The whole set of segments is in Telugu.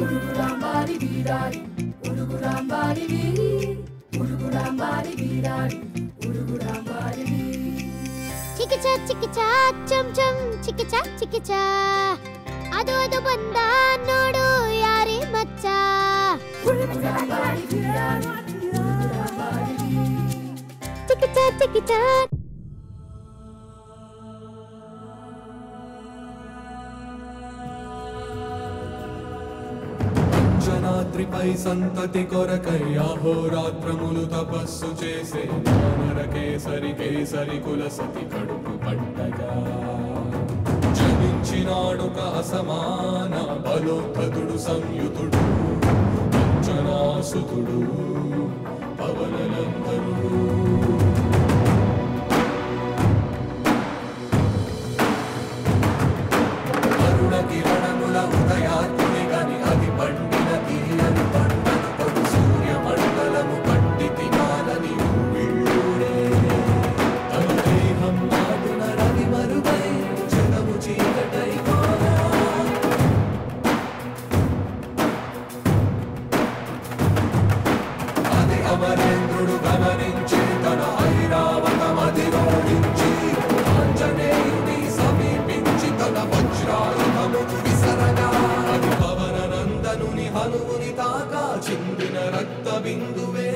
ఉరుగురాంబారి వీరాడి ఉరుగురాంబారి వీరి ఉరుగురాంబారి వీరాడి ఉరుగురాంబారి వీరి చికిచా చం చం చికిచా ಅದು ಅದು ಬಂದ ನೋಡು ಯಾರೇ ಮಚ್ಚ ఉరుగురాంబారి వీరాడి ఉరుగురాంబారి వీరి చికిచా జనాద్రిపై సంతతి కొరకై అహోరాత్రములు తపస్సు చేసే వానర కేసరి కేసరి కుల సతి కడుపు పట్టగా జనించినాడొక అసమాన బలోద్ధతుడు సంయుతుడు అంజనాసుతుడు పవననందనుడు అరుణ కిరణముల ఉదయాత్ముని గని అది పండిన తీయని పంటను పడు సూర్యమండలము పట్టి తినాలని వీళ్ళూడే తన దేహం నాటున రవి మరుగై జగము చీకటై పోగా అది అమరేంద్రుడు గమనించి తన ఐరావతమధిరోహించి ఆంజనేయుని సమీపించి తన వజ్రాయుధము విసరగా అది పవననందనుని హనువుని తాకా చిందిన రక్త బిందువే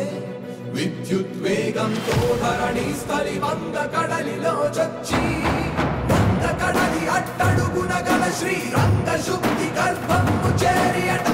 విద్యుద్వేగంతో ధరణి స్థలి వంద కడలిలో చొచ్చి వంద కడలి అట్టడుగున గల శ్రీరంగ శుద్ధి గర్భము చేరియట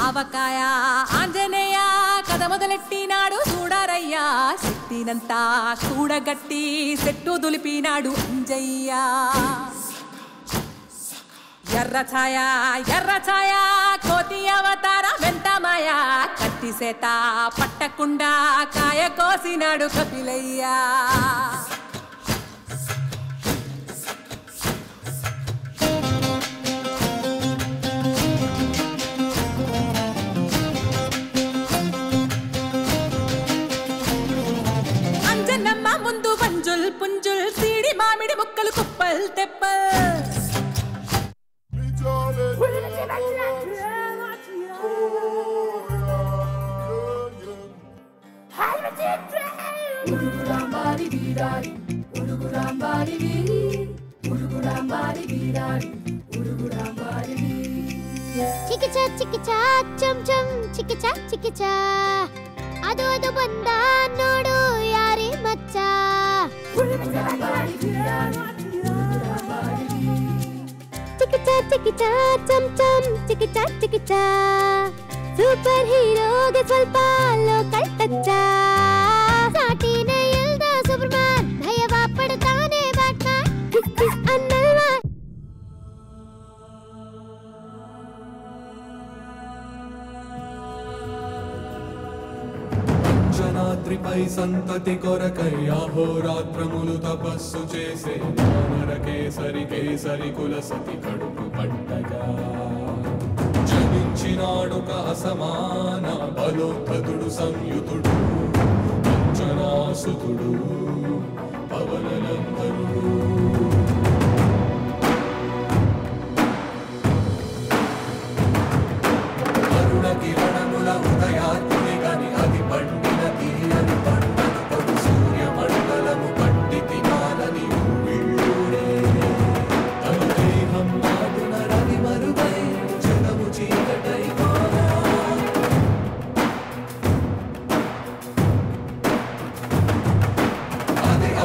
ఆవకాయ ఆంజనేయ కథ మొదలెట్టినాడు చూడారయ్యా శక్తినంతా చూడగట్టి చెట్టు దులిపినాడు అంజయ్య ఎర్ర ఛాయ కోతి అవతార వెంటమాయ కత్తి సేత పట్టకుండా కాయ కోసినాడు కపిలయ్యా ముందు పంజుల్ పుంజుల్ సీడి మామిడి ముక్కలు కుప్పల్ తెప్పల్ ఉరుగురాంబారి వీరాడి ఉరుగురాంబారి వీరి ఉరుగురాంబారి వీరాడి ఉరుగురాంబారి వీరి చికిచా చం చం చికిచా ಅದು ಅದು ಬಂದ ನೋಡು ಯಾರೇ ಮಚ್ಚ ఉరుగురాంబారి వీరాడి ఉరుగురాంబారి వీరి ಚಿಕಿಚಾ ಚಂ ಚಂ ಚಿಕಿಚಾ ಸೂಪರ್ ಹೀರೋಗೆ ಸ್ವಲ್ಪ ಲೋಕಲ್ ಟಚ್ಚ ಸಾಟಿನ ಇಲ್ದ ಸೂಪರ್ಮನ್ ಭಯವ ಪಡ್ತಾನೆ ಬ್ಯಾಟ್ಮ್ಯಾನ್ ಕಿಸ್ ಅನ್ನಲ್ವಾ జనాద్రిపై సంతతి కొరకై అహోరాత్రములు తపస్సు చేసే వానర కేసరి కేసరి కుల సతి కడుపు పట్టగా జనించినాడొక అసమాన బలోద్ధతుడు సంయుతుడు అంజనాసుతుడు పవననందనుడు అరుణ కిరణముల ఉదయాత్ముని గని అది పండిన తీయని పంటను పడు సూర్యమండలము పట్టి తినాలని వీళ్ళూడే తన దేహం నాటున రవి మరుగై జగము చీకటై పోగా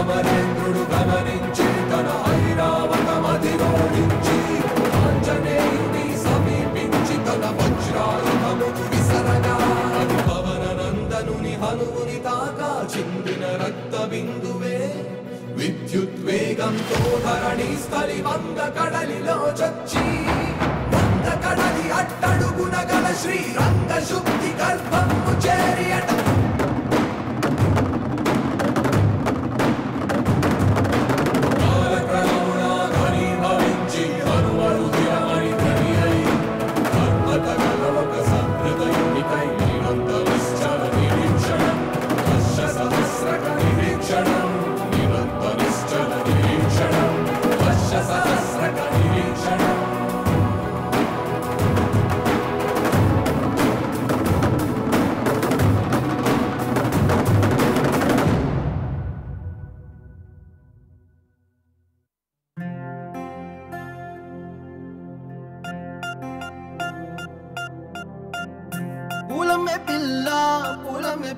అమరేంద్రుడు గమనించి తన ఐరావతమధిరోహించి ఆంజనేయుని సమీపించి తన వజ్రాయుధమును విసరగా అది పవన నందనుని హనువుని తాకా చిందిన రక్త బిందువే విద్యుద్వేగంతో ధరణి స్థలి వంద కడలిలో చొచ్చి వంద కడలి అట్టడుగున గల శ్రీరంగ శుద్ధి గర్భము చేరియట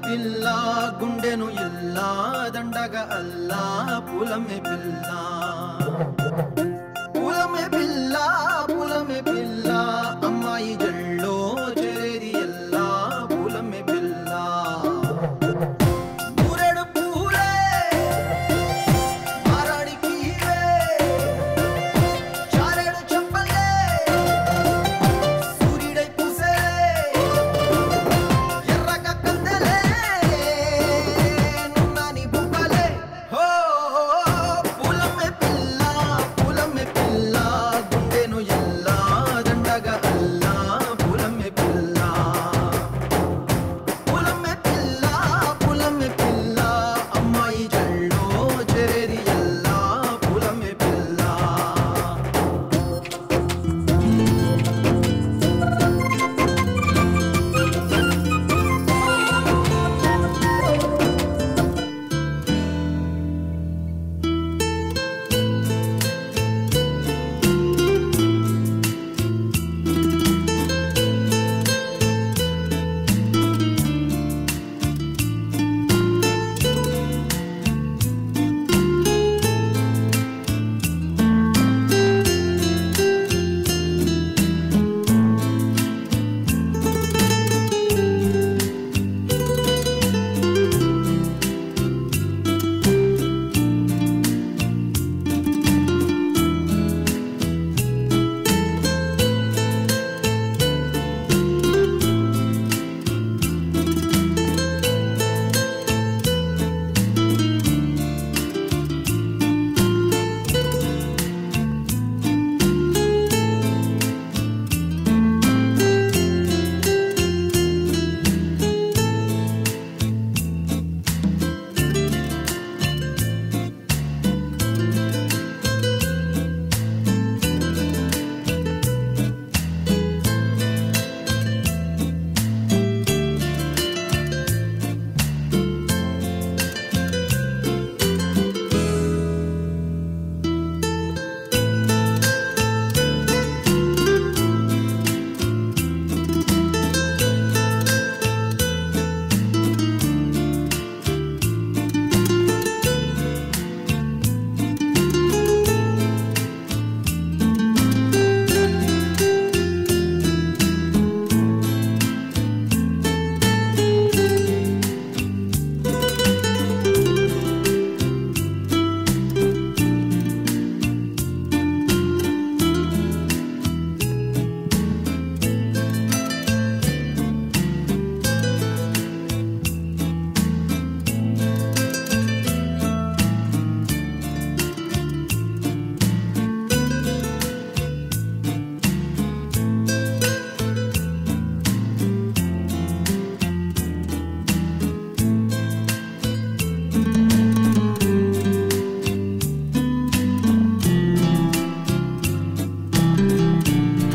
పిల్ల గుండెను ఇల్లా దండగ అల్లా పూలమే పిల్ల పూలమే పిల్ల పూలమే పిల్ల అమ్మాయి జల్లో చేరేది ఎల్లా పూలమే పిల్ల పూరెడు పూలే మారాడి పీవే చారెడు చెప్పలే సూర్యుడై పూసే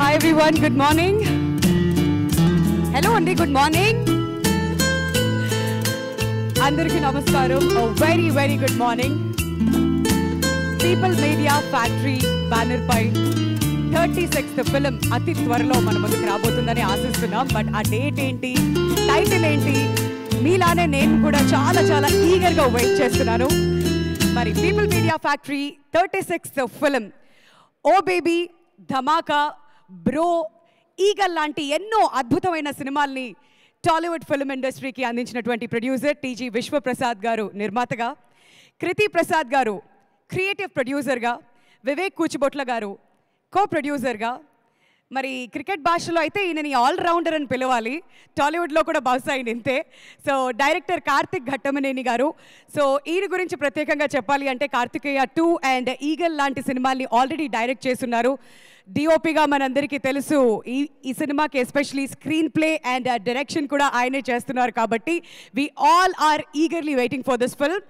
Hi everyone, good morning. Hello Andy, good morning. Andariki namaskaram. A very, very good morning. People Media Factory banner pai 36th film అతి త్వరలో మన ముందుకు రాబోతుందని ఆశిస్తున్నాం. బట్ ఆ డేట్ ఏంటి, టైటిల్ ఏంటి, మీలానే నేను కూడా చాలా ఈగర్గా వెయిట్ చేస్తున్నాను. మరి People Media Factory 36th film Oh Baby, Dhamaka, Bro, Eagle లాంటి ఎన్నో అద్భుతమైన సినిమాల్ని టాలీవుడ్ ఫిల్మ్ ఇండస్ట్రీకి అందించినటువంటి ప్రొడ్యూసర్ టీజీ విశ్వప్రసాద్ గారు నిర్మాతగా, కృతి ప్రసాద్ గారు క్రియేటివ్ ప్రొడ్యూసర్గా, వివేక్ కూచిబొట్ల గారు కో ప్రొడ్యూసర్గా, మరి క్రికెట్ భాషలో అయితే ఈయనని ఆల్రౌండర్ అని పిలవాలి, టాలీవుడ్లో కూడా బహుశా ఆయన ఇంతే. సో డైరెక్టర్ కార్తిక్ ఘట్టమనేని గారు. సో ఈయన గురించి ప్రత్యేకంగా చెప్పాలి అంటే కార్తికేయ 2 అండ్ ఈగల్ లాంటి సినిమాల్ని ఆల్రెడీ డైరెక్ట్ చేస్తున్నారు. డిఓపిగా మనందరికీ తెలుసు. ఈ సినిమాకి especially screenplay and direction కూడా ఆయనే చేస్తున్నారు కాబట్టి we all are eagerly waiting for this film.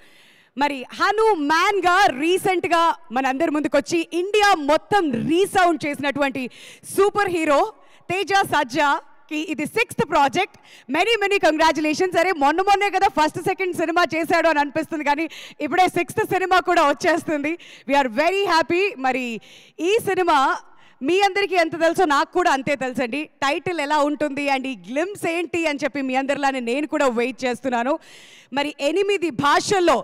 మరి హనుమాన్గా రీసెంట్గా మనందరి ముందుకొచ్చి ఇండియా మొత్తం రీసౌండ్ చేసినటువంటి సూపర్ హీరో తేజ సజ్జాకి ఇది 6th ప్రాజెక్ట్. Many congratulations. అరే మొన్నే కదా 1st, 2nd సినిమా చేశాడు అని అనిపిస్తుంది, కానీ ఇప్పుడే 6th సినిమా కూడా వచ్చేస్తుంది. We are very happy. మరి ఈ సినిమా మీ అందరికీ ఎంత తెలుసో నాకు కూడా అంతే తెలుసండి. టైటిల్ ఎలా ఉంటుంది అండ్ ఈ గ్లిమ్స్ ఏంటి అని చెప్పి మీ అందరిలానే నేను కూడా వెయిట్ చేస్తున్నాను. మరి 8 భాషల్లో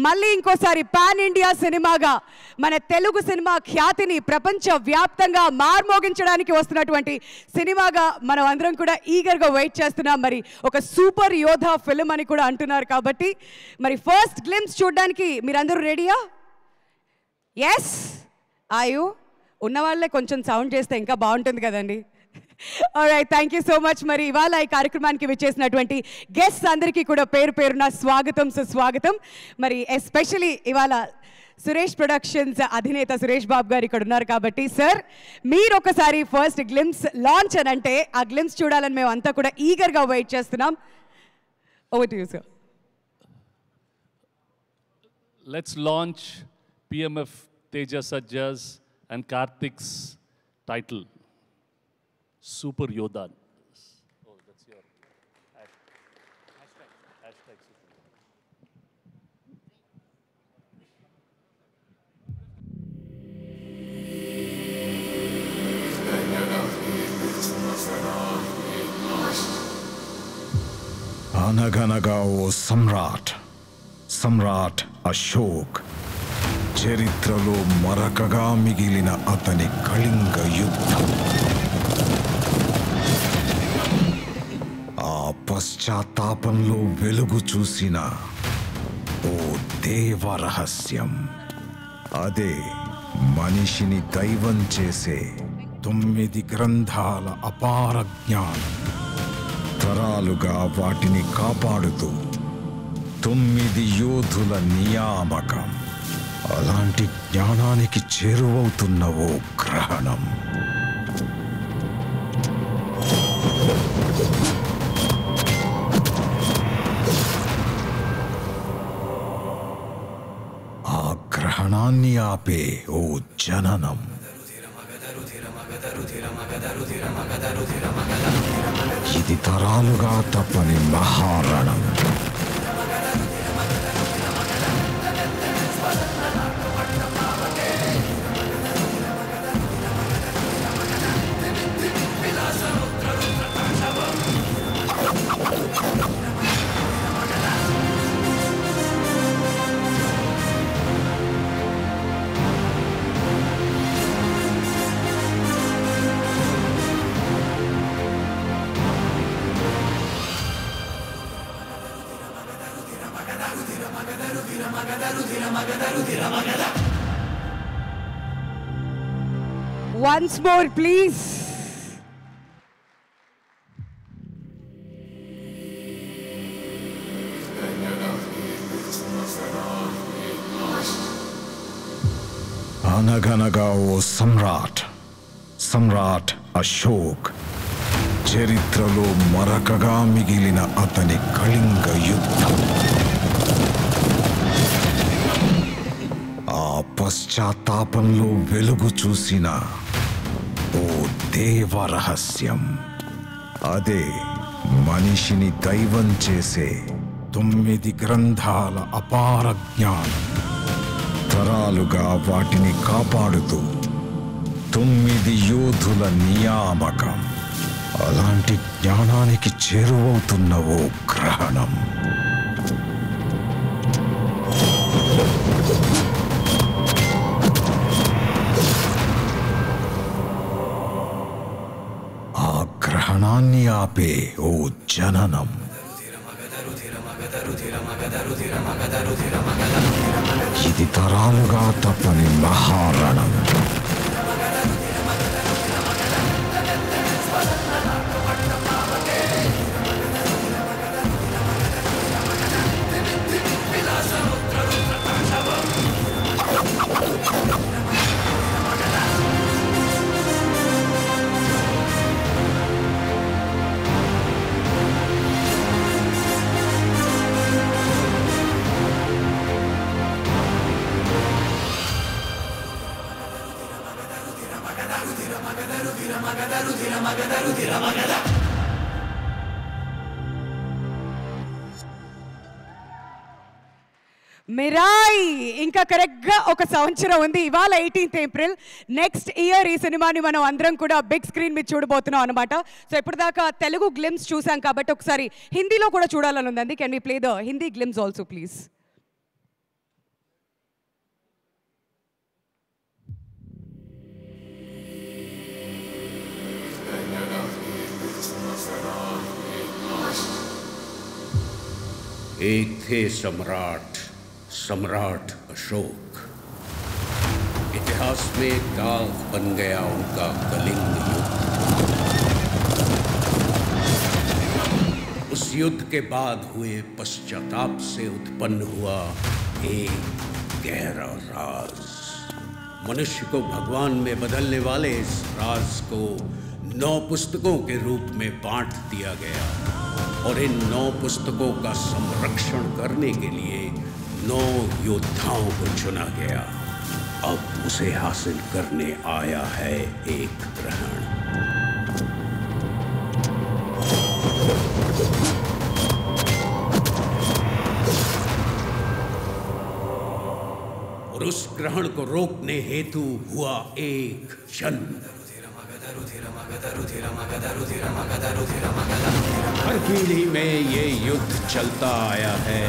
మళ్ళీ ఇంకోసారి పాన్ ఇండియా సినిమాగా మన తెలుగు సినిమా ఖ్యాతిని ప్రపంచవ్యాప్తంగా మార్మోగించడానికి వస్తున్నటువంటి సినిమాగా మనం అందరం కూడా ఈగర్గా వెయిట్ చేస్తున్నాం. మరి ఒక సూపర్ యోధా ఫిల్మ్ అని కూడా అంటున్నారు కాబట్టి మరి ఫస్ట్ గ్లిమ్స్ చూడడానికి మీరందరూ రెడీయా? ఎస్, ఆయు ఉన్నవాళ్ళే కొంచెం సౌండ్ చేస్తే ఇంకా బాగుంటుంది కదండి. Alright, thank you so much. మరి ఇవాళ ఈ కార్యక్రమానికి విచ్చేసినటువంటి గెస్ట్స్ అందరికీ కూడా పేరు పేరున స్వాగతం, సుస్వాగతం. మరి ఎస్పెషలీ ఇవాళ సురేష్ ప్రొడక్షన్స్ అధినేత సురేష్ బాబు గారు ఇక్కడ ఉన్నారు కాబట్టి సార్ మీరు ఒకసారి ఫస్ట్ గ్లిమ్స్ లాంచ్ అని అంటే ఆ గ్లిమ్స్ చూడాలని మేము అంతా కూడా ఈగర్గా వెయిట్ చేస్తున్నాం. Over to you sir. Let's launch PMF Teja Sajja's and Karthik's title, Super Yodha. Oh, that's your hashtag. అనగనగా ఓ సమ్రాట్ అశోక్, చరిత్రలో మరకగా మిగిలిన అతని కళింగ యుద్ధం. ఆ పశ్చాత్తాపంలో వెలుగు చూసిన ఓ దేవ రహస్యం. అదే మనిషిని దైవం చేసే 9 గ్రంథాల అపార జ్ఞానం. తరాలుగా వాటిని కాపాడుతూ 9 యోధుల నియామకం. అలాంటి జ్ఞానానికి చేరువవుతున్న ఓ గ్రహణం. ఆ గ్రహణాన్ని ఆపే ఓ జననం. ఇది తరాలుగా తప్పని మహారణం. Once more, please. అనగనగా ఓ సమ్రాట్ అశోక్, చరిత్రలో మరకగా మిగిలిన అతని కళింగ యుద్ధం. ఆ పశ్చాత్తాపంలో వెలుగు చూసిన ఓ దేవ రహస్యం. అదే మనిషిని దైవం చేసే 9 గ్రంథాల అపార జ్ఞానం. తరాలుగా వాటిని కాపాడుతూ 9 యోధుల నియామకం. అలాంటి జ్ఞానానికి చేరువవుతున్న ఓ గ్రహణం. ఆపే ఓ జననం. ఇది తరాలుగా తప్పని మహారణం. మిరాయ్ ఇంకా కరెక్ట్గా ఒక సంవత్సరం ఉంది. ఇవాళ 18th ఏప్రిల్. నెక్స్ట్ ఇయర్ ఈ సినిమాని మనం అందరం కూడా బిగ్ స్క్రీన్ మీద చూడబోతున్నాం అనమాట. సో ఇప్పటిదాకా తెలుగు గ్లిమ్స్ చూసాం కాబట్టి ఒకసారి హిందీలో కూడా చూడాలని ఉందండి. Can we play the Hindi glimpse also please? एक थे सम्राट अशोक. इतिहास में दाग बन गया उनका कलिंग युद्ध. उस युद्ध के बाद हुए पश्चाताप से उत्पन्न हुआ एक गहरा राज. मनुष्य को भगवान में बदलने वाले इस राज को 9 पुस्तकों के रूप में बांट दिया गया और इन 9 पुस्तकों का संरक्षण करने के लिए 9 योद्धाओं को चुना गया. अब उसे हासिल करने आया है एक ग्रहण. और उस ग्रहण को रोकने हेतु हुआ एक जन्म. हर पीढ़ी में ये युद्ध चलता आया है.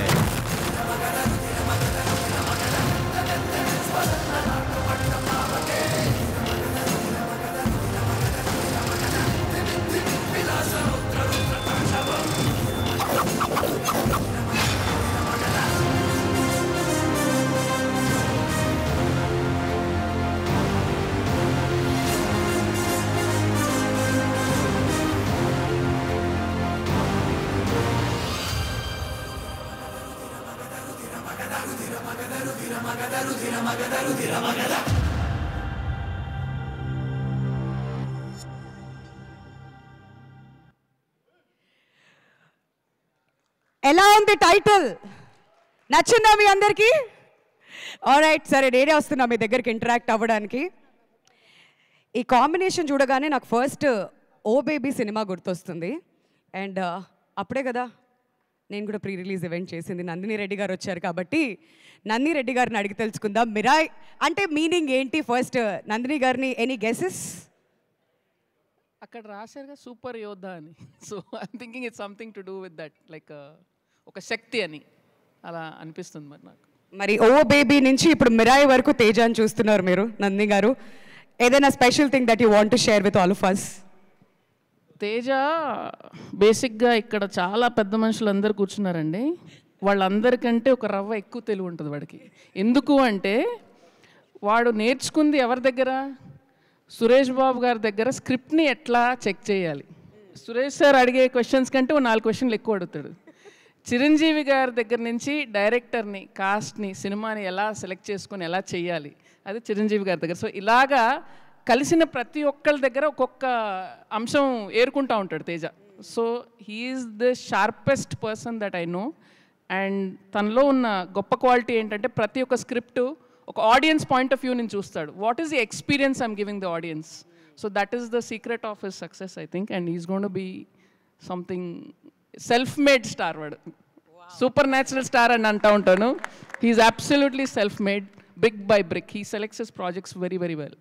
ఎలా ఉంది టైటిల్? నచ్చిందా మీ అందరికీ? ఆల్రైట్, సరే నేనే వస్తున్నా మీ దగ్గరికి ఇంటరాక్ట్ అవ్వడానికి. ఈ కాంబినేషన్ చూడగానే నాకు ఫస్ట్ ఓ బేబీ సినిమా గుర్తొస్తుంది. అండ్ అప్పుడే కదా నేను కూడా ప్రీ రిలీజ్ ఈవెంట్ చేసింది. నందిని రెడ్డి గారు వచ్చారు కాబట్టి నందిని రెడ్డి గారిని అడిగి తెలుసుకుందాం. మిరాయ్ అంటే మీనింగ్ ఏంటి? ఫస్ట్ నందిని గారిని, ఎనీ గెసెస్? అక్కడ రాశారుగా సూపర్ యోధా అని. So I'm thinking it's something to do with that, like ఒక శక్తి అని అలా అనిపిస్తుంది మరి నాకు. మరి ఓ బేబీ నుంచి ఇప్పుడు మిరాయ్ వరకు తేజాని చూస్తున్నారు మీరు, నందిని గారు. ఏదైనా special thing that you want to share with all of us? Teja బేసిక్గా ఇక్కడ చాలా పెద్ద మనుషులు అందరు కూర్చున్నారండి. వాళ్ళందరికంటే ఒక రవ్వ ఎక్కువ తెలివి ఉంటుంది వాడికి. ఎందుకు అంటే వాడు నేర్చుకుంది ఎవరి దగ్గర? సురేష్ బాబు గారి దగ్గర స్క్రిప్ట్ని ఎట్లా చెక్ చేయాలి. సురేష్ సార్ అడిగే క్వశ్చన్స్ కంటే ఓ 4 క్వశ్చన్లు ఎక్కువ అడుగుతాడు. చిరంజీవి గారి దగ్గర నుంచి డైరెక్టర్ని, కాస్ట్ని, సినిమాని ఎలా సెలెక్ట్ చేసుకొని ఎలా చేయాలి, అది చిరంజీవి గారి దగ్గర. సో ఇలాగా కలిసిన ప్రతి ఒక్కళ్ళ దగ్గర ఒక్కొక్క అంశం ఏరుకుంటూ ఉంటాడు Teja. So he's the sharpest person that I know. And తనలో ఉన్న గొప్ప క్వాలిటీ ఏంటంటే ప్రతి ఒక్క స్క్రిప్టు ఒక ఆడియన్స్ పాయింట్ ఆఫ్ వ్యూ నుంచి చూస్తాడు. What is the experience I'm giving the audience? So that is the secret of his success I think. And he's gone to be something self made star. వాడు సూపర్ న్యాచురల్ స్టార్ అని అంటూ ఉంటాను. He is absolutely self made, brick by brick. He selects his projects very very well.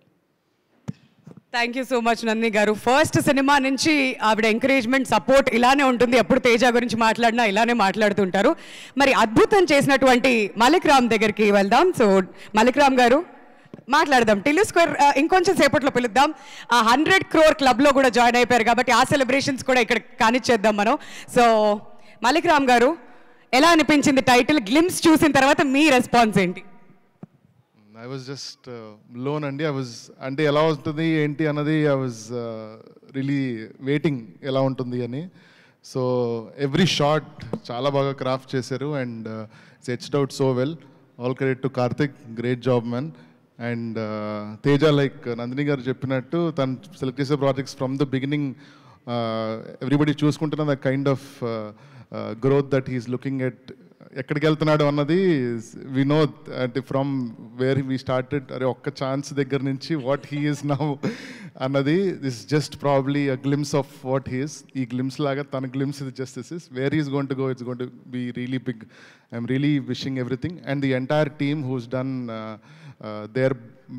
Thank you so much Nandini garu. First cinema నుంచి ఆవిడ ఎంకరేజ్మెంట్, సపోర్ట్ ఇలానే ఉంటుంది. ఎప్పుడు తేజ గురించి మాట్లాడినా ఇలానే మాట్లాడుతుంటారు. మరి అద్భుతం చేసినటువంటి మలిక్ రామ్ దగ్గరికి వెళ్దాం. సో మలిక్ రామ్ గారు, మాట్లాడదాం. టిల్లు స్క్వేర్ ఇంకొంచెం సేపట్లో పిలుద్దాం. 100 crore క్లబ్లో కూడా జాయిన్ అయిపోయారు కాబట్టి ఆ సెలబ్రేషన్స్ కూడా ఇక్కడ కానిచ్చేద్దాం మనం. సో మలిక్ రామ్ గారు, ఎలా అనిపించింది టైటిల్? గ్లిమ్స్ చూసిన తర్వాత మీ రెస్పాన్స్ ఏంటి? ఐ వాజ్ జస్ట్ లోన్ అండి. అంటే ఎలా వస్తుంది ఏంటి అన్నది ఐ వాజ్ రియలీ వెయిటింగ్ ఎలా ఉంటుంది అని. సో ఎవ్రీ షాట్ చాలా బాగా క్రాఫ్ట్ చేశారు and it's etched out so well. All credit to Karthik, great job man. And Teja, like Nandini garu చెప్పినట్టు తను సెలెక్ట్ చేసే projects from the beginning everybody చూసుకుంటున్న the kind of growth that he's looking at. ఎక్కడికి వెళ్తున్నాడు అన్నది వి నో అంటే ఫ్రమ్ వేర్ వీ స్టార్టెడ్. అరే ఒక్క ఛాన్స్ దగ్గర నుంచి వాట్ హీ ఈస్ నౌ అన్నది this just probably a glimpse of what he is. ఈ గ్లిమ్స్ లాగా తన గ్లిమ్స్ ఇది just this is where is going to go. It's going to be really big. I'm really wishing everything and the entire team who's done their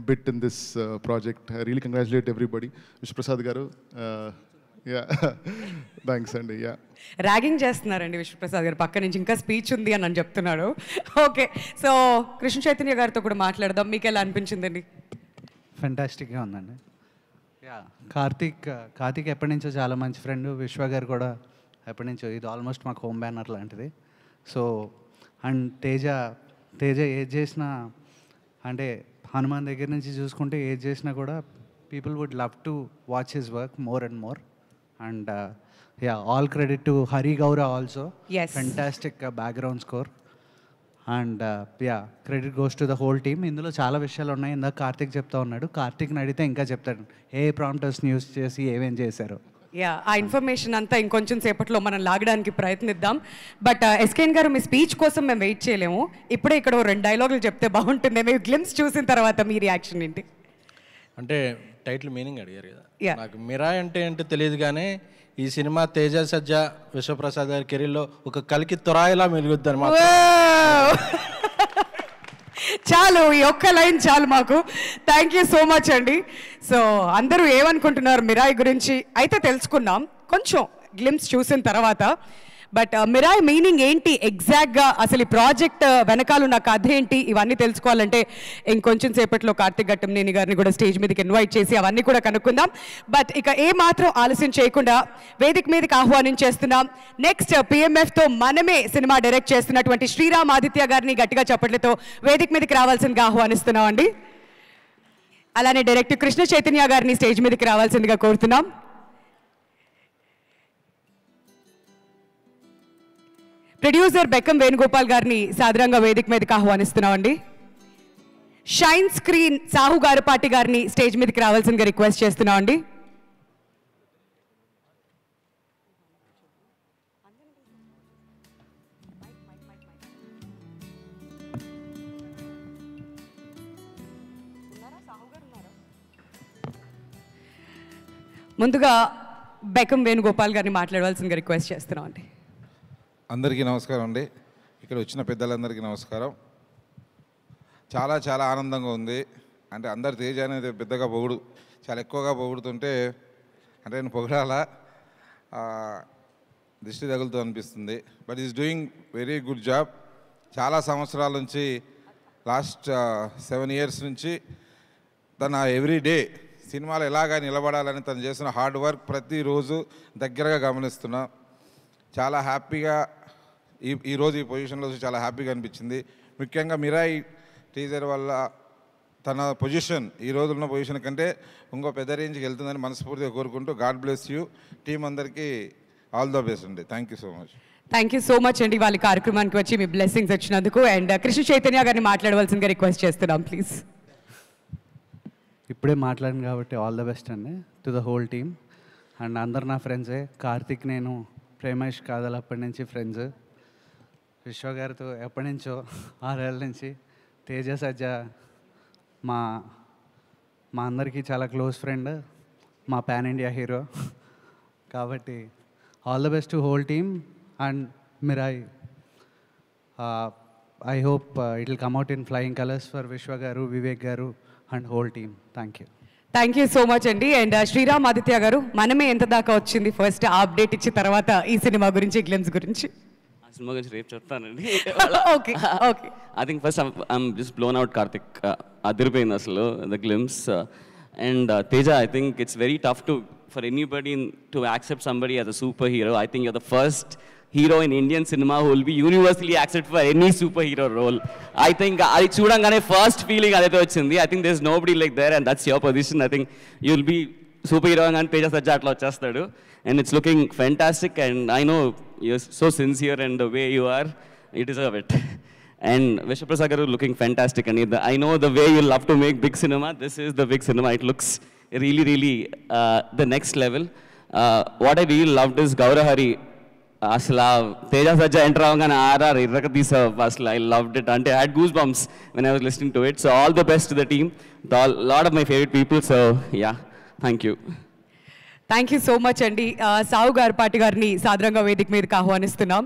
bit in this project. I really congratulate everybody. Vishwaprasad garu, yeah, thanks అండి. యా, ర్యాగింగ్ చేస్తున్నారండి విశ్వప్రసాద్ గారు పక్క నుంచి, ఇంకా స్పీచ్ ఉంది అని చెప్తున్నాడు. ఓకే, సో కృష్ణ చైతన్య గారితో కూడా మాట్లాడదాం. మీకు ఎలా అనిపించిందండి? ఫెంటాస్టిక్గా ఉందండి. యా, కార్తీక్ ఎప్పటి నుంచో చాలా మంచి ఫ్రెండ్. విశ్వ గారు కూడా ఎప్పటి నుంచో, ఇది ఆల్మోస్ట్ మాకు హోమ్ బ్యానర్ లాంటిది. సో అండ్ తేజ ఏది చేసినా, అంటే హనుమాన్ దగ్గర నుంచి చూసుకుంటే ఏది చేసినా కూడా people would love to watch his work more and more. And yeah, all credit to Hari Gaura also. Fantastic background score. And yeah, credit goes to the whole team. ఇందులో చాలా విషయాలు ఉన్నాయి. ఇందాక కార్తిక్ చెప్తా ఉన్నాడు. కార్తిక్ని అడిగితే ఇంకా చెప్తాడు ఏ ప్రాంప్టర్స్ని యూస్ చేసి ఏమేం చేశారు. యా, ఆ ఇన్ఫర్మేషన్ అంతా ఇంకొంచెం సేపట్లో మనం లాగడానికి ప్రయత్నిద్దాం. బట్ ఎస్కేఎన్ గారు, మీ స్పీచ్ కోసం మేము వెయిట్ చేయలేము. ఇప్పుడే ఇక్కడ 2 డైలాగులు చెప్తే బాగుంటుంది. మేము గ్లిమ్స్ చూసిన తర్వాత మీ రియాక్షన్ ఏంటి? అంటే టైటిల్ మీనింగ్ అడిగారు కదా, నాకు మిరాయ్ అంటే ఏంటో తెలియదు కానీ ఈ సినిమా తేజ సజ్జ విశ్వప్రసాద్ గారి కెరీర్లో ఒక కలికి తొరాయిలా మెలుగుద్ది అనమాట. చాలు, ఈ ఒక్క లైన్ చాలు మాకు. థ్యాంక్ యూ సో మచ్ అండి. సో అందరూ ఏమనుకుంటున్నారు మిరాయ్ గురించి అయితే తెలుసుకున్నాం కొంచెం గ్లిమ్స్ చూసిన తర్వాత. బట్ మిరాయ్ మీనింగ్ ఏంటి ఎగ్జాక్ట్గా, అసలు ఈ ప్రాజెక్ట్ వెనకాల నా కథ ఏంటి, ఇవన్నీ తెలుసుకోవాలంటే ఇంకొంచెం సేపట్లో కార్తిక్ ఘట్టంనేని గారిని కూడా స్టేజ్ మీదకి ఇన్వైట్ చేసి అవన్నీ కూడా కనుక్కుందాం. బట్ ఇక ఏమాత్రం ఆలస్యం చేయకుండా వేదిక మీదకి ఆహ్వానించేస్తున్నాం. నెక్స్ట్ పిఎంఎఫ్తో మనమే సినిమా డైరెక్ట్ చేస్తున్నటువంటి శ్రీరామ్ ఆదిత్య గారిని గట్టిగా చప్పట్లతో వేదిక మీదకి రావాల్సిందిగా ఆహ్వానిస్తున్నాం అండి. అలానే డైరెక్టర్ కృష్ణ చైతన్య గారిని స్టేజ్ మీదకి రావాల్సిందిగా కోరుతున్నాం. ప్రొడ్యూసర్ బెక్కం వేణుగోపాల్ గారిని సాదరంగా వేదిక మీదకి ఆహ్వానిస్తున్నామండి. షైన్ స్క్రీన్ సాహు గారపాటి గారిని స్టేజ్ మీదకి రావాల్సిందిగా రిక్వెస్ట్ చేస్తున్నామండి. ముందుగా బెక్కం వేణుగోపాల్ గారిని మాట్లాడవలసిందిగా రిక్వెస్ట్ చేస్తున్నామండి. అందరికీ నమస్కారం అండి. ఇక్కడ వచ్చిన పెద్దలందరికీ నమస్కారం. చాలా చాలా ఆనందంగా ఉంది. అంటే అందరు తేజ అనేది పెద్దగా చాలా ఎక్కువగా పొగుడుతుంటే అంటే నేను పొగడాలా దిష్టి తగులుతూ అనిపిస్తుంది. But is doing very good job. చాలా సంవత్సరాల నుంచి లాస్ట్ 7 years నుంచి తన ఎవ్రీ డే సినిమాలు ఎలాగా నిలబడాలని తను చేసిన హార్డ్ వర్క్ ప్రతిరోజు దగ్గరగా గమనిస్తున్నా. చాలా హ్యాపీగా ఈరోజు ఈ పొజిషన్లో చాలా హ్యాపీగా అనిపించింది. ముఖ్యంగా మిరాయ్ టీజర్ వల్ల తన పొజిషన్ ఈ రోజు ఉన్న పొజిషన్ కంటే ఇంకో పెద్ద రేంజ్కి వెళ్తుందని మనస్ఫూర్తిగా కోరుకుంటూ గాడ్ బ్లెస్ యూ. టీం అందరికీ ఆల్ ద బెస్ట్ అండి. Thank you so much. Thank you so much అండి వాళ్ళ కార్యక్రమానికి వచ్చి మీ బ్లెస్సింగ్స్ వచ్చినందుకు. అండ్ కృష్ణ చైతన్య గారిని మాట్లాడవలసిందిగా రిక్వెస్ట్ చేస్తున్నాం ప్లీజ్. ఇప్పుడే మాట్లాడింది కాబట్టి ఆల్ ద బెస్ట్ అండి to the whole team. And అందరు నా ఫ్రెండ్సే. కార్తిక్ నేను ప్రేమేష్ కాదల్ అప్పటి నుంచి ఫ్రెండ్స్. విశ్వ గారితో ఎప్పటి నుంచో 6 ఏళ్ళ నుంచి. తేజ సజ్జ మా అందరికీ చాలా క్లోజ్ ఫ్రెండ్, మా పాన్ ఇండియా హీరో. కాబట్టి all the best to whole team. And Mirai I hope it will come out in flying colours for విశ్వ గారు, వివేక్ గారు and whole team. Thank you. Thank you so much అండి. అండ్ శ్రీరామ్ ఆదిత్య గారు, మనమే ఎంత దాకా వచ్చింది ఫస్ట్ అప్డేట్ ఇచ్చిన తర్వాత ఈ సినిమా గురించి గ్లిమ్స్ గురించి? సినిమా గురించి రేపు చెప్తానండి. Okay okay. I think first I'm just blown out Karthik. అదిరిపోయింది అసలు the glimpse. And Teja, I think it's very tough to for anybody to accept somebody as a super hero. I think your the first hero in Indian cinema who will be universally accepted for any superhero role. I think అది చూడంగానే ఫస్ట్ ఫీలింగ్ అదైతే వచ్చింది. I think there's nobody like there and that's your position. I think you'll be superhero and Teja సజ్జా అట్లా వచ్చేస్తాడు. And it's looking fantastic and I know you're so sincere and the way you are, you deserve it. And Vishwaprasad garu looking fantastic. And I know the way you love to make big cinema, this is the big cinema. It looks really the next level. What I really loved is Gaurahari. అసలు తేజ సజ్జా ఎంటర్ అవ్వగానే ఆర్ఆర్ ఇర్రక తీసావు అసలు. I loved it. అంటే I had goose bumps when I was listening to it. So all the best to the team, lot of my favourite people. So yeah, thank you. Thank you so much అండి. సాహు గారిపాటి గారిని సాదరంగా వేదిక మీదకి ఆహ్వానిస్తున్నాం.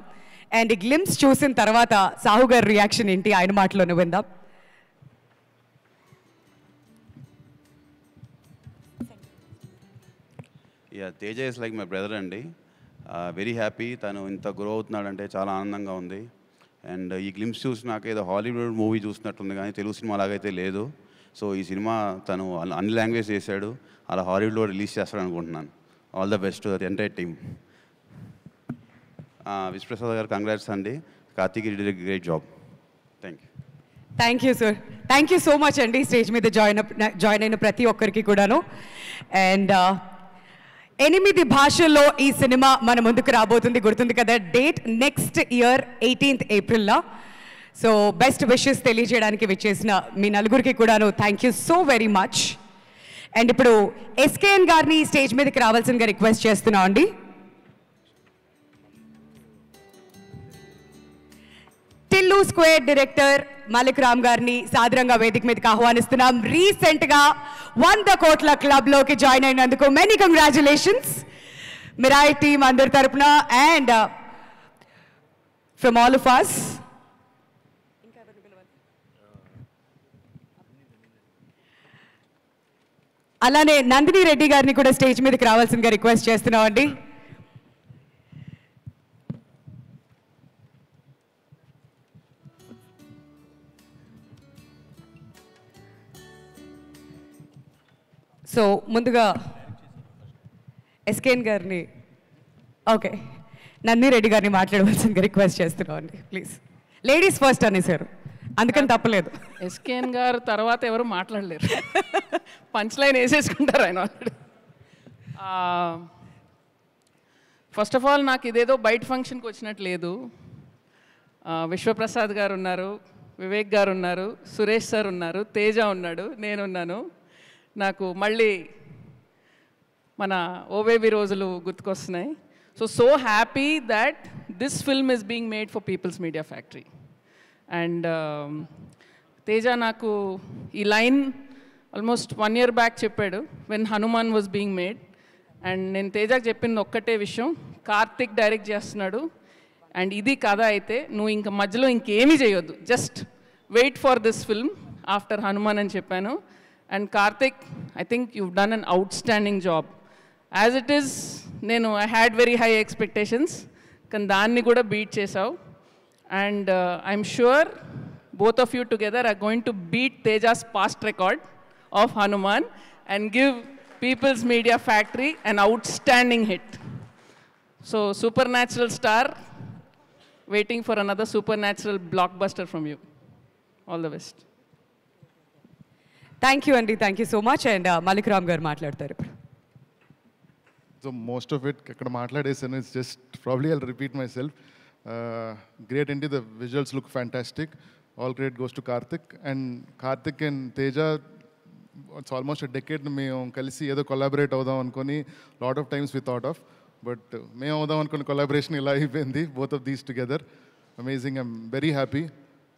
అండ్ గ్లిమ్స్ చూసిన తర్వాత సాహు గారి రియాక్షన్ ఏంటి ఆయన మాటలోనే విందాం. Yeah, Teja is like my brother అండి. Very happy. తను ఇంత గ్రో అవుతున్నాడంటే చాలా ఆనందంగా ఉంది. అండ్ ఈ గ్లిమ్స్ చూసినాక ఏదో హాలీవుడ్ మూవీ చూసినట్టుంది కానీ తెలుగు సినిమా అలాగైతే లేదు. సో ఈ సినిమా తను అన్ని లాంగ్వేజ్ చేశాడు, అలా హాలీవుడ్లో రిలీజ్ చేస్తాడు అనుకుంటున్నాను. All the best to the entire team. Vishwaprasad గారు కంగ్రాట్స్ అండి. Karthik did a great job. Thank you. Thank you sir. Thank you so much అండి. స్టేజ్ మీద జాయిన్ అయిన ప్రతి ఒక్కరికి కూడాను. అండ్ 8 భాషల్లో ఈ సినిమా మన ముందుకు రాబోతుంది. గుర్తుంది కదా డేట్? నెక్స్ట్ ఇయర్ 18th ఏప్రిల్లో. సో బెస్ట్ విషెస్ తెలియజేయడానికి విచ్చేసిన మీ నలుగురికి కూడాను thank you so very much. And ఇప్పుడు ఎస్కేఎన్ గారిని స్టేజ్ మీదకి రావాల్సిందిగా రిక్వెస్ట్ చేస్తున్నాం అండి. టిల్లు స్క్వేర్ డైరెక్టర్ మాలిక్ రామ్ గారిని సాదరంగా వేదిక మీదకి ఆహ్వానిస్తున్నాం. రీసెంట్గా 100 కోట్ల క్లబ్లోకి జాయిన్ అయినందుకు మెనీ కంగ్రాచులేషన్స్ మిరాయి టీమ్ అందరి తరపున and from all of us. అలానే నందిని రెడ్డి గారిని కూడా స్టేజ్ మీదకి రావాల్సిందిగా రిక్వెస్ట్ చేస్తున్నాం అండి. సో ముందుగా ఎస్కేఎన్ గారిని, ఓకే, నందిని రెడ్డి గారిని మాట్లాడవలసిందిగా రిక్వెస్ట్ చేస్తున్నాం అండి. ప్లీజ్. లేడీస్ ఫస్ట్ అనేసారు, అందుకని తప్పలేదు. ఎస్కేఎన్ గారు తర్వాత ఎవరు మాట్లాడలేరు, పంచ్ లైన్ వేసేసుకుంటారు ఆయన ఆల్రెడీ. ఫస్ట్ ఆఫ్ ఆల్ నాకు ఇదేదో బయట ఫంక్షన్కి వచ్చినట్టు లేదు. విశ్వప్రసాద్ గారు ఉన్నారు, వివేక్ గారు ఉన్నారు, సురేష్ సార్ ఉన్నారు, తేజ ఉన్నాడు, నేనున్నాను. నాకు మళ్ళీ మన ఓవేవి రోజులు గుర్తుకొస్తున్నాయి. So happy that this film is being made for People's Media Factory. And Teja నాకు ఈ లైన్ ఆల్మోస్ట్ 1 year బ్యాక్ చెప్పాడు, when Hanuman was being made. And నేను తేజకి చెప్పింది ఒక్కటే విషయం, కార్తిక్ డైరెక్ట్ చేస్తున్నాడు అండ్ ఇది కథ అయితే నువ్వు ఇంకా మధ్యలో ఇంకేమీ చేయొద్దు, just wait for this film after Hanuman అని చెప్పాను. And Karthik, I think you've done an outstanding job. As it is నేను I had very high expectations, కానీ దాన్ని కూడా బీట్ చేసావు. And I'm sure both of you together are going to beat Teja's past record of Hanuman and give People's Media Factory an outstanding hit. So supernatural star, waiting for another supernatural blockbuster from you. All the best. Thank you అండి. Thank you so much. And Malik Ram garu మాట్లాడతారు ఇప్పుడు. సో మోస్ట్ ఆఫ్ ఇట్ ఇక్కడ మాట్లాడేసాను. It's just probably I'll repeat myself. Great అండి, the visuals look fantastic. All credit goes to Karthik. And Karthik and Teja it's almost decade మేము కలిసి ఏదో కొలాబరేట్ అవుదాం అనుకొని lot of times we thought of, but మేము అవుదాం అనుకున్న కొలాబరేషన్ ఇలా అయిపోయింది. Both of these together amazing. I'm very happy.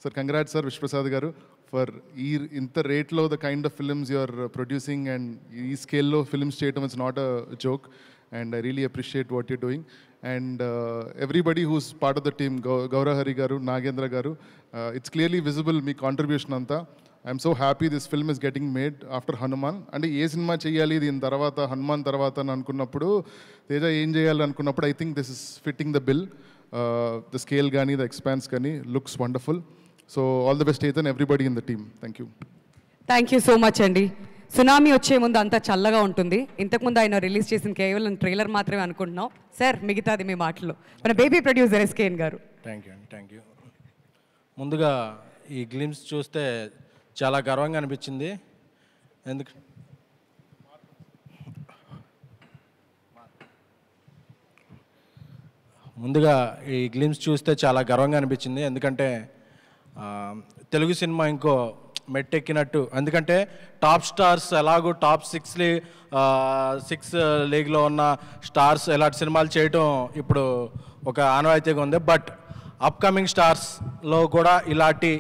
Sir congrats sir Vishwaprasad గారు ఫర్ ఈ ఇంత రేట్లో the kind of films you are producing and ఈ స్కేల్లో ఫిల్మ్స్ చేయడం it's not a joke. And I really appreciate what you're doing. And everybody who's part of the team, Gaurahari Garu, Nagendra Garu, it's clearly visible me contribution anta. I'm so happy this film is getting made after Hanuman. And A cinema చేయాలి దీని తర్వాత హనుమాన్ తర్వాత అని అనుకున్నప్పుడు తేజ ఏం చేయాలి అనుకున్నప్పుడు I think this is fitting the bill. The scale కానీ ద ఎక్స్పాన్స్ కానీ looks wonderful. So all the best Ethan, everybody in the team. Thank you. Thank you so much అండి. సునామీ వచ్చే ముందు అంతా చల్లగా ఉంటుంది. ఇంతకుముందు ఆయన రిలీజ్ చేసిన కేవలం ట్రైలర్ మాత్రమే అనుకుంటున్నాం. సార్ మిగతాది మీ మాటలు మన బేబీ ప్రొడ్యూసర్ SKN గారు. థ్యాంక్ యూ అండి, థ్యాంక్ యూ. ముందుగా ఈ గ్లిమ్స్ చూస్తే చాలా గర్వంగా అనిపించింది. ఎందుకంటే తెలుగు సినిమా ఇంకో మెట్టెక్కినట్టు. ఎందుకంటే టాప్ స్టార్స్ ఎలాగో టాప్ 6 లీగ్లో ఉన్న స్టార్స్ ఎలాంటి సినిమాలు చేయటం ఇప్పుడు ఒక ఆనవాయితీగా ఉంది. బట్ అప్కమింగ్ స్టార్స్లో కూడా ఇలాంటి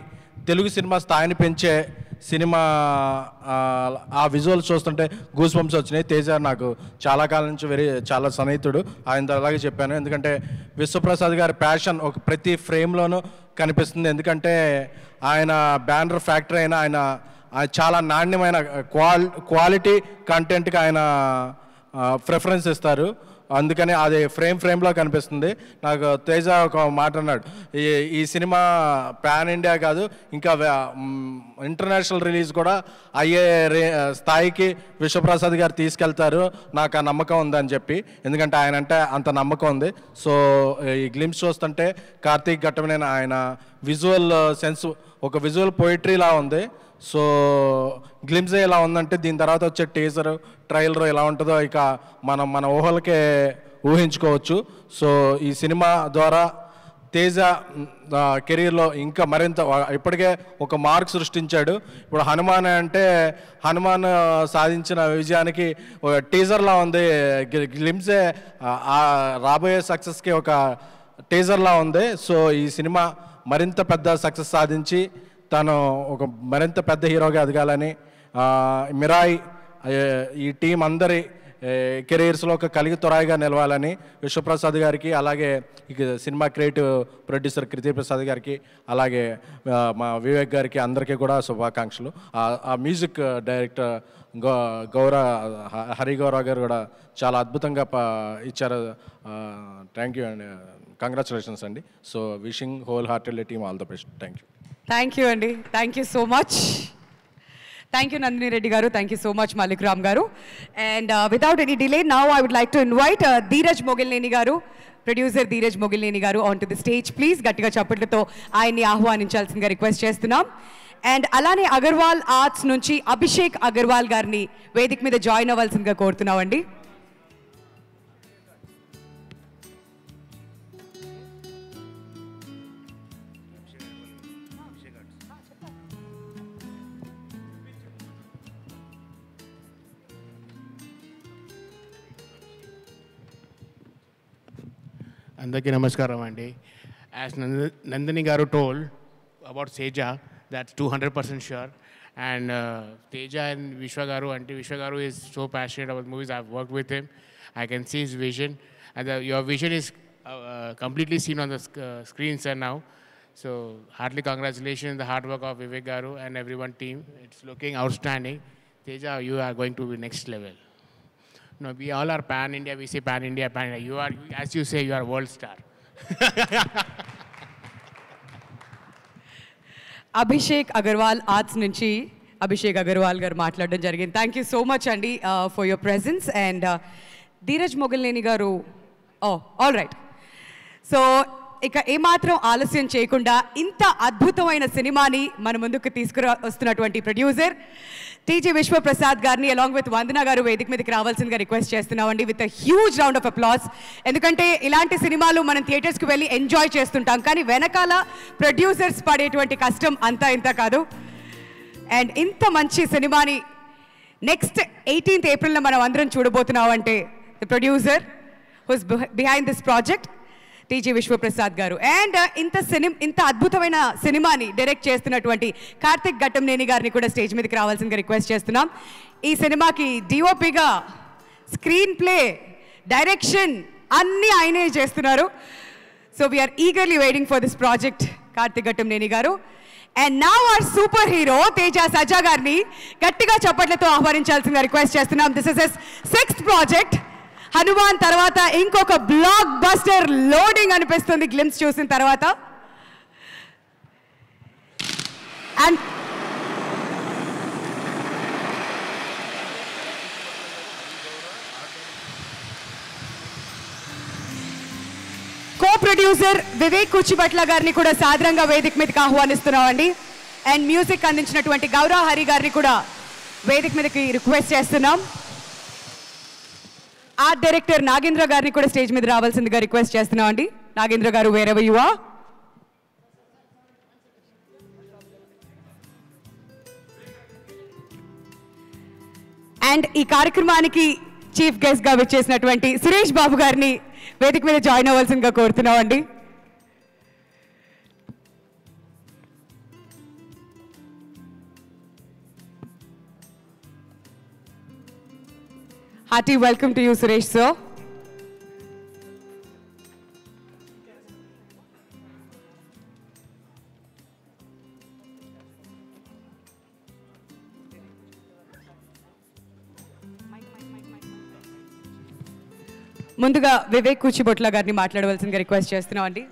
తెలుగు సినిమా స్థాయిని పెంచే సినిమా ఆ విజువల్స్ చూస్తుంటే గూస్ బంప్స్ వచ్చినాయి. తేజ నాకు చాలా కాలం నుంచి చాలా సన్నిహితుడు, ఆయన అలాగే చెప్పాను. ఎందుకంటే విశ్వప్రసాద్ గారి ప్యాషన్ ఒక ప్రతి ఫ్రేమ్లోనూ కనిపిస్తుంది. ఎందుకంటే ఆయన బ్యానర్ ఫ్యాక్టరీ అయినా ఆయన చాలా నాణ్యమైన క్వాలిటీ కంటెంట్కి ఆయన ప్రిఫరెన్స్ ఇస్తారు. అందుకని అది ఫ్రేమ్లో కనిపిస్తుంది. నాకు తేజ ఒక మాట అన్నాడు, ఈ సినిమా పాన్ ఇండియా కాదు ఇంకా ఇంటర్నేషనల్ రిలీజ్ కూడా అయ్యే స్థాయికి విశ్వప్రసాద్ గారు తీసుకెళ్తారు, నాకు ఆ నమ్మకం ఉందని చెప్పి. ఎందుకంటే ఆయన అంటే అంత నమ్మకం ఉంది. సో ఈ గ్లిమ్స్ చూస్తుంటే కార్తీక్ ఘట్టమనేని ఆయన విజువల్ సెన్స్ ఒక విజువల్ పోయిటరీలా ఉంది. సో గ్లిమ్స్ ఎలా ఉందంటే దీని తర్వాత వచ్చే టీజర్ ట్రైలర్ ఎలా ఉంటుందో ఇక మన ఊహలకే ఊహించుకోవచ్చు. సో ఈ సినిమా ద్వారా తేజ కెరీర్లో ఇంకా మరింత ఇప్పటికే ఒక మార్క్ సృష్టించాడు. ఇప్పుడు హనుమాన్ అంటే హనుమాన్ సాధించిన విజయానికి టీజర్లా ఉంది. గ్లిమ్సే రాబోయే సక్సెస్కి ఒక టీజర్లా ఉంది. సో ఈ సినిమా మరింత పెద్ద సక్సెస్ సాధించి తను ఒక మరింత పెద్ద హీరోగా ఎదగాలని, మిరాయి ఈ టీం అందరి కెరీర్స్లో ఒక కలిగి తొరాయిగా నిలవాలని విశ్వప్రసాద్ గారికి, అలాగే ఇక సినిమా క్రియేటివ్ ప్రొడ్యూసర్ కృతి ప్రసాద్ గారికి, అలాగే మా వివేక్ గారికి అందరికీ కూడా శుభాకాంక్షలు. ఆ మ్యూజిక్ డైరెక్టర్ హరి గౌరవ్ గారు కూడా చాలా అద్భుతంగా ఇచ్చారు. థ్యాంక్ యూ అండి, కంగ్రాచులేషన్స్ అండి. So wishing wholeheartedly team all the best. Thank you. Thank you అండి, thank you so much. Thank you Nandini Reddy garu, thank you so much Malik Ram garu. And without any delay now I would like to invite Dheeraj Mogilineni garu, producer Dheeraj Mogilineni garu on to the stage please. గట్టిగా చప్పట్లతో ఆయన్ని ఆహ్వానించాల్సిందిగా రిక్వెస్ట్ చేస్తున్నాం. అండ్ అలానే అగర్వాల్ ఆర్ట్స్ నుంచి అభిషేక్ అగర్వాల్ గారిని వేదిక మీద జాయిన్ అవ్వాల్సిందిగా కోరుతున్నామండి. అందరికీ నమస్కారం అండి. యాజ్ నందిని గారు told about Seja, that's 200% sure. And Teja and Vishwa Garu, Auntie Vishwa Garu is so passionate about movies. I've worked with him. I can see his vision. And your vision is completely seen on the screen, sir, now. So heartily congratulations, the hard work of Vivek Garu and everyone team. It's looking outstanding. Teja, you are going to be next level. No, we all are pan-India. We say pan-India, pan-India. You are, as you say, you are world star. Abhishek Agarwal arts నుంచి అభిషేక్ అగర్వాల్ గారు మాట్లాడడం జరిగింది. థ్యాంక్ యూ సో మచ్ అండి for your presence. And Dheeraj Mogilineni గారు, ఆల్ రైట్. సో ఇక ఏమాత్రం ఆలస్యం చేయకుండా ఇంత అద్భుతమైన సినిమాని మన ముందుకు వస్తున్నటువంటి ప్రొడ్యూసర్ టీజీ విశ్వప్రసాద్ గారిని అలాంగ్ విత్ వందన గారు వేదిక మీదకి రావాల్సిందిగా రిక్వెస్ట్ చేస్తున్నామండి with a huge round of applause. ఎందుకంటే ఇలాంటి సినిమాలు మనం థియేటర్స్కి వెళ్ళి ఎంజాయ్ చేస్తుంటాం, కానీ వెనకాల ప్రొడ్యూసర్స్ పడేటువంటి కష్టం అంతా ఇంత కాదు. అండ్ ఇంత మంచి సినిమాని నెక్స్ట్ 18th ఏప్రిల్లో మనం అందరం చూడబోతున్నామంటే the producer who's behind this project TG Vishwaprasad garu. And ఇంత అద్భుతమైన సినిమాని డైరెక్ట్ చేస్తున్నటువంటి కార్తిక్ ఘట్టంనేని గారిని కూడా స్టేజ్ మీదకి రావాల్సిందిగా రిక్వెస్ట్ చేస్తున్నాం. ఈ సినిమాకి డిఓపిగా స్క్రీన్ ప్లే, డైరెక్షన్ అన్నీ ఆయనే చేస్తున్నారు. So we are eagerly waiting for this project Karthik Ghattamaneni garu. And now our super hero Teja Sajja గారిని గట్టిగా చప్పట్లతో ఆహ్వానించాల్సిందిగా రిక్వెస్ట్ చేస్తున్నాం. This is his 6th project. Hanuman తర్వాత ఇంకొక బ్లాక్ బస్టర్ లోడింగ్ అనిపిస్తుంది గ్లిమ్స్ చూసిన తర్వాత. అండ్ కో-ప్రొడ్యూసర్ వివేక్ కుచ్చిబట్ల గారిని కూడా సాదరంగా వేదిక మీదకి ఆహ్వానిస్తున్నామండి. అండ్ మ్యూజిక్ అందించినటువంటి గౌరవ్ హరి గారిని కూడా వేదిక మీదకి రిక్వెస్ట్ చేస్తున్నాం. ఆర్ట్ డైరెక్టర్ నాగేంద్ర గారిని కూడా స్టేజ్ మీద రావాల్సిందిగా రిక్వెస్ట్ చేస్తున్నాం అండి. నాగేంద్ర గారు వేరెవర్ యు ఆర్. అండ్ ఈ కార్యక్రమానికి చీఫ్ గెస్ట్ గా విచ్చేసినటువంటి సురేష్ బాబు గారిని వేదిక మీద జాయిన్ అవ్వాల్సిందిగా కోరుతున్నాం అండి. Hearty welcome to you, Suresh sir. ముందుగా వివేక్ కుచ్చిబొట్ల గారిని మాట్లాడవలసిందిగా రిక్వెస్ట్ చేస్తున్నాం అండి.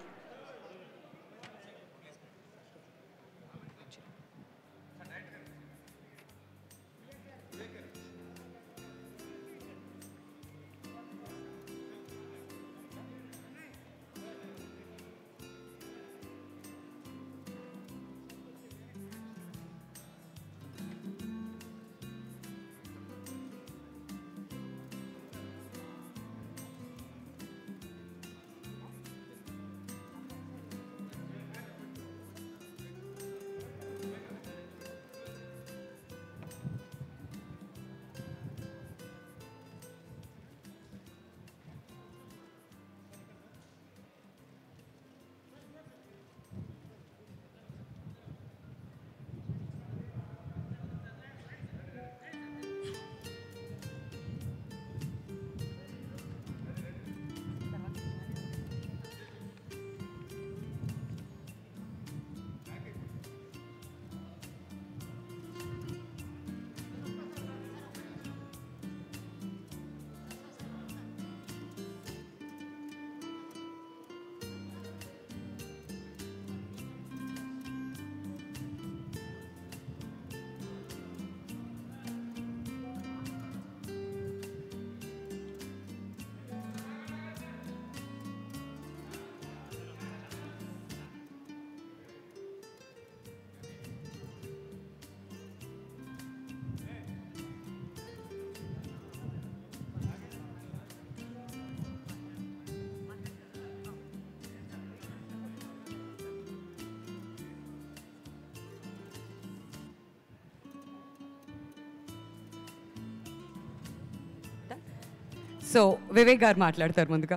సో వివేక్ గారు మాట్లాడతారు ముందుగా.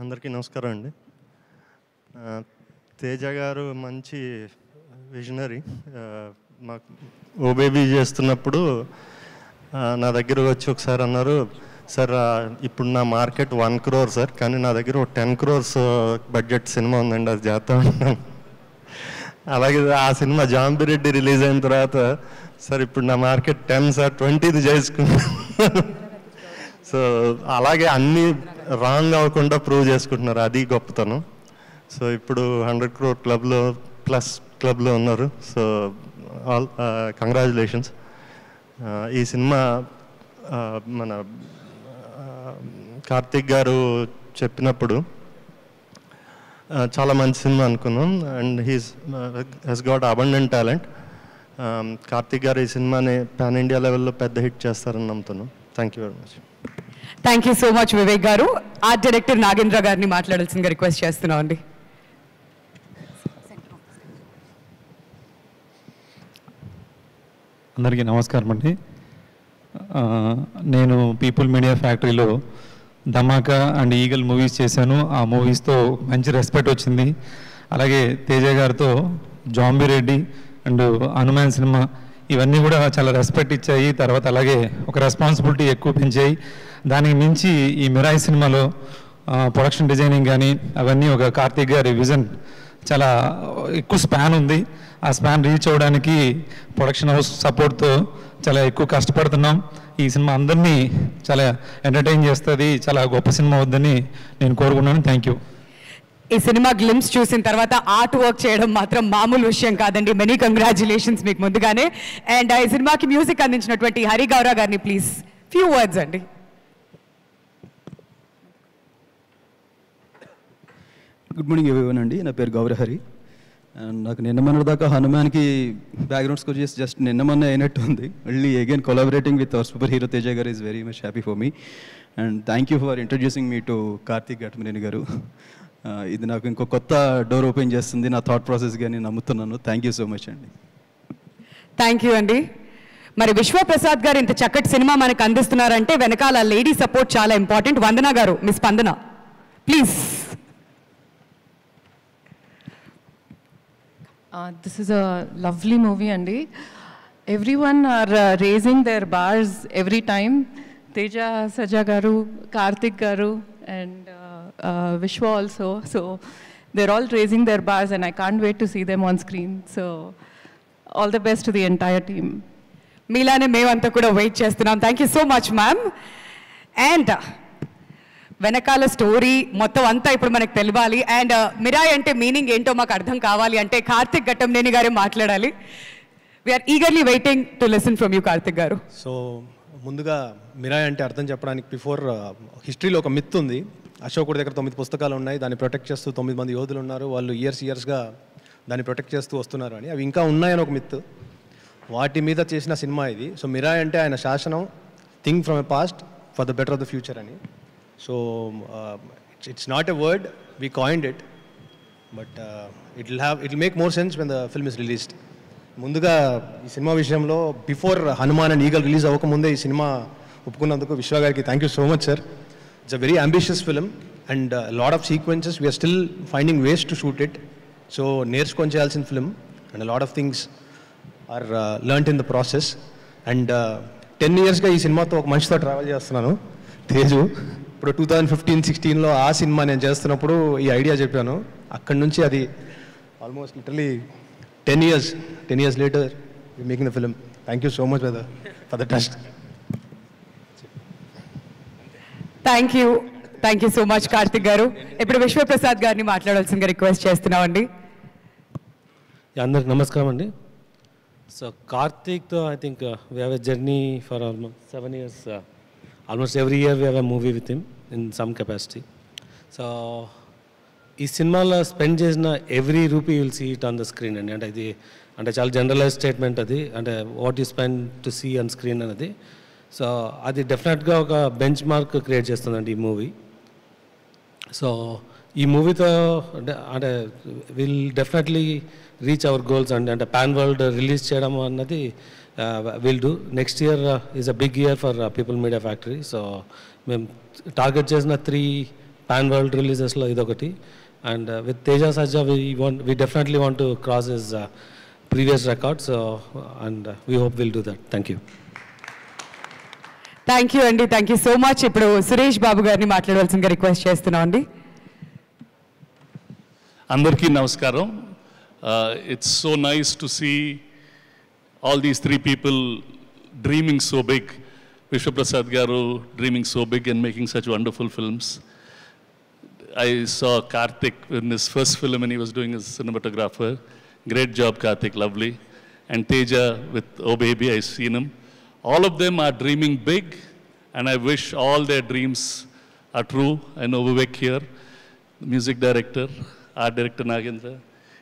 అందరికీ నమస్కారం అండి. తేజ గారు మంచి విజనరీ. మాకు ఓ బేబీ చేస్తున్నప్పుడు నా దగ్గర వచ్చి ఒకసారి అన్నారు, సార్ ఇప్పుడు నా మార్కెట్ 1 crore సార్, కానీ నా దగ్గర 10 crores బడ్జెట్ సినిమా ఉందండి, అది చేస్తా ఉన్నాను. అలాగే ఆ సినిమా జాంబిరెడ్డి రిలీజ్ అయిన తర్వాత, సార్ ఇప్పుడు నా మార్కెట్ 10 సార్, 20 చేసుకున్నాను. సో అలాగే అన్నీ రాంగ్ అవ్వకుండా ప్రూవ్ చేసుకుంటున్నారు, అది గొప్పతనం. సో ఇప్పుడు 100 crore క్లబ్లో ప్లస్ క్లబ్లో ఉన్నారు. So all congratulations. ఈ సినిమా మన కార్తిక్ గారు చెప్పినప్పుడు చాలా మంచి సినిమా అనుకున్నాం. And he's got abundant talent. Karthik గారు ఈ సినిమాని పాన్ ఇండియా లెవెల్లో పెద్ద హిట్ చేస్తారని నమ్ముతున్నాం. Thank you very much. Thank you so much Vivek garu. Art director Nagendra గారిని మాట్లాడాల్సిందిగా రిక్వెస్ట్ చేస్తున్నాం అండి. అందరికీ నమస్కారం అండి. నేను పీపుల్ మీడియా ఫ్యాక్టరీలో ధమాకా అండ్ ఈగల్ మూవీస్ చేశాను. ఆ మూవీస్తో మంచి రెస్పెక్ట్ వచ్చింది. అలాగే తేజ గారితో జాంబిరెడ్డి అండ్ హనుమాన్ సినిమా ఇవన్నీ కూడా చాలా రెస్పెక్ట్ ఇచ్చాయి. తర్వాత అలాగే ఒక రెస్పాన్సిబిలిటీ ఎక్కువ పెంచాయి. దానికి మించి ఈ మిరాయి సినిమాలో ప్రొడక్షన్ డిజైనింగ్ కానీ అవన్నీ ఒక కార్తిక్ గారి విజన్ చాలా ఎక్కువ స్పాన్ ఉంది. ఆ స్పాన్ రీచ్ అవ్వడానికి ప్రొడక్షన్ హౌస్ సపోర్ట్తో చాలా ఎక్కువ కష్టపడుతున్నాం. ఈ సినిమా అందరినీ చాలా ఎంటర్టైన్ చేస్తుంది, చాలా గొప్ప సినిమా అవుద్దని నేను కోరుకున్నాను. Thank you. ఈ సినిమా గ్లిమ్స్ చూసిన తర్వాత ఆర్ట్ వర్క్ చేయడం మాత్రం మామూలు విషయం కాదండి. మెనీ కంగ్రాచులేషన్స్ మీకు ముందుగానే. అండ్ ఈ సినిమాకి మ్యూజిక్ అందించినటువంటి హరి గౌరా గారిని ప్లీజ్ ఫ్యూ వర్డ్స్ అండి. గుడ్ మార్నింగ్ ఎవరివన్ అండి. నా పేరు గౌరహరి. అండ్ నాకు నిన్న దాకా హనుమాన్కి బ్యాక్గ్రౌండ్ స్కోర్ చేసి జస్ట్ నిన్న అయినట్టు ఉంది. మళ్ళీ again collaborating with our super hero Teja garu is very much happy for me. And thank you for introducing me to Karthik Ghattamaneni garu. ఇది నాకు ఇంకో కొత్త డోర్ ఓపెన్ చేస్తుంది నా థాట్ ప్రాసెస్గా నేను నమ్ముతున్నాను. థ్యాంక్ యూ సో మచ్ అండి. థ్యాంక్ యూ అండి. మరి విశ్వప్రసాద్ గారు ఇంత చక్కటి సినిమా మనకు అందిస్తున్నారంటే వెనకాల లేడీ సపోర్ట్ చాలా ఇంపార్టెంట్. వందన గారు, మిస్ స్పందన please. This is a lovely movie, Andy. Everyone are raising their bars every time. Teja Sajja garu, Karthik garu, and Vishwa also. So they're all raising their bars, and I can't wait to see them on screen. So all the best to the entire team. మీలానే మేమంతా కూడా వెయిట్ చేస్తున్నాం. Thank you so much ma'am. And వెనకాల స్టోరీ మొత్తం అంతా ఇప్పుడు మనకు తెలియాలి. అండ్ మిరాయ్ అంటే మీనింగ్ ఏంటో మాకు అర్థం కావాలి అంటే కార్తిక్ ఘట్టమనేని గారే మాట్లాడాలి. We are eagerly waiting to listen from you Karthik గారు. సో ముందుగా మిరాయ్ అంటే అర్థం చెప్పడానికి బిఫోర్ హిస్టరీలో ఒక మిత్ ఉంది. అశోకుడి దగ్గర 9 పుస్తకాలు ఉన్నాయి, దాన్ని ప్రొటెక్ట్ చేస్తూ 9 మంది యోధులు ఉన్నారు, వాళ్ళు ఇయర్స్గా దాన్ని ప్రొటెక్ట్ చేస్తూ వస్తున్నారు అని. అవి ఇంకా ఉన్నాయని ఒక మిత్. వాటి మీద చేసిన సినిమా ఇది. సో మిరాయ్ అంటే ఆయన శాసనం, think from a past for the better of the future అని. So it's not a word, we coined it, but it'll make more sense when the film is released. ముందుగా ఈ సినిమా విషయంలో before Hanuman and Eagle release అవ్వకముందే ఈ సినిమా ఒప్పుకున్నందుకు విశ్వ గారికి thank you so much sir. It's a very ambitious film and lot of sequences we are still finding ways to shoot it. So నేర్చుకొని చేయాల్సిన film and lot of things are learned in the process. And 10 yearsగా ఈ సినిమాతో ఒక మనిషితో ట్రావెల్ చేస్తున్నాను, తేజు. ఇప్పుడు 2015-16లో ఆ సినిమా నేను చేస్తున్నప్పుడు ఈ ఐడియా చెప్పాను. అక్కడి నుంచి అది almost literally 10 years later we're making the film. Thank you so much for the trust. Thank you so much Karthik గారు. ఇప్పుడు విశ్వప్రసాద్ గారిని మాట్లాడాల్సిందిగా రిక్వెస్ట్ చేస్తున్నామండి. అందరికి నమస్కారం అండి. సో కార్తీక్తో I think we have a journey for almost 7 years. Almost every year we have a movie with him in some capacity. So ఈ సినిమాలో స్పెండ్ చేసిన every rupee will see it on the screen అండి. అంటే ఇది అంటే చాలా జనరలైజ్ స్టేట్మెంట్ అది, అంటే what you spend to see on screen అనేది. సో అది డెఫినెట్గా ఒక బెంచ్ మార్క్ క్రియేట్ చేస్తుందండి ఈ మూవీ. సో ఈ మూవీతో అంటే will definitely reach our goals అండి. అంటే పాన్ వరల్డ్ రిలీజ్ చేయడం అన్నది will do. Next year is a big year for People Media Factory. So మేము టార్గెట్ చేసిన 3 పాన్ వరల్డ్ రిలీజెస్లో ఇదొకటి. And with Teja Sajja we definitely want to cross his previous record. So and we hope we'll do that. Thank you. Thank you అండి. Thank you so much. ఇప్పుడు సురేష్ బాబు గారిని మాట్లాడవలసిందిగా రిక్వెస్ట్ చేస్తున్నాం అండి. అందరికీ నమస్కారం. It's so nice to see all these 3 people dreaming so big. Vishwaprasad Garu dreaming so big and making such wonderful films. I saw Karthik in his first film when he was doing his cinematographer. Great job, Karthik, lovely. And Teja with Oh Baby, I've seen him. All of them are dreaming big, and I wish all their dreams are true. I know Vivek here, the music director, art director Nagendra.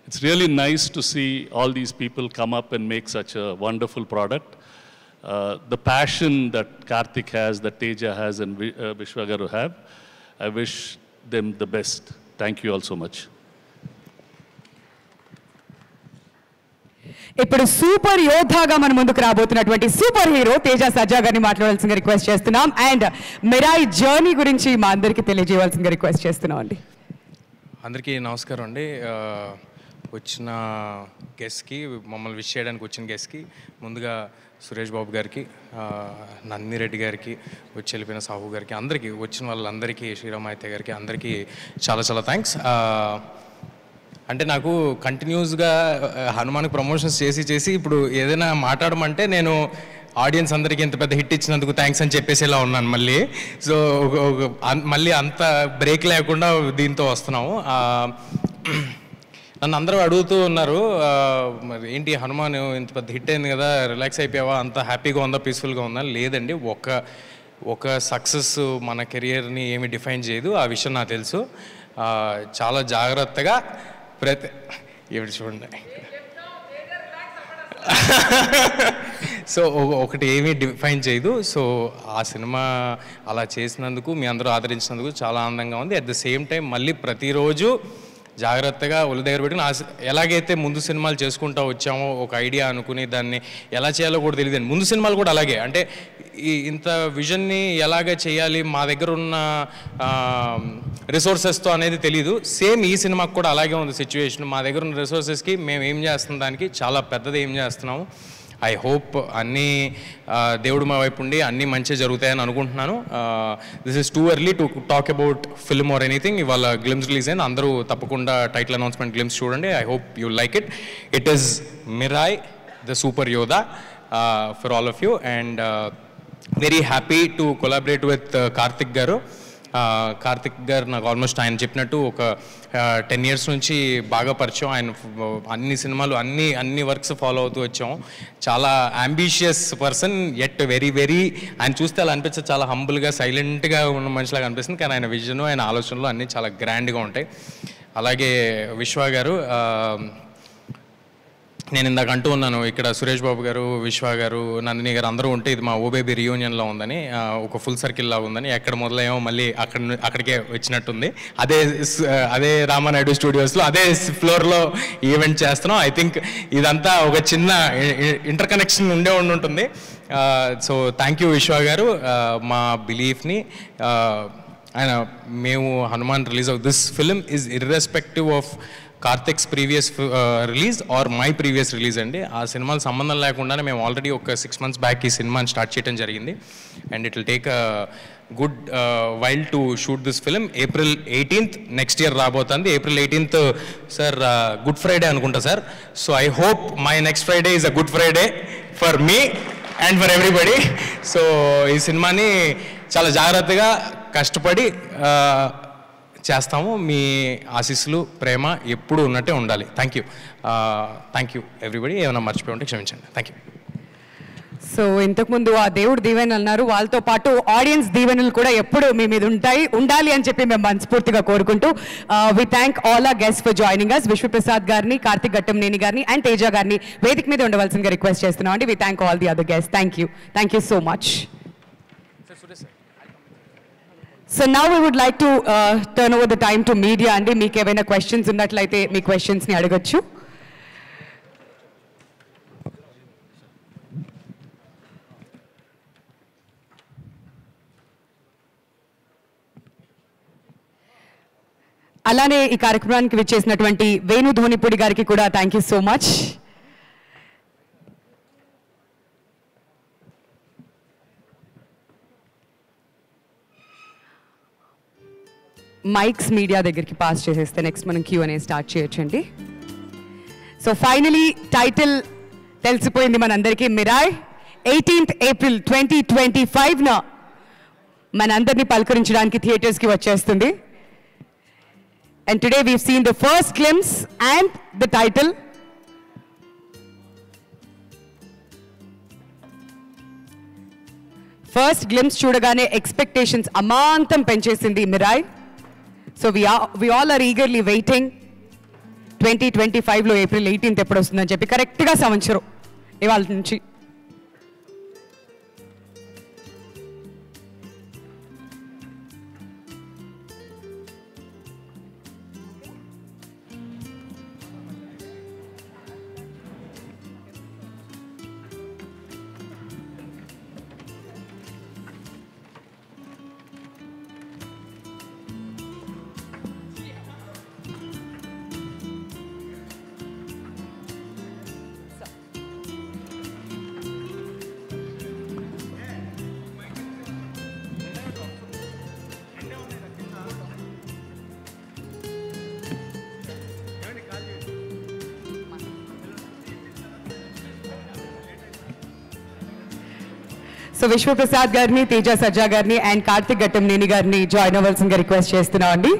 It's really nice to see all these people come up and make such a wonderful product. The passion that Karthik has, that Teja has, and Vishwa Garu have, I wish them the best. Thank you all so much. ఇప్పుడు సూపర్ యోధాగా మన ముందుకు రాబోతున్నటువంటి సూపర్ హీరో తేజ సజ్జా గారిని మాట్లాడాల్సిందిగా రిక్వెస్ట్ చేస్తున్నాం. అండ్ మిరాయ్ జర్నీ గురించి మా అందరికీ తెలియజేయవలసిందిగా రిక్వెస్ట్ చేస్తున్నాం అండి. అందరికీ నమస్కారం అండి. వచ్చిన గెస్ట్కి, మమ్మల్ని విష్ చేయడానికి వచ్చిన గెస్ట్కి ముందుగా సురేష్ బాబు గారికి, నందిరెడ్డి గారికి, వచ్చి వెళ్ళిపోయిన సాహు గారికి, అందరికీ వచ్చిన వాళ్ళందరికీ, శ్రీరామాయత్య గారికి అందరికీ చాలా చాలా థ్యాంక్స్. అంటే నాకు కంటిన్యూస్గా హనుమాన్కి ప్రమోషన్స్ చేసి ఇప్పుడు ఏదైనా మాట్లాడమంటే నేను ఆడియన్స్ అందరికీ ఇంత పెద్ద హిట్ ఇచ్చినందుకు థ్యాంక్స్ అని చెప్పేసేలా ఉన్నాను మళ్ళీ. సో మళ్ళీ అంత బ్రేక్ లేకుండా దీంతో వస్తున్నాము. నన్ను అందరూ అడుగుతూ ఉన్నారు, మరి ఏంటి హనుమాన్ ఇంత పెద్ద హిట్ అయింది కదా, రిలాక్స్ అయిపోయావా, అంత హ్యాపీగా ఉందా, పీస్ఫుల్గా ఉందా? లేదండి, ఒక సక్సెస్ మన కెరియర్ని ఏమి డిఫైన్ చేయదు, ఆ విషయం నాకు తెలుసు. చాలా జాగ్రత్తగా ఇప్పుడు చూడండి. సో ఒకటి ఏమీ డిఫైన్ చేయదు. సో ఆ సినిమా అలా చేసినందుకు, మీ అందరూ ఆదరించినందుకు చాలా ఆనందంగా ఉంది. అట్ ద సేమ్ టైం మళ్ళీ ప్రతిరోజు జాగ్రత్తగా ఒళ్ళు దగ్గర పెట్టుకుని ఎలాగైతే ముందు సినిమాలు చేసుకుంటూ వచ్చామో ఒక ఐడియా అనుకుని దాన్ని ఎలా చేయాలో కూడా తెలియదు. ముందు సినిమాలు కూడా అలాగే, అంటే ఇంత విజన్ని ఎలాగ చేయాలి, మా దగ్గర ఉన్న రిసోర్సెస్తో అనేది తెలీదు. సేమ్ ఈ సినిమాకి కూడా అలాగే ఉంది సిచ్యువేషన్. మా దగ్గర ఉన్న రిసోర్సెస్కి మేము ఏం చేస్తున్నాం, దానికి చాలా పెద్దది ఏం చేస్తున్నాము. ఐ హోప్ అన్నీ దేవుడు మా వైపు ఉండి అన్నీ మంచిగా జరుగుతాయని అనుకుంటున్నాను. This is too early to talk about film or anything. ఇవాళ గ్లిమ్స్ రిలీజ్ అయింది, అందరూ తప్పకుండా టైటిల్ అనౌన్స్మెంట్ గ్లిమ్స్ చూడండి. I hope you like it. It is Mirai the super Yodha for all of you, and very happy to collaborate with Karthik garu. Karthik గారు నాకు ఆల్మోస్ట్ ఆయన చెప్పినట్టు ఒక 10 years నుంచి బాగా పరిచయం. ఆయన అన్ని సినిమాలు అన్ని వర్క్స్ ఫాలో అవుతూ వచ్చాము. చాలా అంబిషియస్ పర్సన్, ఎట్ వెరీ ఆయన చూస్తే అలా అనిపిస్తుంది, చాలా హంబుల్గా సైలెంట్గా ఉన్న మనిషిలాగా అనిపిస్తుంది. కానీ ఆయన విజన్, ఆయన ఆలోచనలు అన్నీ చాలా గ్రాండ్గా ఉంటాయి. అలాగే విశ్వ గారు, నేను ఇందాక అంటూ ఉన్నాను, ఇక్కడ సురేష్ బాబు గారు, విశ్వ గారు, నందిని గారు అందరూ ఉంటే ఇది మా ఓబేబీ రియూనియన్లో ఉందని, ఒక ఫుల్ సర్కిల్లా ఉందని. ఎక్కడ మొదలయ్యామో మళ్ళీ అక్కడికే వచ్చినట్టుంది. అదే రామానాయుడు స్టూడియోస్లో అదే ఫ్లోర్లో ఈవెంట్ చేస్తున్నాం. ఐ థింక్ ఇదంతా ఒక చిన్న ఇంటర్ కనెక్షన్ ఉంటుంది. సో థ్యాంక్ యూ విశ్వ గారు. మా బిలీఫ్ని మేము Hanuman release of this film is irrespective of Karthik's previous release are my previous release అండి. ఆ సినిమాలు సంబంధం లేకుండానే మేము ఆల్రెడీ ఒక 6 months బ్యాక్ ఈ సినిమాని స్టార్ట్ చేయడం జరిగింది. And it will take a good while to shoot this film. April 18th next year రాబోతుంది. April 18th sir good Friday అనుకుంటా sir. So I hope my next Friday is a good Friday for me and for everybody. So ఈ సినిమాని చాలా జాగ్రత్తగా కష్టపడి చేస్తాము. మీ ఆశీస్సులు, ప్రేమ ఎప్పుడు ఉన్నట్టే ఉండాలి. Thank you everybody. ఏమైనా మర్చిపోయి ఉంటే క్షమించండి. Thank you. సో ఇంతకుముందు ఆ దేవుడు దీవెనలు అన్నారు, వాళ్ళతో పాటు ఆడియన్స్ దీవెనలు కూడా ఎప్పుడు మీ మీద ఉండాలి అని చెప్పి మేము మనస్ఫూర్తిగా కోరుకుంటూ we thank all our guests for joining us. Vishwaprasad గారిని, కార్తిక్ ఘట్టంనేని గారిని అండ్ తేజ గారిని వేదిక మీద ఉండవలసిందిగా రిక్వెస్ట్ చేస్తున్నాం అండి. We thank all the other guests. Thank you so much. So now we would like to turn over the time to media andi. Meeku evaina questions unnatlaite mee questions ni adagachu. అలానే ఈ కార్యక్రమానికి విచ్చేసినటువంటి వేణు ధోనిపూడి గారికి కూడా thank you so much. Mics media దగ్గరికి పాస్ చేసేస్తే నెక్స్ట్ మనం Q&A స్టార్ట్ చేయొచ్చండి. సో ఫైనలీ టైటిల్ తెలిసిపోయింది మనందరికీ. మిరాయ్ 18th April 2025న మనందరినీ పలకరించడానికి థియేటర్స్కి వచ్చేస్తుంది. And today we've seen the first glimpse and the title. First glimpse చూడగానే ఎక్స్పెక్టేషన్స్ అమాంతం పెంచేసింది Mirai. So we all are eagerly waiting 2025లో April 18th ఎప్పుడు వస్తుందని చెప్పి. కరెక్ట్గా సంవత్సరం ఇవాళ నుంచి. సో విశ్వప్రసాద్ గారిని, తేజ సజ్జా గారిని అండ్ కార్తిక్ ఘట్టంనేని గారిని జాయిన్ అవ్వాల్సిందిగా రిక్వెస్ట్ చేస్తున్నాం అండి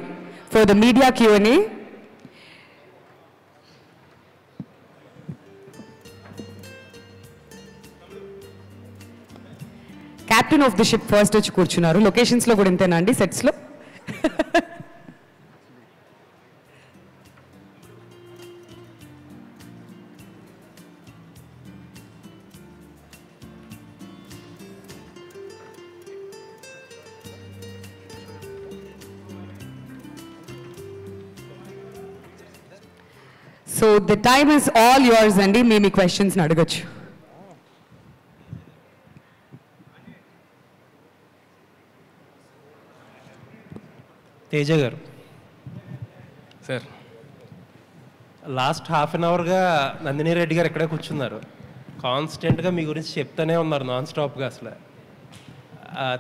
for the media Q&A. Captain of the ship first వచ్చి కూర్చున్నారు. లొకేషన్స్లో కూడా ఇంతేనా అండి, సెట్స్లో? So the time is all yours అండి. మీ క్వశ్చన్స్ని అడగచ్చు. Teja garu sir, last half an అవర్గా నందిని రెడ్డి గారు ఇక్కడే కూర్చున్నారు. కాన్స్టెంట్గా మీ గురించి చెప్తూనే ఉన్నారు నాన్ స్టాప్గా. అసలు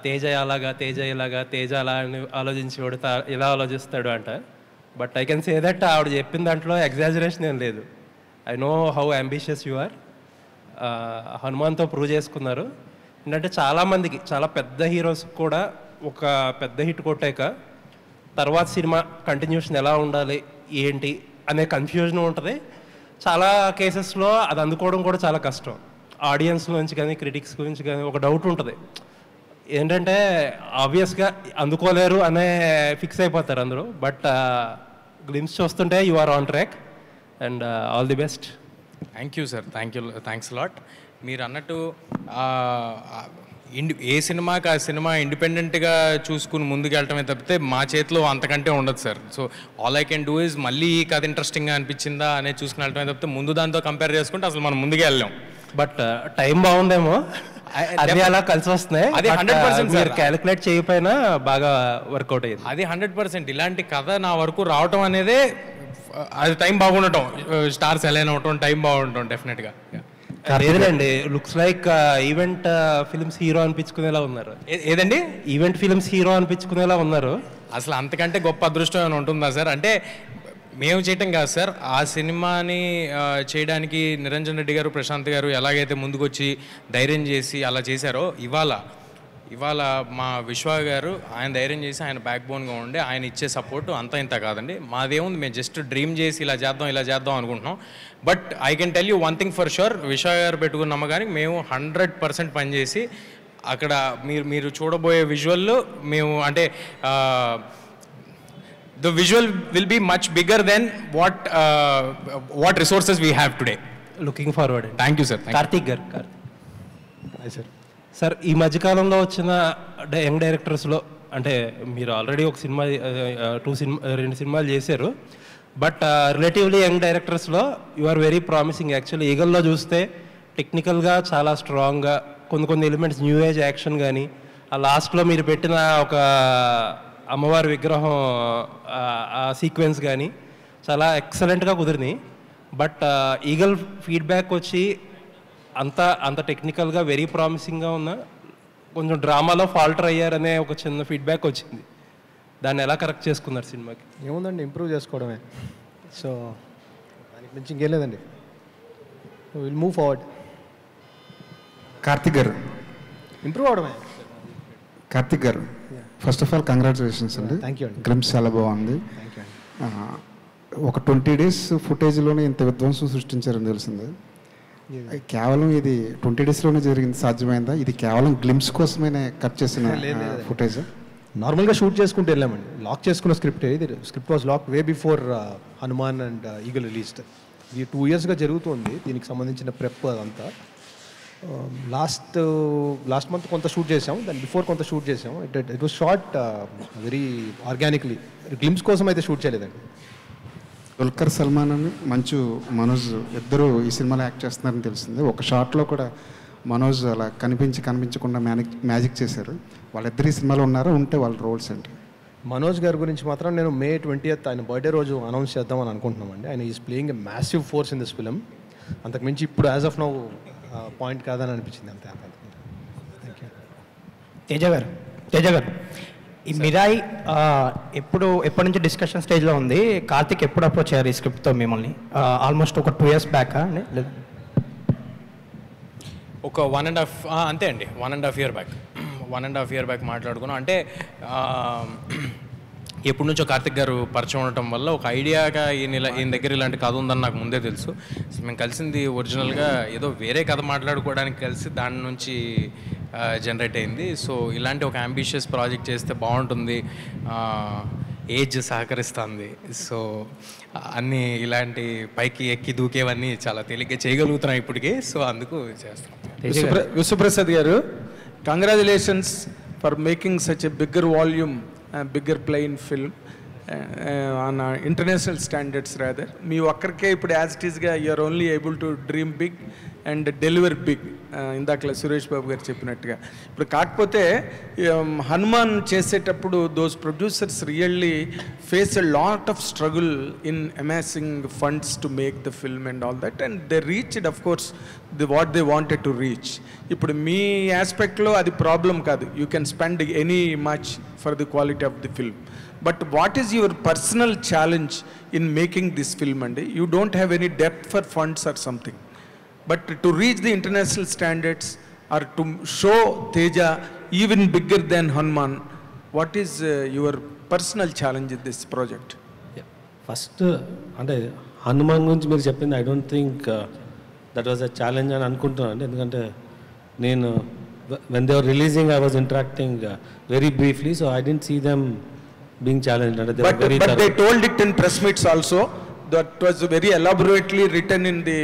తేజ అలాగా, తేజ ఇలాగా, తేజ అలా అని ఆలోచించేవాడు, ఇలా ఆలోచిస్తాడు అంట. But I can say that ఆవిడ చెప్పిన దాంట్లో ఎగ్జాజరేషన్ ఏం లేదు. I know how ambitious you are. హనుమాన్తో ప్రూవ్ చేసుకున్నారు. ఏంటంటే చాలామందికి, చాలా పెద్ద హీరోస్ కూడా ఒక పెద్ద హిట్ కొట్టాక తర్వాత సినిమా కంటిన్యూషన్ ఎలా ఉండాలి ఏంటి అనే కన్ఫ్యూజన్ ఉంటుంది. చాలా కేసెస్లో అది అందుకోవడం కూడా చాలా కష్టం. ఆడియన్స్ నుంచి కానీ క్రిటిక్స్ గురించి కానీ ఒక డౌట్ ఉంటుంది. ఏంటంటే ఆబ్వియస్గా అందుకోలేరు అనే ఫిక్స్ అయిపోతారు అందరూ. బట్ గ్లిమ్స్ చూస్తుంటే you are on track and all the best. Thank you sir, thanks lot. మీరు అన్నట్టు ఏ సినిమాకి ఆ సినిమా ఇండిపెండెంట్గా చూసుకుని ముందుకు వెళ్ళటమే తప్పితే మా చేతిలో అంతకంటే ఉండదు sir. So all I can do is మళ్ళీ ఈ కథ ఇంట్రెస్టింగ్గా అనిపించిందా అనేది చూసుకుని వెళ్ళటమే తప్పితే ముందు దాంతో కంపేర్ చేసుకుంటే అసలు మనం ముందుకే వెళ్ళాం. బట్ టైం బాగుందేమో, అది అలా కలిసి వస్తున్నాయి. అది 100% మీరు క్యాలిక్యులేట్ చేయకపోయినా బాగా వర్కౌట్ అయ్యింది. అది 100%. ఇలాంటి కథ నా వరకు రావటం అనేదే అది టైం బాగుండటం, స్టార్స్ ఎలా అవటం, టైం బాగుండటం డెఫినెట్గా. లేదండి, looks like event films hero అనిపించుకునేలా ఉన్నారు. ఏదండి? ఈవెంట్ ఫిల్మ్స్ హీరో అనిపించుకునేలా ఉన్నారు. అసలు అంతకంటే గొప్ప అదృష్టం ఏమైనా ఉంటుందా సార్? అంటే మేము చేయటం కాదు సార్, ఆ సినిమాని చేయడానికి నిరంజన్ రెడ్డి గారు, ప్రశాంత్ గారు ఎలాగైతే ముందుకొచ్చి ధైర్యం చేసి అలా చేశారో, ఇవాళ మా విశ్వ గారు ఆయన ధైర్యం చేసి ఆయన బ్యాక్ బోన్గా ఉండి ఆయన ఇచ్చే సపోర్టు అంతా ఇంత కాదండి. మాదేముంది, మేము జస్ట్ డ్రీమ్ చేసి ఇలా చేద్దాం అనుకుంటున్నాం. But I can tell you one thing for sure, విశ్వ గారు పెట్టుకున్న నమ్మకానికి మేము 100% పనిచేసి అక్కడ మీరు చూడబోయే విజువల్ మేము అంటే the visual will be much bigger than what resources we have today. Looking forward. Thank you, sir. Karthik గారు. సార్, ఈ మధ్యకాలంలో వచ్చిన యంగ్ డైరెక్టర్స్లో అంటే మీరు ఆల్రెడీ ఒక సినిమా 2 సినిమాలు చేశారు. బట్ రిలేటివ్లీ యంగ్ డైరెక్టర్స్లో you are very promising. Actually ఈగల్లో చూస్తే టెక్నికల్గా చాలా స్ట్రాంగ్గా కొన్ని ఎలిమెంట్స్, న్యూ ఏజ్ యాక్షన్ కానీ, ఆ లాస్ట్లో మీరు పెట్టిన ఒక అమ్మవారి విగ్రహం ఆ సీక్వెన్స్ కానీ చాలా ఎక్సలెంట్గా కుదిరింది. బట్ ఈగల్ ఫీడ్బ్యాక్ వచ్చి అంత టెక్నికల్గా వెరీ ప్రామిసింగ్గా ఉన్న కొంచెం డ్రామాలో ఫాల్టర్ అయ్యారనే ఒక చిన్న ఫీడ్బ్యాక్ వచ్చింది. దాన్ని ఎలా కరెక్ట్ చేసుకున్నారు సినిమాకి? ఏముందండి, ఇంప్రూవ్ చేసుకోవడమే. సో దానికి మించి ఇంకేం లేదండి. Will move forward. కార్తిక్ గారు, ఇంప్రూవ్ అవడమే. కార్తిక్ గారు, ఫస్ట్ ఆఫ్ ఆల్ కంగ్రాచులేషన్స్ అండి. థ్యాంక్ యూ అండి. గ్లిమ్స్ చాలా బాగుంది. ఒక 20 days ఫుటేజ్లోనే ఇంత విధ్వంసం సృష్టించారని తెలిసింది. కేవలం ఇది 20 daysలోనే జరిగింది, సాధ్యమైందా? ఇది కేవలం గ్లిమ్స్ కోసమే కట్ చేసిన ఫుటేజ్? నార్మల్గా షూట్ చేసుకుంటూ వెళ్ళామండి. లాక్ చేసుకున్న స్క్రిప్ట్. ఇది script was lock way before Hanuman and Eagle released. ఇది 2 yearsగా జరుగుతుంది. దీనికి సంబంధించిన ప్రెప్ అదంతా. లాస్ట్ మంత్ కొంత షూట్ చేసాం, దాని బిఫోర్ కొంత షూట్ చేసాం. It was short very organically. Glimpse కోసం అయితే షూట్ చేయలేదండి. దుల్కర్ సల్మాన్ అని మంచు మనోజ్ ఇద్దరు ఈ సినిమాలో యాక్ట్ చేస్తున్నారని తెలిసింది. ఒక షాట్లో కూడా మనోజ్ అలా కనిపించకుండా మ్యాజిక్ చేశారు. వాళ్ళిద్దరు ఈ సినిమాలో ఉన్నారా? ఉంటే వాళ్ళ రోల్స్ ఏంటి? మనోజ్ గారి గురించి మాత్రం నేను May 20th ఆయన బర్త్డే రోజు అనౌన్స్ చేద్దామని అనుకుంటున్నామండి. ఆయన is playing a massive force in this film. అంతకుమించి ఇప్పుడు యాజ్ ఆఫ్ నౌ పాయింట్ కాదని అనిపించింది అంతే. Thank you. తేజ గారు, ఈ మిరాయి ఎప్పటి నుంచి డిస్కషన్ స్టేజ్లో ఉంది? కార్తిక్ ఎప్పుడు అప్రోచ్ అయ్యారు ఈ స్క్రిప్ట్తో మిమ్మల్ని? ఆల్మోస్ట్ ఒక 2 years బ్యాక్ అండి? ఒక 1.5 అంతే అండి 1.5 year బ్యాక్ 1.5 year బ్యాక్ మాట్లాడుకున్నాం. అంటే ఎప్పటి నుంచో కార్తిక్ గారు పరిచయం ఉండటం వల్ల ఒక ఐడియాగా ఈయన దగ్గర ఇలాంటి కథ ఉందని నాకు ముందే తెలుసు. మేము కలిసింది ఒరిజినల్గా ఏదో వేరే కథ మాట్లాడుకోవడానికి కలిసి దాని నుంచి జనరేట్ అయింది. సో ఇలాంటి ఒక అంబిషియస్ ప్రాజెక్ట్ చేస్తే బాగుంటుంది, ఏజ్ సహకరిస్తుంది. సో అన్నీ ఇలాంటి పైకి ఎక్కి దూకేవన్నీ చాలా తేలిగ్గా చేయగలుగుతున్నాం ఇప్పటికే. సో అందుకు చేస్తాం. Vishwaprasad garu, congratulations for making such a bigger volume, bigger plain film on international standards rather. మీ ఒక్కరికే ఇప్పుడు యాజ్ ఇట్ ఈస్గా you are only able to dream big and deliver big, ఇందాక సురేష్ బాబు గారు చెప్పినట్టుగా. ఇప్పుడు కాకపోతే హనుమాన్ చేసేటప్పుడు those producers really face a lot of struggle in amassing funds to make the film and all that, and they reached of course what they wanted to reach. ఇప్పుడు మీ ఆస్పెక్ట్లో అది ప్రాబ్లం కాదు, you can spend any much for the quality of the film. But what is your personal challenge in making this film అండి? You don't have any depth for funds or something, but to reach the international standards or to show Teja even bigger than Hanuman, what is your personal challenge in this project? First అంటే హనుమాన్ గురించి మీరు చెప్పింది I don't think that was a challenge అని అనుకుంటున్నాను అండి. ఎందుకంటే నేను when they are releasing I was interacting very briefly, so I didn't see them being challenged. అంటే but they told it in press meets also. That was very elaborately written in the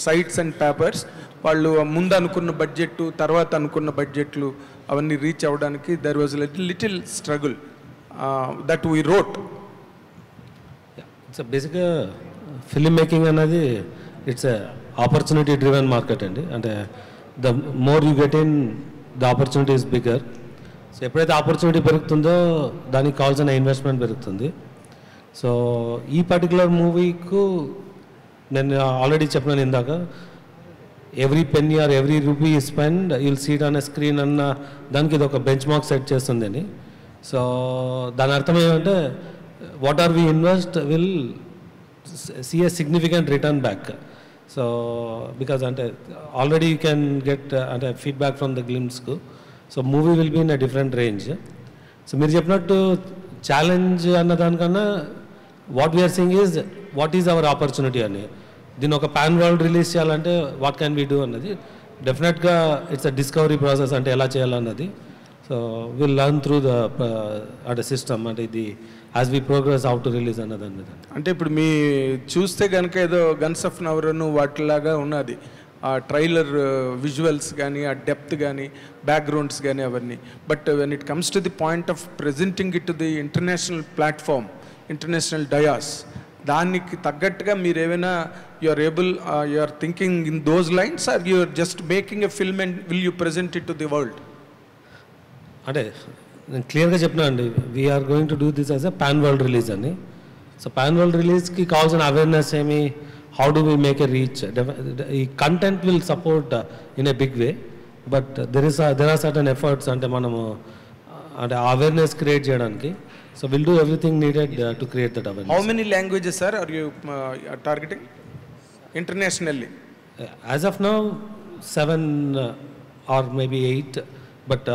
sites and papers. వాళ్ళు ముందు అనుకున్న బడ్జెట్ తర్వాత అనుకున్న బడ్జెట్లు అవన్నీ రీచ్ అవ్వడానికి there was a little struggle that we wrote. It's బేసిక్గా ఫిల్మ్ మేకింగ్ అనేది ఇట్స్ ఆపర్చునిటీ డ్రివెన్ మార్కెట్ అండి. అంటే the more you get in the opportunity is bigger. So ఎప్పుడైతే ఆపర్చునిటీ పెరుగుతుందో దానికి కావాల్సిన ఇన్వెస్ట్మెంట్ పెరుగుతుంది. సో ఈ పర్టికులర్ మూవీకు నేను ఆల్రెడీ చెప్పినాను ఇందాక, every penny or every rupee spend you'll see it on a screen అన్న దానికి ఇది ఒక బెంచ్ మార్క్ సెట్ చేస్తుంది అని. సో దాని అర్థం ఏమంటే what are we invest will see a significant return back. So because అంటే ఆల్రెడీ యూ క్యాన్ గెట్ అంటే ఫీడ్బ్యాక్ ఫ్రమ్ ద గ్లిమ్స్కు. So movie will be in a different range. So మీరు చెప్పినట్టు ఛాలెంజ్ అన్న దానికన్నా what we are seeing is what is our opportunity అని. దీన్ని ఒక పాన్ వరల్డ్ రిలీజ్ చేయాలంటే వాట్ క్యాన్ వీ డూ అన్నది డెఫినెట్గా ఇట్స్ అ డిస్కవరీ ప్రాసెస్, అంటే ఎలా చేయాలన్నది. So will learn through the అంటే సిస్టమ్, అంటే ఇది as we progress how to release అన్నది అన్నది. అంటే ఇప్పుడు మీ చూస్తే కనుక ఏదో గన్స్ ఆఫ్ నవరను వాటిలాగా ఉన్నది, ఆ ట్రైలర్ విజువల్స్ కానీ ఆ డెప్త్ కానీ బ్యాక్గ్రౌండ్స్ కానీ అవన్నీ. But when it comes to the point of presenting it to the international platform, international dais, దానికి తగ్గట్టుగా మీరు ఏమైనా you are able, you are thinking in those lines or you are just making a film and will you present it to the world? అంటే నేను క్లియర్గా చెప్పినా అండి, we are going to do this as a pan world release అని. సో పాన్ వరల్డ్ రిలీజ్కి కావాల్సిన అవేర్నెస్ ఏమి, how do we make a reach? The content will support in a big way, but there are certain efforts ante manamu ante awareness create cheyadaniki. So we'll do everything needed to create that awareness. How many languages, sir, are you targeting internationally? As of now 7 or maybe 8, but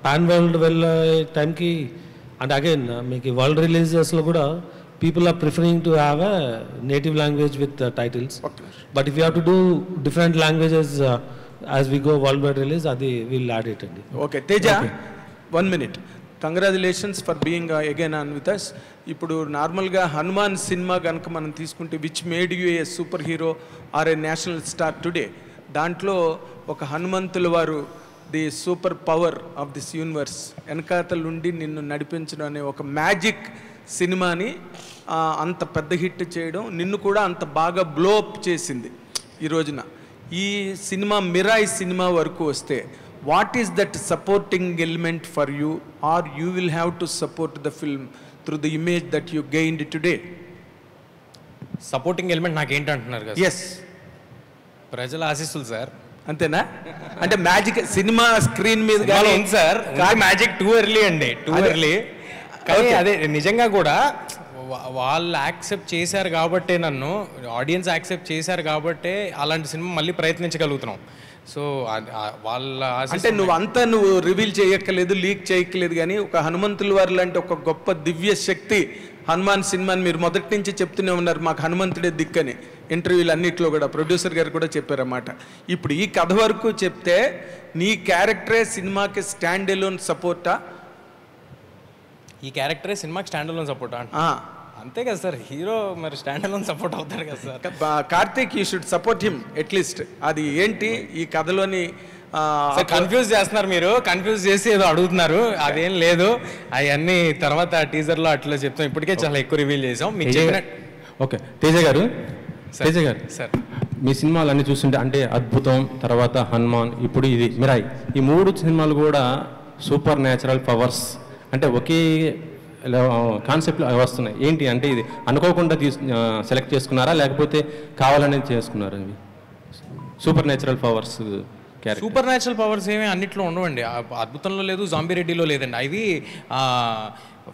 pan world time ki, and again meeki world releases lo kuda people are preferring to have a native language with titles. Okay. But if you have to do different languages as we go worldwide release, adi we'll add it. Okay, Teja, okay. 1 minute. Congratulations for being again on with us. ఇప్పుడు నార్మల్గా హనుమాన్ సినిమా కనుక మనం తీసుకుంటే which made you a super hero or a national star today, దాంట్లో ఒక హనుమంతుల వారు the super power of this universe వెనకాతలుండి నిన్ను నడిపించడం అనే ఒక మ్యాజిక్ సినిమాని అంత పెద్ద హిట్ చేయడం, నిన్ను కూడా అంత బాగా బ్లో అప్ చేసింది ఈ రోజున. ఈ సినిమా మిరాయి సినిమా వరకు వస్తే what is that supporting element for you, or you will have to support the film through the image that you gained today? Supporting element నాకేంటంటున్నారు కదా? ఎస్, ప్రజల ఆశీస్సులు సార్. అంతేనా? అంటే మ్యాజిక్ సినిమా స్క్రీన్ మీద సార్ మ్యాజిక్ టూ ఎర్లీ అండి, టూ ఎర్లీ. కానీ అదే నిజంగా కూడా వాళ్ళు యాక్సెప్ట్ చేశారు కాబట్టే, నన్ను ఆడియన్స్ యాక్సెప్ట్ చేశారు కాబట్టే అలాంటి సినిమా మళ్ళీ ప్రయత్నించగలుగుతున్నాం. సో వాళ్ళ అంటే నువ్వు రివీల్ చేయక్కర్లేదు, లీక్ చేయక్కర్లేదు, కానీ ఒక హనుమంతుల వారు లాంటి ఒక గొప్ప దివ్య శక్తి హనుమాన్ సినిమాని మీరు మొదటి నుంచి చెప్తూనే ఉన్నారు, మాకు హనుమంతుడే దిక్కని. ఇంటర్వ్యూలు అన్నింటిలో కూడా ప్రొడ్యూసర్ గారు కూడా చెప్పారన్నమాట. ఇప్పుడు ఈ కథ వరకు చెప్తే నీ క్యారెక్టరే సినిమాకి స్టాండ్ ఎలోన్ సపోర్టా? ఈ క్యారెక్టరే సినిమాకి స్టాండ్ అలోన్ సపోర్టా? అంతే కదా సార్, హీరో మరి స్టాండ్ అలోన్ సపోర్ట్ అవుతారు కదా sir. Karthik, you should support him at least. అది ఏంటి ఈ కథలోని కన్ఫ్యూజ్ చేస్తున్నారు మీరు, కన్ఫ్యూజ్ చేసి ఏదో అడుగుతున్నారు, అదేం లేదు. అవన్నీ తర్వాత టీజర్లో అట్లా చెప్తాం, ఇప్పటికే చాలా ఎక్కువ రివీల్ చేసాం మీకు చెప్పినట్టు. ఓకే తేజ గారు, తేజ గారు సార్, మీ సినిమాలు అన్ని చూస్తుంటే అంటే అద్భుతం, తర్వాత హనుమాన్, ఇప్పుడు ఇది మిరాయి, ఈ 3 సినిమాలు కూడా సూపర్ న్యాచురల్ పవర్స్ అంటే ఒకే కాన్సెప్ట్లో వస్తున్నాయి. ఏంటి అంటే ఇది అనుకోకుండా సెలెక్ట్ చేసుకున్నారా లేకపోతే కావాలనేది చేసుకున్నారా? ఇవి super natural powers super natural powers ఏమీ అన్నిట్లో ఉండవండి. అద్భుతంలో లేదు, జాంబీ రెడ్డిలో లేదండి. అవి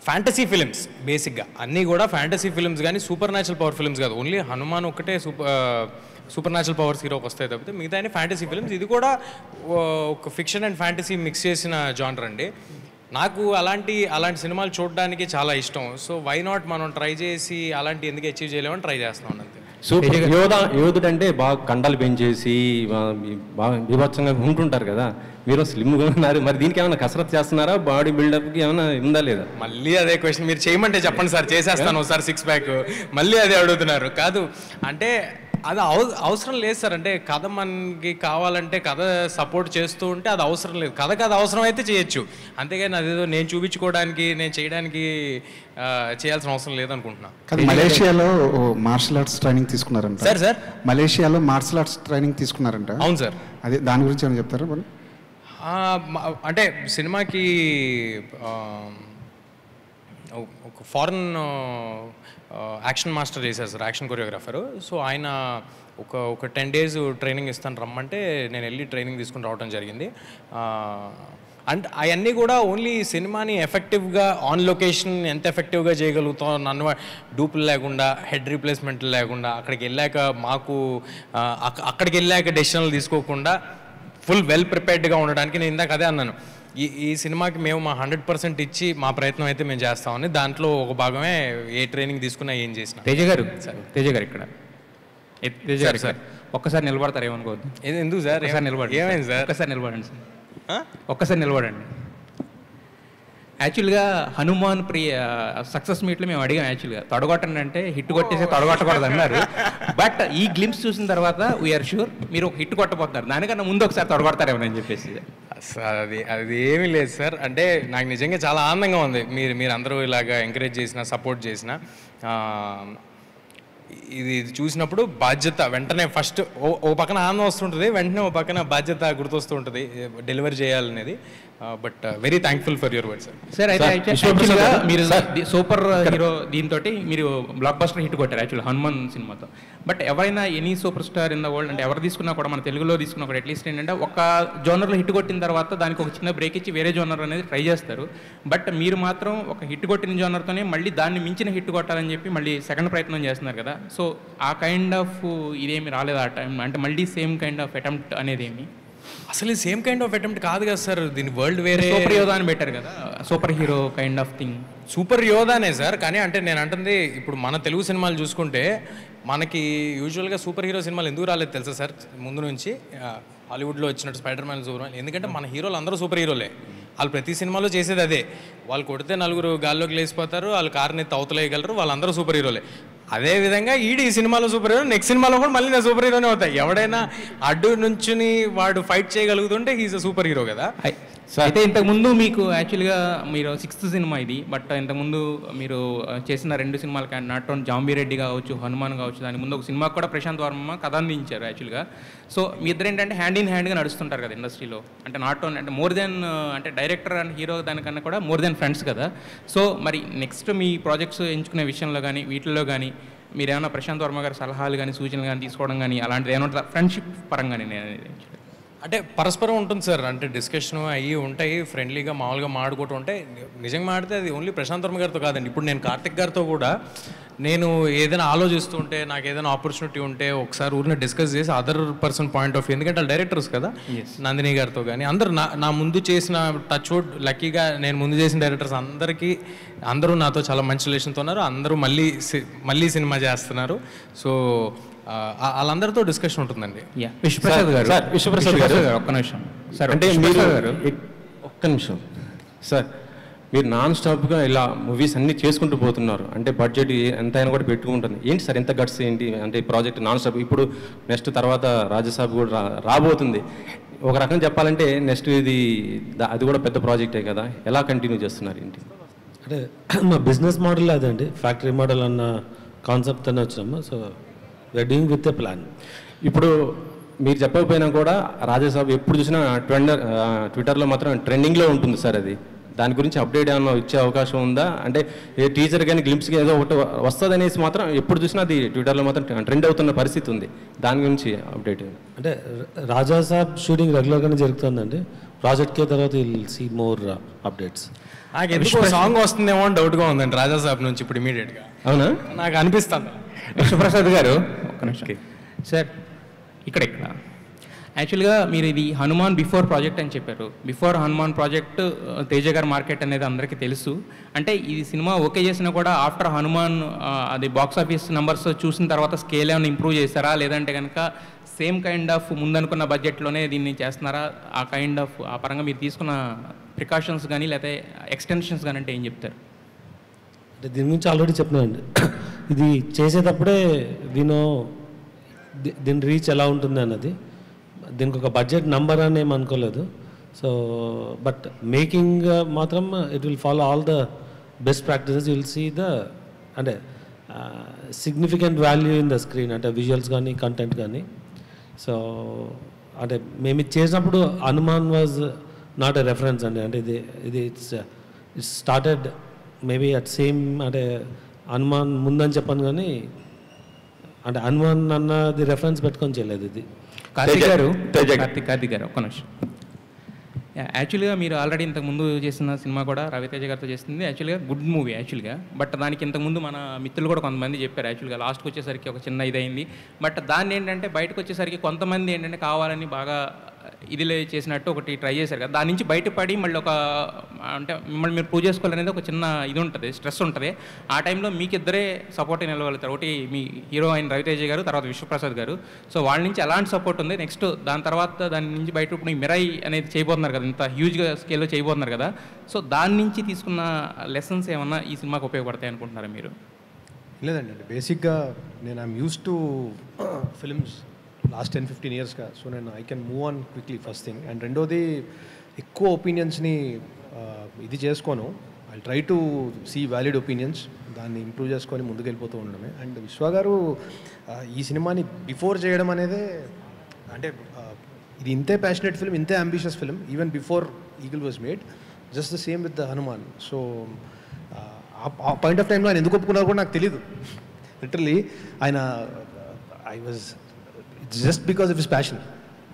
ఫ్యాంటసీ ఫిలిమ్స్ బేసిక్గా, అన్నీ కూడా ఫ్యాంటసీ ఫిలిమ్స్ కానీ సూపర్ న్యాచురల్ పవర్ ఫిలిమ్స్ కాదు. ఓన్లీ హనుమాన్ ఒక్కటే సూపర్ న్యాచురల్ పవర్స్ హీరోకి వస్తాయి తప్పితే మిగతా అన్ని ఫ్యాంటసీ ఫిలిమ్స్. ఇది కూడా ఒక ఫిక్షన్ అండ్ ఫ్యాంటసీ మిక్స్ చేసిన జానర్ అండి. నాకు అలాంటి సినిమాలు చూడడానికి చాలా ఇష్టం. సో వై నాట్ మనం ట్రై చేసి అలాంటి ఎందుకు అచీవ్ చేయలేమని ట్రై చేస్తున్నాం అంతే. సూపర్ యోధుడు అంటే బాగా కండలు పెంచేసి బాగా బీభత్సంగా ఉంటుంటారు కదా, మీరు స్లిమ్గా ఉన్నారు, మరి దీనికి ఏమైనా కసరత్ చేస్తున్నారా? బాడీ బిల్డప్కి ఏమైనా ఉందా లేదా? మళ్ళీ అదే క్వశ్చన్ మీరు చేయమంటే చెప్పండి సార్, చేసేస్తాను ఒకసారి 6 ప్యాక్. మళ్ళీ అదే అడుగుతున్నారు. కాదు అంటే అది అవసరం లేదు సార్. అంటే కథ మనకి కావాలంటే కథ సపోర్ట్ చేస్తూ ఉంటే అది అవసరం లేదు. కథకి అది అవసరం అయితే చేయొచ్చు, అంతేగాని అదేదో నేను చూపించుకోవడానికి నేను చేయడానికి చేయాల్సిన అవసరం లేదనుకుంటున్నా. మలేషియాలో మార్షల్ ఆర్ట్స్ ట్రైనింగ్ తీసుకున్నారంట సార్. మలేషియాలో మార్షల్ ఆర్ట్స్ ట్రైనింగ్ తీసుకున్నారంట. అవును సార్. అదే దాని గురించి ఏమైనా చెప్తారా? అంటే సినిమాకి ఒక ఫారెన్ యాక్షన్ మాస్టర్ చేశారు సార్, యాక్షన్ కొరియోగ్రాఫరు. సో ఆయన ఒక 10 days ట్రైనింగ్ ఇస్తాను రమ్మంటే నేను వెళ్ళి ట్రైనింగ్ తీసుకుని రావడం జరిగింది. అండ్ అవన్నీ కూడా ఓన్లీ సినిమాని ఎఫెక్టివ్గా ఆన్ లొకేషన్ ఎంత ఎఫెక్టివ్గా చేయగలుగుతాం, నన్ను డూపులు లేకుండా, హెడ్ రీప్లేస్మెంట్లు లేకుండా, అక్కడికి వెళ్ళాక డెసిషన్లు తీసుకోకుండా ఫుల్ వెల్ ప్రిపేర్డ్గా ఉండడానికి నేను ఇందాక అదే అన్నాను. ఈ సినిమాకి మేము మా 100% ఇచ్చి మా ప్రయత్నం అయితే మేము చేస్తామని, దాంట్లో ఒక భాగమే ఏ ట్రైనింగ్ తీసుకున్నా ఏం చేసినా. తేజ గారు ఇక్కడ తేజ గారు సార్ ఒక్కసారి నిలబడతారు, ఏమనుకోవద్దు. ఎందుకు సార్? ఒకసారి నిలబడండి. ఏమైంది సార్? ఒక్కసారి నిలబడండి సార్, ఒక్కసారి నిలబడండి. యాక్చువల్గా హనుమాన్ సక్సెస్ మీట్లో మేము అడిగాం, యాక్చువల్గా తొడగొట్టండి అంటే హిట్ కొట్టేసి తొడగొట్టకూడదు అన్నారు. బట్ ఈ గ్లిమ్స్ చూసిన తర్వాత వీఆర్ షూర్ మీరు ఒక హిట్ కొట్టబోతున్నారు, దానికన్నా ముందు ఒకసారి తొడగొడతారేమని చెప్పేసి. అది ఏమీ లేదు సార్. అంటే నాకు నిజంగా చాలా ఆనందంగా ఉంది మీరు అందరూ ఇలాగా ఎంకరేజ్ చేసిన, సపోర్ట్ చేసిన. ఇది చూసినప్పుడు బాధ్యత వెంటనే ఫస్ట్ ఓ పక్కన ఆనందం వస్తుంటుంది, వెంటనే ఓ పక్కన బాధ్యత గుర్తొస్తూ ఉంటుంది డెలివరీ చేయాలనేది. But very thankful for your word sir. Sir అయితే యాక్చువల్గా మీరు సూపర్ హీరో దీంతో మీరు బ్లాక్ బస్టర్ హిట్ కొట్టారు యాక్చువల్ హనుమాన్ సినిమాతో. బట్ ఎవరైనా any super star in the world అంటే ఎవరు తీసుకున్నా కూడా, మన తెలుగులో తీసుకున్నా కూడా అట్లీస్ట్ ఏంటంటే ఒక జోనర్లో హిట్ కొట్టిన తర్వాత దానికి ఒక చిన్న బ్రేక్ ఇచ్చి వేరే జోనర్ అనేది ట్రై చేస్తారు. బట్ మీరు మాత్రం ఒక హిట్ కొట్టిన జోనర్తోనే మళ్ళీ దాన్ని మించిన హిట్ కొట్టాలని చెప్పి మళ్ళీ సెకండ్ ప్రయత్నం చేస్తున్నారు కదా. సో ఆ కైండ్ ఆఫ్ ఇదేమి రాలేదు ఆ టైం, అంటే మళ్ళీ సేమ్ కైండ్ ఆఫ్ అటెంప్ట్ అనేది ఏమి? అసలు సేమ్ కైండ్ ఆఫ్ అటెంప్ట్ కాదు కదా సార్, దీని వరల్డ్ వేరే. సూపర్ యోధా అని పెట్టారు కదా, super hero kind of thing. Super యోధానే సార్, కానీ అంటే నేను అంటుంది ఇప్పుడు మన తెలుగు సినిమాలు చూసుకుంటే మనకి యూజువల్గా సూపర్ హీరో సినిమాలు ఎందుకు రాలేదు తెలుసా సార్? ముందు నుంచి హాలీవుడ్లో వచ్చినట్టు స్పైడర్ మ్యాన్, సూపర్ మ్యాన్, ఎందుకంటే మన హీరోలు అందరూ సూపర్ హీరోలే. వాళ్ళు ప్రతి సినిమాలో చేసేది అదే, వాళ్ళు కొడితే 4 గాల్లోకి లేచిపోతారు, వాళ్ళు కారుని తవతలేయగలరు, వాళ్ళందరూ సూపర్ హీరోలే. అదేవిధంగా ఈ సినిమాలో సూపర్ హీరో, నెక్స్ట్ సినిమాలో కూడా మళ్ళీ నేను సూపర్ హీరోనే అవుతాయి. ఎవడైనా అడ్డు నుంచుని వాడు ఫైట్ చేయగలుగుతుంటే హీఈస్ అ సూపర్ హీరో కదా. అయితే ఇంతకుముందు మీకు యాక్చువల్గా మీరు 6th సినిమా ఇది, బట్ ఇంతకుముందు మీరు చేసిన 2 సినిమాలకి నాట్ ఓన్ జాంబీ రెడ్డి కావచ్చు, హనుమాన్ కావచ్చు, దాని ముందు ఒక సినిమాకి కూడా ప్రశాంత్ వర్మ కథ అందించారు యాక్చువల్గా. సో మీ ఇద్దరు ఏంటంటే హ్యాండ్ ఇన్ హ్యాండ్గా నడుస్తుంటారు కదా ఇండస్ట్రీలో, అంటే నాట్ ఓన్ అంటే మోర్ దెన్ అంటే డైరెక్టర్ అండ్ హీరో దానికన్నా కూడా మోర్ దెన్ ఫ్రెండ్స్ కదా. సో మరి నెక్స్ట్ మీ ప్రాజెక్ట్స్ ఎంచుకునే విషయంలో కానీ వీటిల్లో కానీ మీరు ఏమైనా ప్రశాంత్ వర్మ గారి సలహాలు కానీ సూచనలు కానీ తీసుకోవడం కానీ అలాంటిది ఏమైనా ఫ్రెండ్షిప్ పరంగానే నేను అంటే పరస్పరం ఉంటుంది సార్. అంటే డిస్కషన్ అయ్యి ఉంటాయి, ఫ్రెండ్లీగా మామూలుగా మాడుకుంటూ ఉంటే. నిజంగా మాడితే అది ఓన్లీ ప్రశాంత్ వర్మ గారితో కాదండి. ఇప్పుడు నేను కార్తిక్ గారితో కూడా నేను ఏదైనా ఆలోచిస్తూ ఉంటే, నాకు ఏదైనా ఆపర్చునిటీ ఉంటే ఒకసారి ఊరిని డిస్కస్ చేసి other person point of view, ఎందుకంటే వాళ్ళు డైరెక్టర్స్ కదా, నందిని గారితో కానీ అందరూ నా ముందు చేసిన టచ్ వుడ్ లక్కీగా నేను ముందు చేసిన డైరెక్టర్స్ అందరూ నాతో చాలా మంచి రిలేషన్తో ఉన్నారు. అందరూ మళ్ళీ సినిమా చేస్తున్నారు. సో వాళ్ళందరితో డిస్కషన్ ఉంటుందండి. విశ్వప్రసాద్ గారు ఒక్క నిమిషం సార్. అంటే మీరు ఒక్క నిమిషం సార్, మీరు నాన్ స్టాప్గా ఇలా మూవీస్ అన్నీ చేసుకుంటూ పోతున్నారు. అంటే బడ్జెట్ ఎంతైనా కూడా పెట్టుకుంటుంది. ఏంటి సార్ ఎంత గట్స్ ఏంటి? అంటే ప్రాజెక్ట్ నాన్ స్టాప్. ఇప్పుడు నెక్స్ట్ తర్వాత రాజసాబ్ కూడా రాబోతుంది. ఒక రకం చెప్పాలంటే నెక్స్ట్ అది కూడా పెద్ద ప్రాజెక్టే కదా, ఎలా కంటిన్యూ చేస్తున్నారు ఏంటి? అంటే మా బిజినెస్ మోడల్ అదండి, ఫ్యాక్టరీ మోడల్ అన్న కాన్సెప్ట్తోనే వచ్చాము. So we are doing with a plan. ఇప్పుడు మీరు చెప్పకపోయినా కూడా రాజసాబ్ ఎప్పుడు చూసినా ట్విట్టర్లో మాత్రం ట్రెండింగ్లో ఉంటుంది సార్. అది దాని గురించి అప్డేట్ ఏమైనా ఇచ్చే అవకాశం ఉందా? అంటే ఏ టీజర్ కానీ గ్లింప్స్కి ఏదో ఒకటి వస్తుంది అనేసి మాత్రం ఎప్పుడు చూసినా అది ట్విట్టర్లో మాత్రం ట్రెండ్ అవుతున్న పరిస్థితి ఉంది. దాని గురించి అప్డేట్ అంటే రాజాసాబ్ షూటింగ్ రెగ్యులర్గానే జరుగుతుందండి. ప్రాజెక్ట్కే తర్వాత విల్ సీ మోర్ అప్డేట్స్. నాకు ఎందుకో సాంగ్ వస్తుందేమో అని డౌట్గా ఉందండి రాజాసాబ్ నుంచి ఇప్పుడు ఇమీడియట్గా. అవునా? నాకు అనిపిస్తుంది. విశ్వప్రసాద్ గారు ఒక్క నిమిషం సార్. ఇక్కడ యాక్చువల్గా మీరు ఇది హనుమాన్ బిఫోర్ ప్రాజెక్ట్ అని చెప్పారు. బిఫోర్ హనుమాన్ ప్రాజెక్ట్ తేజ గారి మార్కెట్ అనేది అందరికీ తెలుసు. అంటే ఈ సినిమా ఓకే చేసినా కూడా ఆఫ్టర్ హనుమాన్ అది బాక్స్ ఆఫీస్ నెంబర్స్ చూసిన తర్వాత స్కేల్ ఏమైనా ఇంప్రూవ్ చేస్తారా, లేదంటే కనుక సేమ్ కైండ్ ఆఫ్ ముందనుకున్న బడ్జెట్లోనే దీన్ని చేస్తున్నారా? ఆ కైండ్ ఆఫ్ ఆ పరంగా మీరు తీసుకున్న ప్రికాషన్స్ కానీ లేకపోతే ఎక్స్టెన్షన్స్ కానీ అంటే ఏం చెప్తారు? అంటే దీని గురించి ఆల్రెడీ చెప్పినానండి. ఇది చేసేటప్పుడే దీని రీచ్ ఎలా ఉంటుంది అన్నది, దీనికి ఒక బడ్జెట్ నంబర్ అని ఏం అనుకోలేదు. సో బట్ మేకింగ్ మాత్రం it will follow all the best practices. You will see అంటే significant value in the screen, అంటే విజువల్స్ కానీ కంటెంట్ కానీ. సో అంటే మేము ఇది చేసినప్పుడు Hanuman was not a reference అండి. అంటే ఇది it's started maybe at same, అంటే హనుమాన్ ముందని చెప్పాను కానీ అంటే హనుమాన్ అన్నది రెఫరెన్స్ పెట్టుకొని చేయలేదు ఇది. కార్తిక్ గారు ఒక్క నిమిషం. యాక్చువల్గా మీరు ఆల్రెడీ ఇంతకుముందు చేసిన సినిమా కూడా రవితేజ గారితో చేసింది యాక్చువల్గా గుడ్ మూవీ యాక్చువల్గా. బట్ దానికి ఇంతకుముందు మన మిత్రులు కూడా కొంతమంది చెప్పారు యాక్చువల్గా లాస్ట్కి వచ్చేసరికి ఒక చిన్న ఇదైంది. బట్ దాన్ని ఏంటంటే బయటకు వచ్చేసరికి కొంతమంది ఏంటంటే కావాలని బాగా ఇదిలే చేసినట్టు ఒకటి ట్రై చేశారు కదా, దాని నుంచి బయటపడి మళ్ళీ ఒక అంటే మిమ్మల్ని మీరు ప్రూవ్ చేసుకోవాలనేది ఒక చిన్న ఇది ఉంటుంది, స్ట్రెస్ ఉంటుంది. ఆ టైంలో మీకు ఇద్దరే సపోర్ట్ నిలవగలుగుతారు. ఒకటి మీ హీరో అయిన రవితేజ గారు, తర్వాత విశ్వప్రసాద్ గారు. సో వాళ్ళ నుంచి ఎలాంటి సపోర్ట్ ఉంది? నెక్స్ట్ దాని తర్వాత దాని నుంచి బయట ఇప్పుడు మిరాయి అనేది చేయబోతున్నారు కదా, ఇంత హ్యూజ్గా స్కేల్లో చేయబోతున్నారు కదా. సో దాని నుంచి తీసుకున్న లెసన్స్ ఏమన్నా ఈ సినిమాకి ఉపయోగపడతాయి అనుకుంటున్నారా మీరు? లేదండి, బేసిక్గా నేను I'm use to films last 10-15 ఇయర్స్గా. సో నేను I can move on quickly first thing. And రెండోది ఎక్కువ ఒపీనియన్స్ని ఇది చేసుకోను. I try to see valid opinions, దాన్ని ఇంప్రూవ్ చేసుకొని ముందుకు వెళ్ళిపోతూ ఉండడమే. అండ్ విశ్వ గారు ఈ సినిమాని బిఫోర్ చేయడం అనేది అంటే ఇది ఇంతే ప్యాషనెట్ ఫిల్మ్, ఇంతే ambitious film even before eagle was made. Just the same with the Hanuman. So ఆ పాయింట్ ఆఫ్ టైంలో ఆయన ఎందుకు ఒప్పుకున్నారో కూడా నాకు తెలీదు. లిటరలీ ఆయన I was just because of his passion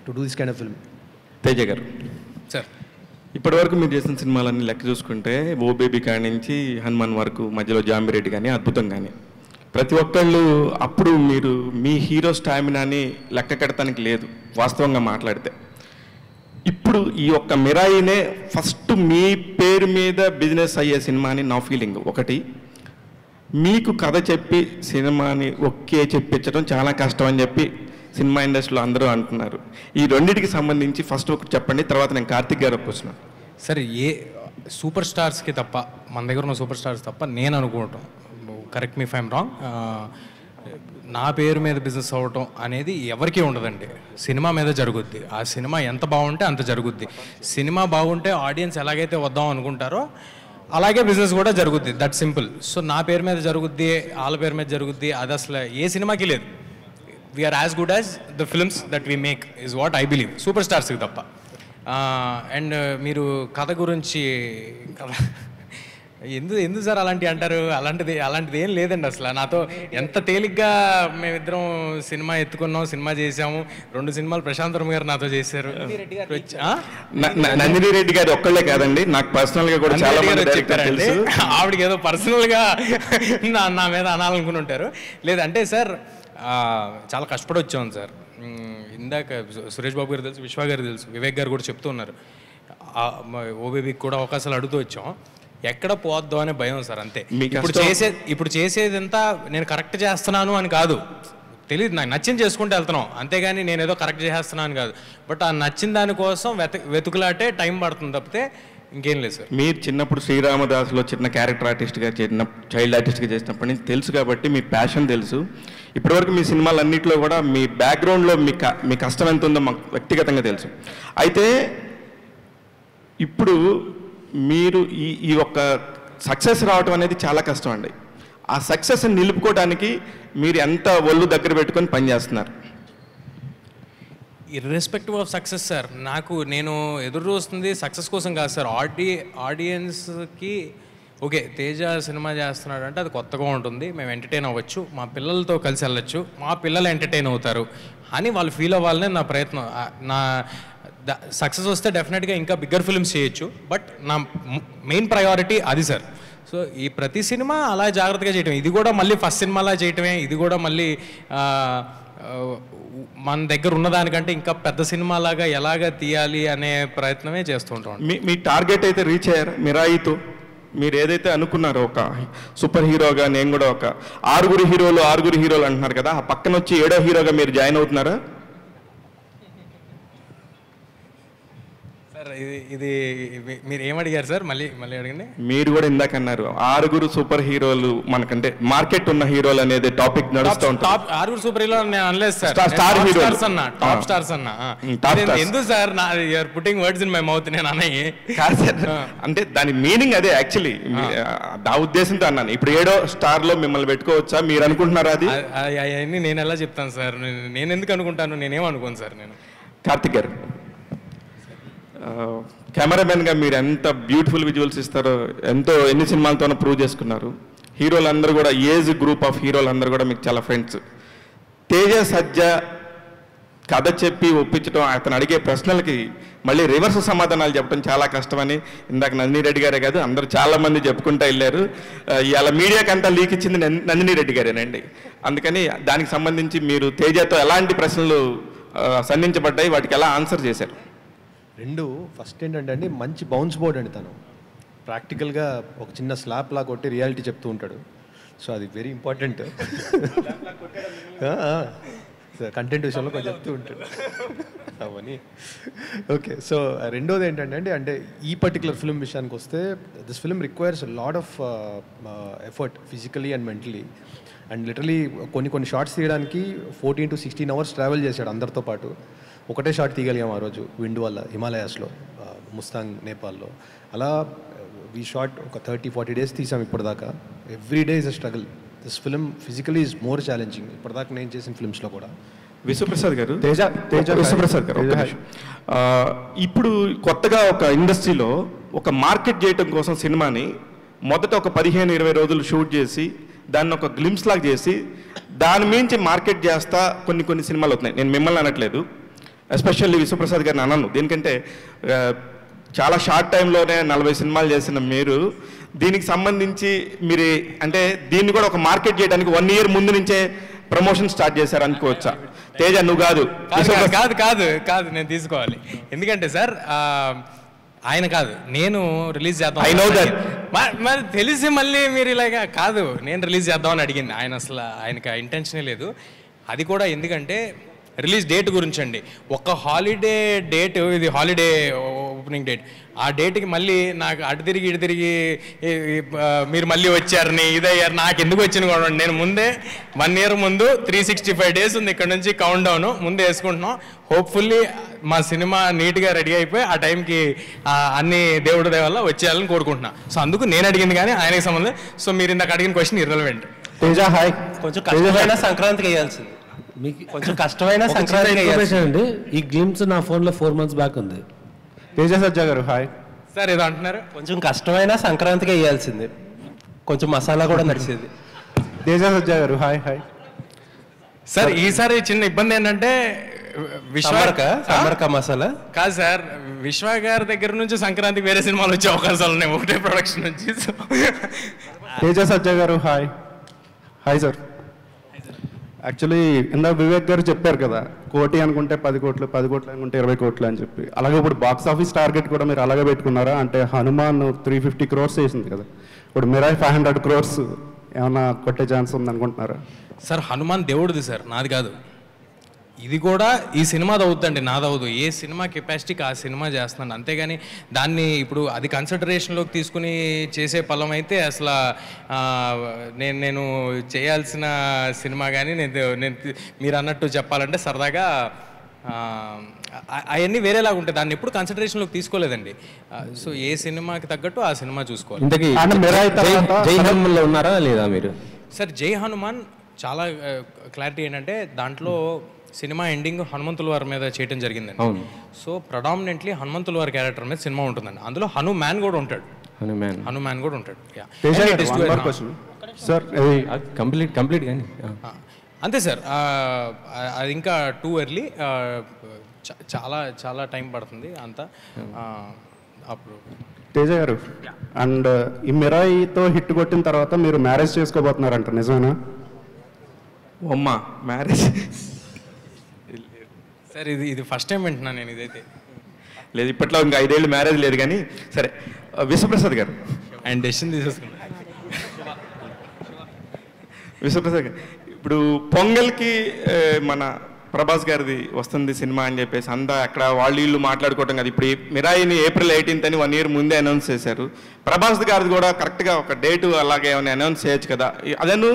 to do this kind of film. Teja garu sir, ఇప్పటివరకు మీరు చేసిన సినిమాలన్నీ లెక్క చూసుకుంటే ఓ బేబీ కాడి నుంచి హనుమాన్ వరకు, మధ్యలో జాంబిరెడ్డి కానీ అద్భుతం కానీ, ప్రతి ఒక్కళ్ళు అప్పుడు మీరు మీ హీరో స్టామినాని లెక్క కడతానికి లేదు వాస్తవంగా మాట్లాడితే. ఇప్పుడు ఈ ఒక్క మిరాయినే ఫస్ట్ మీ పేరు మీద బిజినెస్ అయ్యే సినిమా అని నా ఫీలింగ్. ఒకటి, మీకు కథ చెప్పి సినిమాని ఒకే చెప్పించడం చాలా కష్టం అని చెప్పి సినిమా ఇండస్ట్రీలో అందరూ అంటున్నారు. ఈ రెండింటికి సంబంధించి ఫస్ట్ ఒకటి చెప్పండి, తర్వాత నేను కార్తిక్ గారు క్వశ్చన్. సరే, ఏ సూపర్ స్టార్స్కి తప్ప, మన దగ్గర ఉన్న సూపర్ స్టార్స్ తప్ప నేను అనుకోవటం, correct me if I'm wrong, నా పేరు మీద బిజినెస్ అవ్వటం అనేది ఎవరికీ ఉండదండి. సినిమా మీద జరుగుద్ది. ఆ సినిమా ఎంత బాగుంటే అంత జరుగుద్ది. సినిమా బాగుంటే ఆడియన్స్ ఎలాగైతే వద్దాం అనుకుంటారో అలాగే బిజినెస్ కూడా జరుగుద్ది. That simple. సో నా పేరు మీద జరుగుద్ది, వాళ్ళ పేరు మీద జరుగుద్ది, అది అసలు ఏ సినిమాకి లేదు. We are as good as the films that we make is what I believe, super స్టార్స్కి తప్ప. అండ్ మీరు కథ గురించి ఎందుకు సార్ అలాంటివి అంటారు? అలాంటిది ఏం లేదండి అసలు. నాతో ఎంత తేలిగ్గా మేమిద్దరం సినిమా ఎత్తుకున్నాం, సినిమా చేసాము. 2 సినిమాలు ప్రశాంత్ వర్మ గారు నాతో చేశారు. నందిని రెడ్డి గారు ఒక్కళ్ళే కాదండి, నాకు పర్సనల్ గా కూడా చాలా మంది చెప్పారండి. ఆవిడకి ఏదో పర్సనల్ గా నా మీద అనాలనుకుని ఉంటారు. లేదంటే సార్ చాలా కష్టపడి వచ్చాం సార్. ఇందాక సురేష్ బాబు గారు తెలుసు, విశ్వ గారు తెలుసు, వివేక్ గారు కూడా చెప్తూ ఉన్నారు. ఓబేబీకి కూడా అవకాశాలు అడుగుతూ వచ్చాం. ఎక్కడ పోద్దాం అనే భయం సార్, అంతే. ఇప్పుడు చేసేదంతా నేను కరెక్ట్ చేస్తున్నాను అని కాదు, తెలియదు, నాకు నచ్చింది చేసుకుంటూ వెళ్తున్నాం, అంతేగాని నేను ఏదో కరెక్ట్ చేస్తున్నాను కాదు. బట్ ఆ నచ్చిన దానికోసం వెతుకులాటే టైం పడుతుంది తప్పితే ఇంకేం లేదు సార్. మీరు చిన్నప్పుడు శ్రీరామదాసులో చిన్న క్యారెక్టర్ ఆర్టిస్ట్గా చైల్డ్ ఆర్టిస్ట్గా చేసినప్పటి నుంచి తెలుసు కాబట్టి మీ ప్యాషన్ తెలుసు. ఇప్పటివరకు మీ సినిమాలన్నింటిలో కూడా మీ బ్యాక్గ్రౌండ్లో మీ కష్టం ఎంత ఉందో మాకు వ్యక్తిగతంగా తెలుసు. అయితే ఇప్పుడు మీరు ఈ ఒక్క సక్సెస్ రావటం అనేది చాలా కష్టం అండి. ఆ సక్సెస్ని నిలుపుకోవడానికి మీరు ఎంత ఒళ్ళు దగ్గర పెట్టుకొని పనిచేస్తున్నారు? ఇర్రెస్పెక్టివ్ ఆఫ్ సక్సెస్ సార్, నేను ఎదురు చూస్తుంది సక్సెస్ కోసం కాదు సార్. ఆడియన్స్కి ఓకే తేజ సినిమా చేస్తున్నాడు అంటే అది కొత్తగా ఉంటుంది, మేము ఎంటర్టైన్ అవ్వచ్చు, మా పిల్లలతో కలిసి వెళ్ళొచ్చు, మా పిల్లలు ఎంటర్టైన్ అవుతారు అని వాళ్ళు ఫీల్ అవ్వాలనే నా ప్రయత్నం. నా సక్సెస్ వస్తే డెఫినెట్గా ఇంకా బిగ్గర్ ఫిల్మ్స్ చేయొచ్చు, బట్ నా మెయిన్ ప్రయారిటీ అది సార్. సో ఈ ప్రతి సినిమా అలా జాగ్రత్తగా చేయటమే, ఇది కూడా మళ్ళీ ఫస్ట్ సినిమాలా చేయటమే, ఇది కూడా మళ్ళీ మన దగ్గర ఉన్నదానికంటే ఇంకా పెద్ద సినిమాలాగా ఎలాగ తీయాలి అనే ప్రయత్నమే చేస్తూ ఉంటాం. మీ టార్గెట్ అయితే రీచ్ అయ్యారు మిరాయితో? మీరు ఏదైతే అనుకున్నారో ఒక సూపర్ హీరోగా, నేను కూడా ఒక 6 హీరోలు అంటున్నారు కదా, ఆ పక్కన వచ్చి 7వ హీరోగా మీరు జాయిన్ అవుతున్నారా? సార్ ఇది మీరు ఏమడిగారు సార్? మళ్ళీ అడగండి. మీరు కూడా ఇందాక అన్నారు 6 సూపర్ హీరోలు, మనకంటే మార్కెట్ ఉన్న హీరోలు అనేది టాపిక్ నడుస్తూ ఉంటుంది. 6 సూపర్ హీరోలు నేను అనలేదు సార్, స్టార్ హీరోస్ అన్న, టాప్ స్టార్స్ అన్న. ఎందుకు sir you're putting words in my mouth? నేను అన్నయ్యి కాదు సార్, అంటే దాని మీనింగ్ అదే యాక్చువల్లీ, నా ఉద్దేశంతో అన్నాను. ఇప్పుడు 7వ స్టార్ లో మిమ్మల్ని పెట్టుకోవచ్చా మీరు అనుకుంటున్నారా? అది అవన్నీ నేను ఎలా చెప్తాను సార్? నేను ఎందుకు అనుకుంటాను? నేనేమనుకోను సార్. నేను కార్తిక్ గారు, కెమెరామెన్గా మీరు ఎంత బ్యూటిఫుల్ విజువల్స్ ఇస్తారో ఎన్ని సినిమాలతోనో ప్రూవ్ చేసుకున్నారు. హీరోలందరూ కూడా ఏజ్ గ్రూప్ ఆఫ్ హీరోలందరూ కూడా మీకు చాలా ఫ్రెండ్స్. తేజ సజ్జ కథ చెప్పి ఒప్పించడం, అతను అడిగే ప్రశ్నలకి మళ్ళీ రివర్స్ సమాధానాలు చెప్పడం చాలా కష్టమని ఇందాక నందిని రెడ్డి గారే కాదు అందరూ చాలామంది చెప్పుకుంటూ వెళ్ళారు. ఇవాళ మీడియాకి అంతా లీక్ ఇచ్చింది నందిని రెడ్డి గారేనండి. అందుకని దానికి సంబంధించి మీరు తేజతో ఎలాంటి ప్రశ్నలు సంధించబడ్డాయి, వాటికి ఎలా ఆన్సర్ చేశారు? ఫస్ట్ ఏంటంటే అండి, మంచి బౌన్స్ బోర్డ్ అండి. తను ప్రాక్టికల్గా ఒక చిన్న స్లాప్ లా కొట్టి రియాలిటీ చెప్తూ ఉంటాడు. సో అది వెరీ ఇంపార్టెంట్. కంటెంట్ విషయంలో కొంచెం చెప్తూ ఉంటాడు అవన్నీ. ఓకే, సో రెండోది ఏంటంటే అండి, అంటే ఈ పర్టికులర్ ఫిల్మ్ విషయానికి వస్తే, this film requires lot of effort physically and mentally. And literally కొన్ని షార్ట్స్ తీయడానికి 14 to 16 hours ట్రావెల్ చేశాడు అందరితో పాటు. ఒకటే షాట్ తీయగలిగాం ఆ రోజు విండ్ వల్ల, హిమాలయాస్లో, ముస్తాంగ్, నేపాల్లో. అలా వీ షాట్ ఒక 30-40 days తీసాం ఇప్పటిదాకా. Every day is a struggle. This film physically is more challenging ఇప్పటిదాకా నేను చేసిన ఫిల్మ్స్లో కూడా. విశ్వప్రసాద్ గారు, విశ్వప్రసాద్ గారు, ఇప్పుడు కొత్తగా ఒక ఇండస్ట్రీలో ఒక మార్కెట్ చేయటం కోసం సినిమాని మొదట ఒక 15-20 రోజులు షూట్ చేసి దాన్ని ఒక గ్లిమ్స్ లాగా చేసి దాని మించి మార్కెట్ చేస్తా కొన్ని సినిమాలు అవుతున్నాయి. నేను మిమ్మల్ని అనట్లేదు, ఎస్పెషల్లీ విశ్వప్రసాద్ గారిని అన్నాను. దీనికంటే చాలా షార్ట్ టైంలోనే 40 సినిమాలు చేసిన మీరు దీనికి సంబంధించి మీరు అంటే దీన్ని కూడా ఒక మార్కెట్ చేయడానికి 1 year ముందు నుంచే ప్రమోషన్ స్టార్ట్ చేశారు అనుకోవచ్చా? తేజ నువ్వు కాదు కాదు నేను తీసుకోవాలి. ఎందుకంటే సార్ ఆయన కాదు, నేను రిలీజ్ చేద్దాం. మరి తెలిసి మళ్ళీ మీరు ఇలాగా కాదు, నేను రిలీజ్ చేద్దామని అడిగింది ఆయన. అసలు ఆయనకి ఆ ఇంటెన్షనే లేదు. అది కూడా ఎందుకంటే రిలీజ్ డేట్ గురించి అండి. ఒక హాలిడే డేట్, ఇది హాలిడే ఓపెనింగ్ డేట్, ఆ డేట్కి మళ్ళీ నాకు అటు తిరిగి ఇటు తిరిగి మీరు మళ్ళీ వచ్చారని ఇదయ్యారు. నాకు ఎందుకు వచ్చింది కూడా, నేను ముందే 1 year ముందు 365 days ఉంది ఇక్కడ నుంచి కౌంట్ డౌన్ ముందే వేసుకుంటున్నాం. హోప్ఫుల్లీ మా సినిమా నీట్గా రెడీ అయిపోయి ఆ టైంకి అన్ని దేవుడి దయ వల్ల వచ్చేయాలని కోరుకుంటున్నా. సో అందుకు నేను అడిగింది కానీ ఆయనకి సంబంధం. సో మీరు ఇందాక అడిగిన క్వశ్చన్ ఇర్రెలవెంట్. తేజ హాయ్, కొంచెం కష్టమైన సంక్రాంతికి వేయాల్సింది, మీకు కొంచెం కష్టమైన సంక్రాంతికి అండి. ఈ గ్లిమ్స్ నా ఫోన్లో 4 months బ్యాక్ ఉంది. తేజ సజ్జా గారు హాయ్. సార్ ఏదో అంటున్నారు. కొంచెం కష్టమైన సంక్రాంతికి వేయాల్సింది, కొంచెం మసాలా కూడా నడిచేది. తేజ సజ్జా గారు హాయ్ హాయ్. సార్ ఈసారి చిన్న ఇబ్బంది ఏంటంటే సమరక మసాలా కాదు సార్, విశ్వ గారి దగ్గర నుంచి సంక్రాంతికి వేరే సినిమాలు వచ్చే అవకాశాలు ఉన్నాయి ఒకటే ప్రొడక్షన్ నుంచి. తేజ సజ్జా గారు హాయ్ హాయ్ సార్. యాక్చువల్లీ ఇందాక వివేక్ గారు చెప్పారు కదా, 1 కోటి అనుకుంటే 10 కోట్లు, 10 కోట్లు అనుకుంటే 20 కోట్లు అని చెప్పి. అలాగే ఇప్పుడు బాక్స్ ఆఫీస్ టార్గెట్ కూడా మీరు అలాగే పెట్టుకున్నారా? అంటే హనుమాన్ 350 crores చేసింది కదా, ఇప్పుడు మిరాయ్ 500 crores ఏమన్నా కొట్టే ఛాన్స్ ఉంది అనుకుంటున్నారా? సార్ హనుమాన్ దేవుడిది సార్, నాది కాదు. ఇది కూడా ఈ సినిమాది అవుతుందండి, నాదవుదు. ఏ సినిమా కెపాసిటీకి ఆ సినిమా చేస్తున్నాను, అంతేగాని దాన్ని ఇప్పుడు అది కన్సిడరేషన్లోకి తీసుకుని చేసే పలం అయితే అసలు నేను చేయాల్సిన సినిమా కానీ నేను మీరు అన్నట్టు చెప్పాలంటే సరదాగా అవన్నీ వేరేలాగా ఉంటాయి. దాన్ని ఎప్పుడు కన్సిడరేషన్లోకి తీసుకోలేదండి. సో ఏ సినిమాకి తగ్గట్టు ఆ సినిమా చూసుకోవాలి. ఉన్నారా లేదా మీరు? సార్ జై హనుమాన్ చాలా క్లారిటీ ఏంటంటే దాంట్లో సినిమా ఎండింగ్ హనుమంతుల వారి మీద చేయడం జరిగిందండి. సో ప్రొడామినెంట్లీ హనుమంతుల వారి క్యారెక్టర్ మీద సినిమా ఉంటుందండి. అందులో హనుమాన్ కూడా ఉంటాడు. హనుమాన్ కూడా ఉంటాడు. కంప్లీట్ కానీ అంతే సార్. అది ఇంకా టూ ఎర్లీ, చాలా చాలా టైం పడుతుంది అంతా. అప్పుడు తేజ గారు అండ్ ఈ మిరాయితో హిట్ కొట్టిన తర్వాత మీరు మ్యారేజ్ చేసుకోబోతున్నారంట, నిజమేనా? అమ్మా మ్యారేజ్ సార్ ఇది ఫస్ట్ టైం వింటున్నాను నేను. ఇదైతే లేదు, ఇప్పట్లో ఇంకా 5 ఏళ్ళు మ్యారేజ్ లేదు కానీ. సరే విశ్వప్రసాద్ గారు ఆయన డెసిషన్ తీసేసుకున్నారు. విశ్వప్రసాద్ గారు ఇప్పుడు పొంగల్కి మన ప్రభాస్ గారిది వస్తుంది సినిమా అని చెప్పేసి అంతా అక్కడ వాళ్ళు వీళ్ళు మాట్లాడుకోవటం కదా. ఇప్పుడు మిరాయిని April 18th అని 1 year ముందే అనౌన్స్ చేశారు. ప్రభాస్ గారిది కూడా కరెక్ట్గా ఒక డేటు అలాగే ఏమైనా అనౌన్స్ చేయొచ్చు కదా. అదను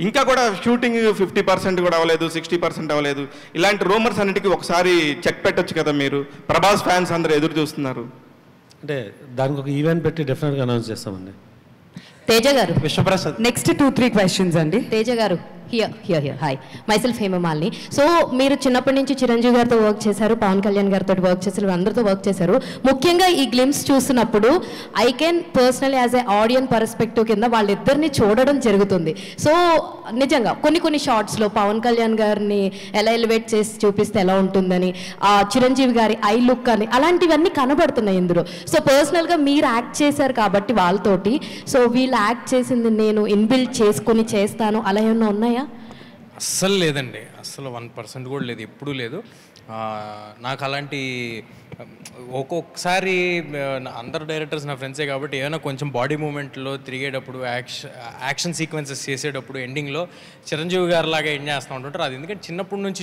ఇంకా కూడా షూటింగ్ 50% కూడా అవ్వలేదు, 60% అవ్వలేదు. ఇలాంటి రూమర్స్ అన్నిటికీ ఒకసారి చెక్ పెట్టొచ్చు కదా మీరు. ప్రభాస్ ఫ్యాన్స్ అందరూ ఎదురు చూస్తున్నారు. అంటే దానికి ఒక ఈవెంట్ పెట్టి డెఫినెట్గా అనౌన్స్ చేస్తామండి. తేజ గారు విశ్వప్రసాద్ నెక్స్ట్ 2-3 క్వశ్చన్స్ అండి. తేజ గారు here hi myself Hemamalini. So మీరు చిన్నప్పటి నుంచి చిరంజీవి గారితో వర్క్ చేశారు, పవన్ కళ్యాణ్ గారితో వర్క్ చేశారు, అందరితో వర్క్ చేశారు. ముఖ్యంగా ఈ గ్లిమ్స్ చూస్తున్నప్పుడు I can personally as a audience perspective కింద వాళ్ళిద్దరిని చూడడం జరుగుతుంది. సో నిజంగా కొన్ని షార్ట్స్లో పవన్ కళ్యాణ్ గారిని ఎలా ఎలివేట్ చేసి చూపిస్తే ఎలా ఉంటుందని, చిరంజీవి గారి ఐ లుక్ అని అలాంటివన్నీ కనబడుతున్నాయి ఇందులో. సో పర్సనల్గా మీరు యాక్ట్ చేశారు కాబట్టి వాళ్ళతోటి, సో వీళ్ళు యాక్ట్ చేసింది నేను ఇన్బిల్డ్ చేసుకొని చేస్తాను అలా ఏమన్నా ఉన్నాయా? అస్సలు లేదండి, అస్సలు 1% కూడా లేదు, ఎప్పుడూ లేదు. నాకు అలాంటి ఒక్కొక్కసారి అందరు డైరెక్టర్స్ నా ఫ్రెండ్సే కాబట్టి ఏమైనా కొంచెం బాడీ మూమెంట్లో తిరిగేటప్పుడు యాక్షన్ సీక్వెన్సెస్ చేసేటప్పుడు ఎండింగ్లో చిరంజీవి గారు లాగా ఎండ్ చేస్తూ ఉంటుంటారు. అది ఎందుకంటే చిన్నప్పటి నుంచి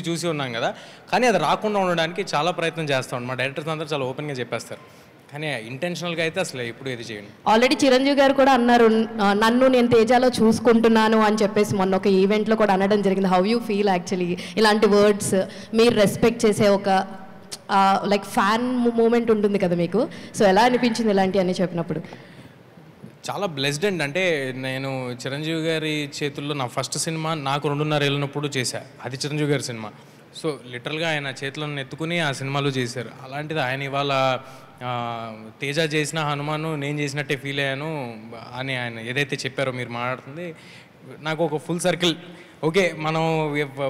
చూసి ఉన్నాం కదా, కానీ అది రాకుండా ఉండడానికి చాలా ప్రయత్నం చేస్తూ ఉంటాం. మా డైరెక్టర్స్ అందరూ చాలా ఓపెన్గా చెప్పేస్తారు, కానీ ఇంటెన్షనల్గా అయితే అసలు ఎప్పుడు ఏది చేయండి. ఆల్రెడీ చిరంజీవి గారు కూడా అన్నారు, నన్ను నేను తేజాలో చూసుకుంటున్నాను అని చెప్పేసి మొన్న ఒక ఈవెంట్లో కూడా అనడం జరిగింది. హౌ యూ ఫీల్ యాక్చువల్లీ ఇలాంటి వర్డ్స్ మీరు రెస్పెక్ట్ చేసే ఒక లైక్ ఫ్యాన్ మూమెంట్ ఉంటుంది కదా మీకు, సో ఎలా అనిపించింది ఇలాంటివి అని చెప్పినప్పుడు? చాలా బ్లెస్డ్ అండి. అంటే నేను చిరంజీవి గారి చేతుల్లో నా ఫస్ట్ సినిమా నాకు 2.5 ఏళ్ళనప్పుడు చేశా, అది చిరంజీవి గారి సినిమా. సో లిటరల్గా ఆయన చేతులను ఎత్తుకుని ఆ సినిమాలో చేశారు. అలాంటిది ఆయన ఇవాళ తేజ చేసిన హనుమాను నేను చేసినట్టే ఫీల్ అయ్యాను అని ఆయన ఏదైతే చెప్పారో మీరు మాట్లాడుతుంది నాకు ఒక ఫుల్ సర్కిల్. ఓకే,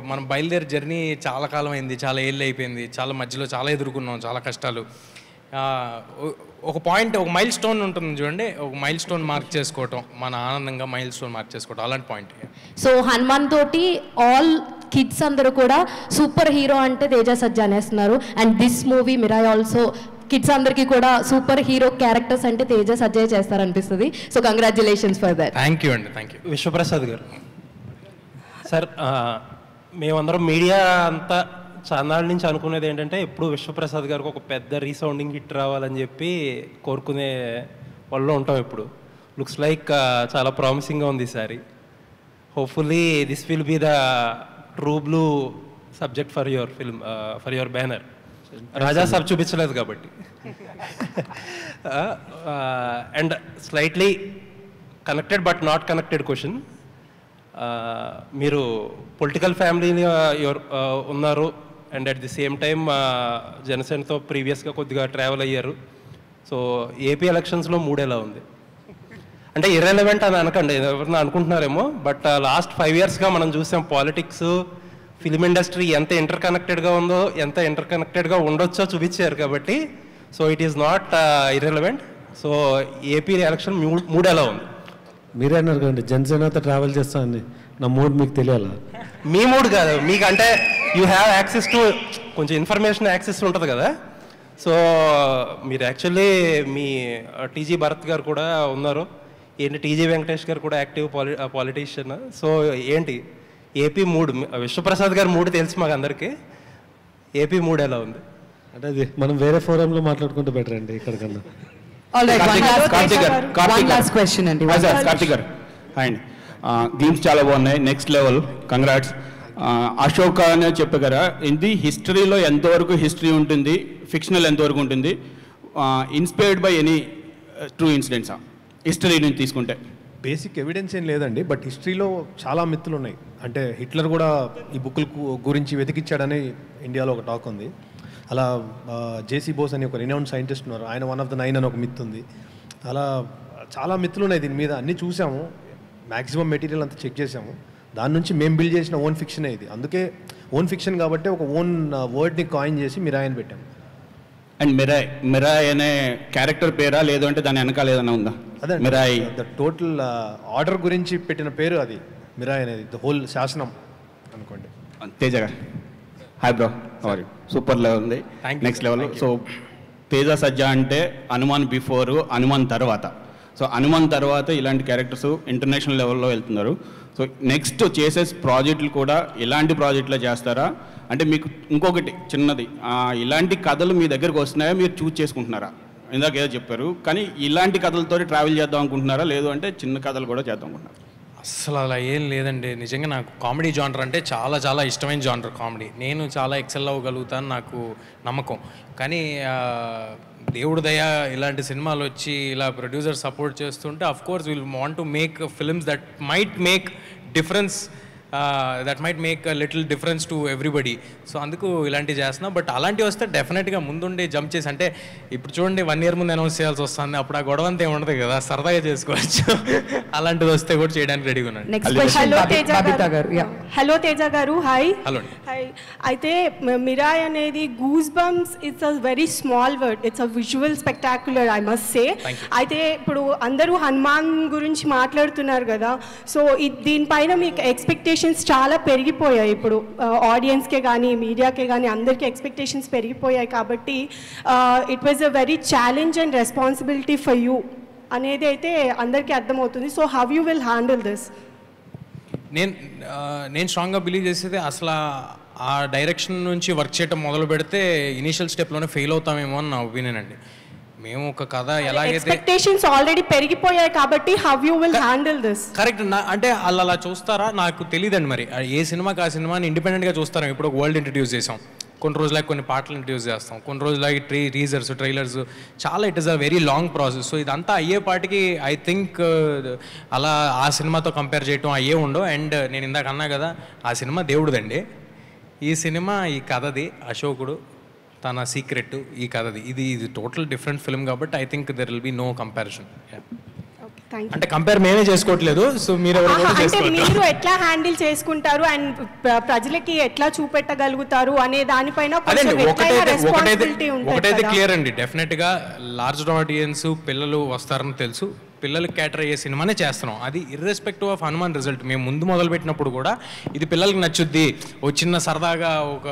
మనం బయలుదేరి జర్నీ చాలా కాలం అయింది, చాలా ఏళ్ళు అయిపోయింది, చాలా మధ్యలో చాలా ఎదుర్కొన్నాం, చాలా కష్టాలు. ఒక పాయింట్, ఒక మైల్ స్టోన్ ఉంటుంది చూడండి, ఒక మైల్ స్టోన్ మార్క్ చేసుకోవటం, మన ఆనందంగా మైల్ స్టోన్ మార్క్ చేసుకోవటం, అలాంటి పాయింట్. సో హనుమాన్ తోటి ఆల్ కిడ్స్ అందరూ కూడా సూపర్ హీరో అంటే తేజ సజ్జా అనేస్తున్నారు. And this movie Mirai also kids అందరికీ కూడా సూపర్ హీరో క్యారెక్టర్స్ అంటే తేజ సజ్జా చేస్తారనిపిస్తుంది. So congratulations for that. Thank you అండి, thank you. Vishwaprasad garu sir, మేమందరం మీడియా అంతా చాలాళ్ళ నుంచి అనుకునేది ఏంటంటే ఎప్పుడు విశ్వప్రసాద్ గారికి ఒక పెద్ద రీసౌండింగ్ హిట్ రావాలని చెప్పి కోరుకునే వాళ్ళు ఉంటాం. ఇప్పుడు లుక్స్ లైక్ చాలా ప్రామిసింగ్గా ఉంది ఈసారి. Hopefully this will be the true blue subject for your film, for your banner. Raja Saab చూపించలేదు కాబట్టి. And slightly connected but not connected question. మీరు పొలిటికల్ ఫ్యామిలీని ఉన్నారు and at the same time జనసేనతో ప్రీవియస్గా కొద్దిగా ట్రావెల్ అయ్యారు. సో ఏపీ ఎలక్షన్స్లో 3 ఎలా ఉంది అంటే ఇర్రెలవెంట్ అని అనకండి, ఎవరన్నా అనుకుంటున్నారేమో. బట్ లాస్ట్ 5 yearsగా మనం చూసాం పాలిటిక్స్, ఫిల్మ్ ఇండస్ట్రీ ఎంత ఇంటర్ కనెక్టెడ్గా ఉందో, ఎంత ఇంటర్ కనెక్టెడ్గా ఉండొచ్చో చూపించారు. కాబట్టి so it is not irrelevant. So AP election 3 ఎలా ఉంది? మీరే అన్నారు కదండి జనసేనతో ట్రావెల్ చేస్తానని, నా మూడ్ మీకు తెలియాలా? మీ మూడ్ కాదు, మీకు అంటే యూ హ్యావ్ యాక్సెస్ టు కొంచెం ఇన్ఫర్మేషన్ యాక్సెస్ ఉంటుంది కదా. సో మీరు యాక్చువల్లీ మీ టీజీ భరత్ గారు కూడా ఉన్నారు, ఏంటి టీజీ వెంకటేష్ గారు కూడా యాక్టివ్ పాలిటీషియన్. సో ఏంటి ఏపీ మూడ్, విశ్వప్రసాద్ గారు మూడ్ తెలుసు మాకు అందరికీ, ఏపీ మూడ్ ఎలా ఉంది? అంటే అది మనం వేరే ఫోరంలో మాట్లాడుకుంటే బెటర్ అండి ఇక్కడ కన్నా. కార్తిక్ గారు అండ్ గేమ్స్ చాలా బాగున్నాయి, నెక్స్ట్ లెవెల్, కంగ్రాట్స్. అశోక్ అనే చెప్పారు కదా, ఇది హిస్టరీలో ఎంతవరకు హిస్టరీ ఉంటుంది, ఫిక్షనల్ ఎంతవరకు ఉంటుంది, ఇన్స్పైర్డ్ బై ఎనీ ట్రూ ఇన్సిడెంట్సా హిస్టరీ నుంచి తీసుకుంటే? బేసిక్ ఎవిడెన్స్ ఏం లేదండి, బట్ హిస్టరీలో చాలా మిత్తులు ఉన్నాయి. అంటే హిట్లర్ కూడా ఈ బుక్కుల గురించి వెతికిచ్చాడని ఇండియాలో ఒక టాక్ ఉంది. అలా జేసీ బోస్ అని ఒక రినౌండ్ సైంటిస్ట్ ఉన్నారు, ఆయన 1 of the 9 అని ఒక మిత్ ఉంది. అలా చాలా మిత్తులు ఉన్నాయి దీని మీద, అన్నీ చూసాము, మ్యాక్సిమం మెటీరియల్ అంతా చెక్ చేసాము. దాని నుంచి మేము బిల్డ్ చేసిన ఓన్ ఫిక్షనే ఇది. అందుకే ఓన్ ఫిక్షన్ కాబట్టి ఒక ఓన్ వర్డ్ని కాయిన్ చేసి మిరాయ్ అని పెట్టాము. అండ్ మిరాయ్ అనే క్యారెక్టర్ పేరా, లేదు అంటే దాని వెనకాల ఏదైనా ఉందా? అదే మిరాయ్ ద టోటల్ ఆర్డర్ గురించి పెట్టిన పేరు అది, మిరాయ్ అనేది ద హోల్ శాసనం అనుకోండి. తేజ గారు hi bro, sorry super level ఉంది, నెక్స్ట్ లెవెల్. సో తేజ సజ్జా అంటే హనుమాన్ బిఫోర్, హనుమాన్ తర్వాత. సో హనుమాన్ తర్వాత ఇలాంటి క్యారెక్టర్స్ ఇంటర్నేషనల్ లెవెల్లో వెళ్తున్నారు. సో నెక్స్ట్ చేసే ప్రాజెక్టులు కూడా ఇలాంటి ప్రాజెక్టులో చేస్తారా? అంటే మీకు ఇంకొకటి చిన్నది, ఇలాంటి కథలు మీ దగ్గరకు వస్తున్నాయా, మీరు చూస్ చేసుకుంటున్నారా? ఇందాక ఏదో చెప్పారు, కానీ ఇలాంటి కథలతో ట్రావెల్ చేద్దాం అనుకుంటున్నారా, లేదు అంటే చిన్న కథలు కూడా చేద్దాం అనుకుంటున్నారా? అసలు అలా ఏం లేదండి. నిజంగా నాకు కామెడీ జానర్ అంటే చాలా చాలా ఇష్టమైన జానర్ కామెడీ. నేను చాలా ఎక్సెల్ అవ్వగలుగుతాను, నాకు నమ్మకం. కానీ దేవుడు దయ ఇలాంటి సినిమాలు వచ్చి ఇలా ప్రొడ్యూసర్ సపోర్ట్ చేస్తుంటే of course will want to make films that might make difference, that might make a little difference to everybody. So అందుకు ఇలాంటివి చేస్తున్నా. బట్ అలాంటివి వస్తే డెఫినెట్గా ముందుండి జంప్ చేసి, అంటే ఇప్పుడు చూడండి 1 year ముందు అనౌన్స్ చేయాల్సి వస్తుంది, అప్పుడు ఆ గొడవ అంతా ఏముండదు కదా, సరదాగా చేసుకోవచ్చు. అలాంటిది వస్తే కూడా చేయడానికి రెడీగా ఉన్నాను. హలో తేజ గారు, హాయ్. Hello hi. అయితే మిరాయ్ అనేది goose bumps, it's a very small word, it's a visual spectacular I must say. అయితే ఇప్పుడు అందరూ హనుమాన్ గురించి మాట్లాడుతున్నారు కదా, సో దీనిపైన మీకు ఎక్స్పెక్టేషన్స్ చాలా పెరిగిపోయాయి. ఇప్పుడు ఆడియన్స్కే కానీ మీడియాకే కానీ అందరికీ ఎక్స్పెక్టేషన్స్ పెరిగిపోయాయి. కాబట్టి it was a very challenge and responsibility for you అనేది అయితే అందరికీ అర్థమవుతుంది. So how you will handle this? నేను స్ట్రాంగ్గా బిలీవ్ చేసేది, అసలు ఆ డైరెక్షన్ నుంచి వర్క్ చేయడం మొదలు పెడితే ఇనీషియల్ స్టెప్లోనే ఫెయిల్ అవుతామేమో అని నా ఒపీనియన్ అండి. మేము ఒక కథ ఎలాగైతే ఎక్స్పెక్టేషన్స్ ఆల్రెడీ పెరిగిపోయాయి కాబట్టి how you will handle this? Correct. అంటే అలా చూస్తారా నాకు తెలియదండి. మరి ఏ సినిమాకి ఆ సినిమాని ఇండిపెండెంట్గా చూస్తారా? ఇప్పుడు ఒక వరల్డ్ ఇంట్రడ్యూస్ చేసాం, కొన్ని రోజులకి కొన్ని పాటలు ఇంట్రడ్యూస్ చేస్తాం, కొన్ని రోజులకి టీజర్స్, ట్రైలర్స్, చాలా it is a very long process. So ఇదంతా అయ్యేపాటికి ఐ థింక్ అలా ఆ సినిమాతో కంపేర్ చేయటం అయ్యే ఉండవు. అండ్ నేను ఇందాక అన్నా కదా, ఆ సినిమా దేవుడిదండి, ఈ సినిమా ఈ కథది, అశోకుడు తన సీక్రెట్ ఈ కథది. ఇది టోటల్ డిఫరెంట్ ఫిల్మ్ కాబట్టి I think there will be no comparison. అంటే కంపేర్ మేమే చేసుకోవట్లేదు, సో మీరు మీరు ఎట్లా హ్యాండిల్ చేసుకుంటారు అండ్ ప్రజలకి ఎట్లా చూపెట్టగలుగుతారు అనే దానిపైన ఒకటైతే క్లియర్ అండి, డెఫినెట్ గా లార్జ్ ఆడియన్స్ పిల్లలు వస్తారని తెలుసు, పిల్లలకి క్యాటర్ అయ్యే సినిమానే చేస్తున్నాం. అది ఇర్రెస్పెక్టివ్ ఆఫ్ హనుమాన్ రిజల్ట్. మేము ముందు మొదలు పెట్టినప్పుడు కూడా ఇది పిల్లలకి నచ్చుద్ది, ఒక చిన్న సరదాగా ఒక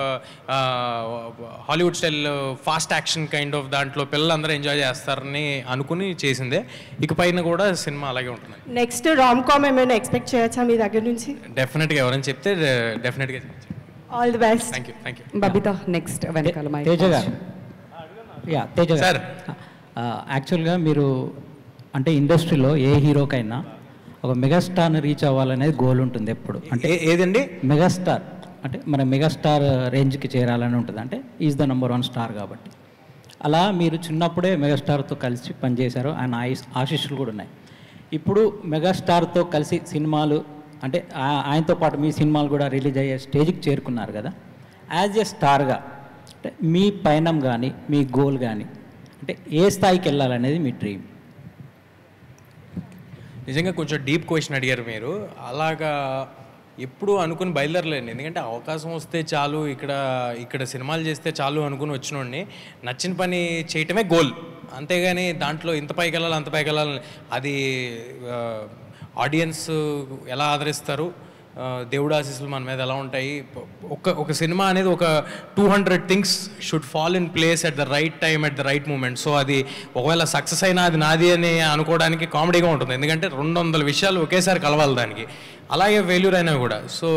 Hollywood style fast action kind of దాంట్లో పిల్లలందరూ ఎంజాయ్ చేస్తారని అనుకుని చేసిందే. ఇక పైన కూడా సినిమా అలాగే ఉంటుంది. నెక్స్ట్ రామ్ కామ్ ఏమైనా ఎక్స్పెక్ట్ చేయొచ్చా మీ దగ్గర నుంచి? డెఫినెట్గా ఎవరైనా చెప్తే డెఫినెట్గా all the best. Thank you. Thank you. Babita next వెనకాల తేజ గారు. తేజ గారు, యాక్చువల్గా మీరు అంటే ఇండస్ట్రీలో ఏ హీరోకైనా ఒక మెగాస్టార్ని రీచ్ అవ్వాలనేది గోల్ ఉంటుంది ఎప్పుడు. అంటే ఏదండి మెగాస్టార్ అంటే మన మెగాస్టార్ రేంజ్కి చేరాలని ఉంటుంది, అంటే ఈజ్ ద నెంబర్ 1 స్టార్ కాబట్టి. అలా మీరు చిన్నప్పుడే మెగాస్టార్తో కలిసి పనిచేశారు, ఆయన ఆశీస్సులు కూడా ఉన్నాయి. ఇప్పుడు మెగాస్టార్తో కలిసి సినిమాలు అంటే ఆయనతో పాటు మీ సినిమాలు కూడా రిలీజ్ అయ్యే స్టేజ్కి చేరుకున్నారు కదా. యాజ్ ఏ స్టార్గా అంటే మీ పయనం కానీ మీ గోల్ కానీ అంటే అంటే ఏ స్థాయికి వెళ్ళాలనేది మీ డ్రీమ్? నిజంగా కొంచెం డీప్ క్వశ్చన్ అడిగారు మీరు. అలాగా ఎప్పుడు అనుకుని బయలుదేరలేండి. ఎందుకంటే అవకాశం వస్తే చాలు, ఇక్కడ సినిమాలు చేస్తే చాలు అనుకుని వచ్చినోడిని. నచ్చిన పని చేయటమే గోల్, అంతేగాని దాంట్లో ఇంత పైకి వెళ్ళాలి అంత పైకి వెళ్ళాలి, అది ఆడియన్స్ ఎలా ఆదరిస్తారు, దేవుడు ఆశీస్సులు మన మీద ఎలా ఉంటాయి. ఒక సినిమా అనేది ఒక 200 things should fall in place at the right time at the right moment. So అది ఒకవేళ సక్సెస్ అయినా అది నాది అని అనుకోవడానికి కామెడీగా ఉంటుంది, ఎందుకంటే 200 విషయాలు ఒకేసారి కలవాలి దానికి. అలాగే ఫెయిల్యూర్ అయినా కూడా. సో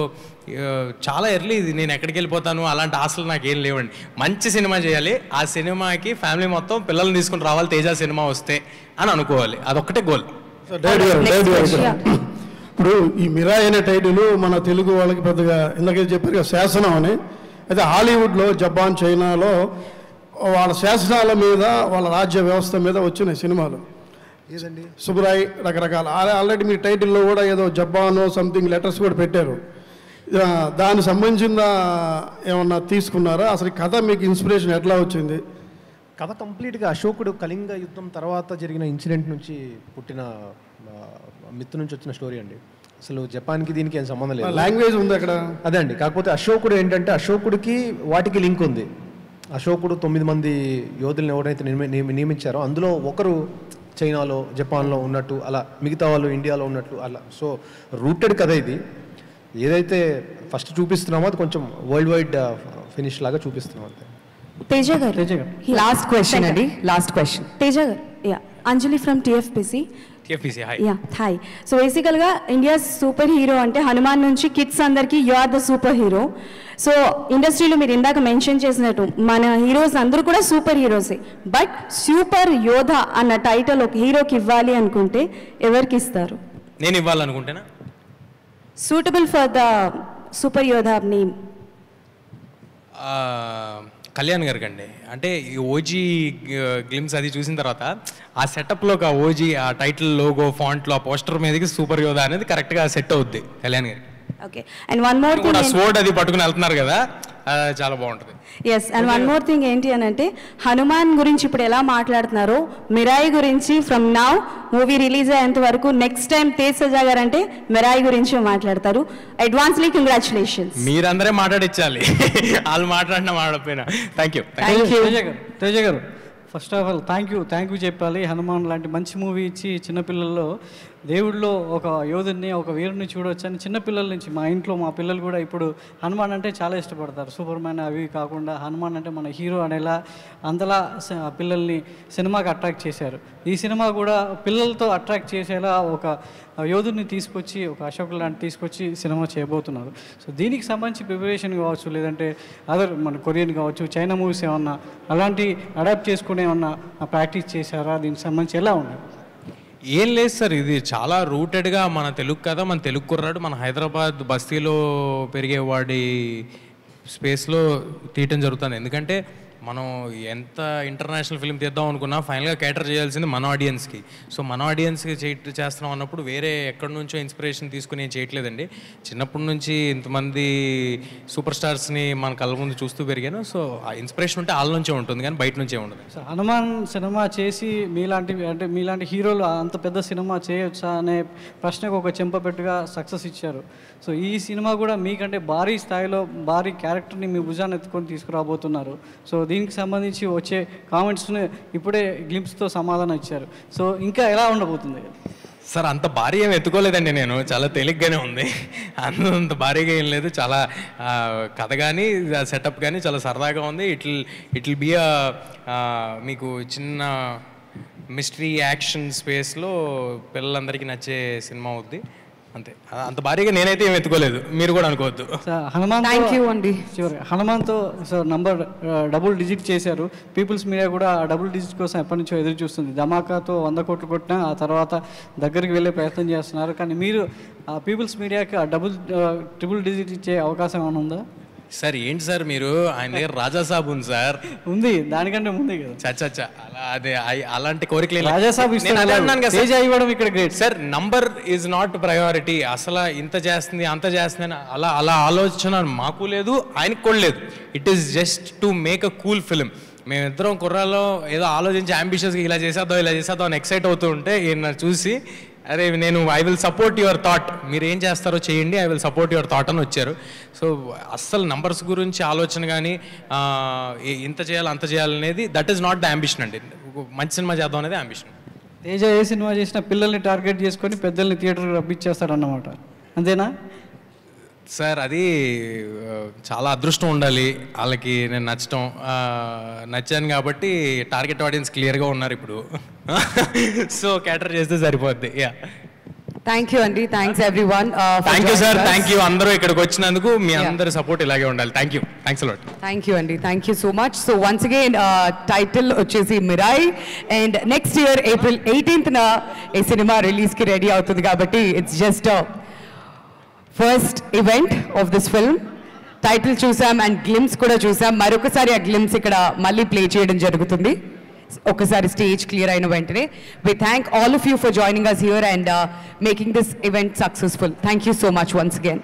చాలా ఎర్లీ ఇది, నేను ఎక్కడికి వెళ్ళిపోతాను అలాంటి ఆశలు నాకు ఏం లేవండి. మంచి సినిమా చేయాలి, ఆ సినిమాకి ఫ్యామిలీ మొత్తం పిల్లల్ని తీసుకుని రావాలి తేజ సినిమా వస్తే అని అనుకోవాలి, అదొక్కటే గోల్. ఇప్పుడు ఈ మిరాయ్ అనే టైటిల్ మన తెలుగు వాళ్ళకి పెద్దగా ఇందాక చెప్పారు కదా శాసనం అని. అయితే హాలీవుడ్లో, జపాన్, చైనాలో వాళ్ళ శాసనాల మీద, వాళ్ళ రాజ్య వ్యవస్థ మీద వచ్చిన సినిమాలు ఏదండి సుబ్రాయ్ రకరకాల. ఆల్రెడీ మీ టైటిల్లో కూడా ఏదో జపాన్ సంథింగ్ లెటర్స్ కూడా పెట్టారు. దానికి సంబంధించిన ఏమన్నా తీసుకున్నారా? అసలు కథ మీకు ఇన్స్పిరేషన్ ఎట్లా వచ్చింది? కథ కంప్లీట్గా అశోకుడు కళింగ యుద్ధం తర్వాత జరిగిన ఇన్సిడెంట్ నుంచి పుట్టిన మిత్తు నుంచి వచ్చిన స్టోరీ అండి. అసలు జపాన్కి దీనికి ఏం సంబంధం లేదు. లాంగ్వేజ్ ఉంది అక్కడ, అదే అండి. కాకపోతే అశోకుడు ఏంటంటే అశోకుడికి వాటికి లింక్ ఉంది. అశోకుడు 9 మంది యోధులను ఎవరైతే నియమించారో అందులో ఒకరు చైనాలో, జపాన్లో ఉన్నట్టు, అలా మిగతా వాళ్ళు ఇండియాలో ఉన్నట్లు అలా. సో రూటెడ్ కథ ఇది. ఏదైతే ఫస్ట్ చూపిస్తున్నామో అది కొంచెం వరల్డ్ వైడ్ ఫినిష్ లాగా చూపిస్తున్నాం అంతే. తేజ గారు, లాస్ట్ క్వశ్చన్ అండి, లాస్ట్ క్వశ్చన్. తేజ గారు, Anjali from TFPC. Hi. So బేసికల్గా ఇండియా సూపర్ హీరో అంటే హనుమాన్ నుంచి కిడ్స్ అందరికీ you are the super hero. So ఇండస్ట్రీలో మీరు ఇందాక మెన్షన్ చేసినట్టు మన హీరోస్ అందరూ కూడా సూపర్ హీరోసే. బట్ సూపర్ యోధ అన్న టైటిల్ ఒక హీరోకి ఇవ్వాలి అనుకుంటే ఎవరికి ఇస్తారు? నేను ఇవ్వాలనుకుంటేనా? సూటబుల్ ఫర్ ద సూపర్ యోధ నేమ్ కళ్యాణ్ గారికి అండి. అంటే ఈ ఓజీ గ్లిమ్స్ అది చూసిన తర్వాత ఆ సెటప్లో ఆ ఓజీ, ఆ టైటిల్, లోగో, ఫాంట్లో, ఆ పోస్టర్ మీదకి సూపర్ యోధ అనేది కరెక్ట్గా సెట్ అవుద్ది కళ్యాణ్ గారికి. Okay. And one more thing, sword అది పట్టుకుని వెళ్తున్నారు కదా, చాలా బాగుంటుంది. Yes. And one more thing ఏంటి అని అంటే, హనుమాన్ గురించి ఇప్పుడు ఎలా మాట్లాడుతున్నారో మిరాయి గురించి ఫ్రమ్ నౌ మూవీ రిలీజ్ అయ్యేంత వరకు నెక్స్ట్ టైం తేజ్ సజా గారు అంటే మిరాయి గురించి మాట్లాడతారు. Advancely congratulations. మీరందరే మాట్లాడించాలి, వాళ్ళు మాట్లాడినా మాట్లాడకపోయినా. Thank you. తేజ గారు, first of all thank you చెప్పాలి. హనుమాన్ లాంటి మంచి మూవీ ఇచ్చి చిన్నపిల్లల్లో దేవుడిలో ఒక యోధుడిని, ఒక వీరుని చూడవచ్చు అని చిన్నపిల్లల నుంచి, మా ఇంట్లో మా పిల్లలు కూడా ఇప్పుడు హనుమాన్ అంటే చాలా ఇష్టపడతారు. సూపర్ మ్యాన్ అవి కాకుండా హనుమాన్ అంటే మన హీరో అనేలా అంతలా పిల్లల్ని సినిమాకి అట్రాక్ట్ చేశారు. ఈ సినిమా కూడా పిల్లలతో అట్రాక్ట్ చేసేలా ఒక యోధుడిని తీసుకొచ్చి, ఒక అశోక్ లాంటి తీసుకొచ్చి సినిమా చేయబోతున్నారు. సో దీనికి సంబంధించి ప్రిపరేషన్ కావచ్చు, లేదంటే అదర్ మన కొరియన్ కావచ్చు, చైనా మూవీస్ ఏమన్నా అలాంటి అడాప్ట్ చేసుకునే ఏమన్నా ప్రాక్టీస్ చేశారా? దీనికి సంబంధించి ఎలా ఉన్నాయి? ఏం లేదు సార్, ఇది చాలా రూటెడ్గా మన తెలుగు కదా, మన తెలుగు కుర్రాడు మన హైదరాబాద్ బస్తీలో పెరిగేవాడి స్పేస్లో తీయటం జరుగుతుంది. ఎందుకంటే మనం ఎంత ఇంటర్నేషనల్ ఫిల్మ్ తీద్దాం అనుకున్నా ఫైనల్గా క్యాటర్ చేయాల్సింది మన ఆడియన్స్కి. సో మన ఆడియన్స్కి చేస్తున్నాం అన్నప్పుడు వేరే ఎక్కడి నుంచో ఇన్స్పిరేషన్ తీసుకుని ఏం చేయట్లేదండి. చిన్నప్పటి నుంచి ఇంతమంది సూపర్ స్టార్స్ని మన కళ్ళ ముందు చూస్తూ పెరిగాను. సో ఆ ఇన్స్పిరేషన్ ఉంటే వాళ్ళ నుంచే ఉంటుంది, కానీ బయట నుంచే ఉండదు. సో హనుమాన్ సినిమా చేసి మీలాంటి హీరోలు అంత పెద్ద సినిమా చేయొచ్చా అనే ప్రశ్నకు ఒక చెంపపెట్టుగా సక్సెస్ ఇచ్చారు. సో ఈ సినిమా కూడా మీకంటే భారీ స్థాయిలో భారీ క్యారెక్టర్ని మీ భుజాన్ని ఎత్తుకొని తీసుకురాబోతున్నారు. సో దీనికి సంబంధించి వచ్చే కామెంట్స్ని ఇప్పుడే గ్లింప్స్తో సమాధానం ఇచ్చారు. సో ఇంకా ఎలా ఉండబోతుంది? సార్ అంత భారీ ఏమి ఎత్తుకోలేదండి, నేను చాలా తేలిగ్గానే ఉంది. అంత భారీగా ఏం లేదు. చాలా కథ కానీ సెటప్ కానీ చాలా సరదాగా ఉంది. ఇట్ విల్ బి మీకు చిన్న మిస్టరీ యాక్షన్ స్పేస్లో పిల్లలందరికీ నచ్చే సినిమా అవుద్ది అంతే. అంత భారీగా నేనైతే ఏం ఎత్తుకోలేదు, మీరు కూడా అనుకోవద్దు. హనుమాన్తో సార్ డబుల్ డిజిట్ చేశారు. పీపుల్స్ మీడియా కూడా డబుల్ డిజిట్ కోసం ఎప్పటి నుంచో ఎదురు చూస్తుంది. ధమాకాతో 100 కోట్లు కొట్టినా ఆ తర్వాత దగ్గరికి వెళ్ళే ప్రయత్నం చేస్తున్నారు. కానీ మీరు ఆ పీపుల్స్ మీడియాకి ఆ ట్రిపుల్ డిజిట్ ఇచ్చే అవకాశం ఏమైనా ఉందా? సార్ ఏంటి సార్ మీరు, ఆయన దగ్గర రాజాసాబ్ ఉంది సార్. ఉంది, దానికంటే ముందే కదా. చచ్చా అలా అదే అలాంటి కోరికలు రాజాసాబ్ ఇక్కడ great sir. Number is not priority. అసలు ఇంత చేస్తుంది అంత చేస్తుంది అని అలా ఆలోచన మాకు లేదు, ఆయనకు కూడా లేదు. It is just to make a cool film. మేమిద్దరం కుర్రాల్లో ఏదో ఆలోచించి అంబిషియస్గా ఇలా చేసేద్దాం అని ఎక్సైట్ అవుతూ ఉంటే ఈయన చూసి అరే నేను I will support your thought, మీరు ఏం చేస్తారో చేయండి, I will support your thought అని వచ్చారు. సో అస్సలు నంబర్స్ గురించి ఆలోచన కానీ ఇంత చేయాలి అంత చేయాలనేది that is not the ambition అండి. మంచి సినిమా చేద్దాం అనేది అంబిషన్. తేజ ఏ సినిమా చేసినా పిల్లల్ని టార్గెట్ చేసుకొని పెద్దల్ని థియేటర్కి రప్పించేస్తాడన్నమాట, అంతేనా? సార్ అది చాలా అదృష్టం ఉండాలి వాళ్ళకి నేను నచ్చాను కాబట్టి టార్గెట్ ఆడియన్స్ క్లియర్గా ఉన్నారు ఇప్పుడు. సో క్యాటర్ చేస్తే సరిపోద్ది. యా, థ్యాంక్ యూ అండి, thanks everyone. Thank you sir, thank you అందరూ ఇక్కడికి వచ్చినందుకు. మీ అందరి సపోర్ట్ ఇలాగే ఉండాలి. Thank you, thanks a lot. Thank you అండి, thank you so much. So once again title వచ్చేసి Mirai, and next year April 18th ఈ సినిమా రిలీజ్కి రెడీ అవుతుంది కాబట్టి it's just first event of this film. Title చూసాం అండ్ గ్లిమ్స్ కూడా చూసాం. మరొకసారి ఆ గ్లిమ్స్ ఇక్కడ మళ్ళీ ప్లే చేయడం జరుగుతుంది ఒకసారి స్టేజ్ క్లియర్ అయిన వెంటనే. We thank all of you for joining us here and making this event successful. Thank you so much once again.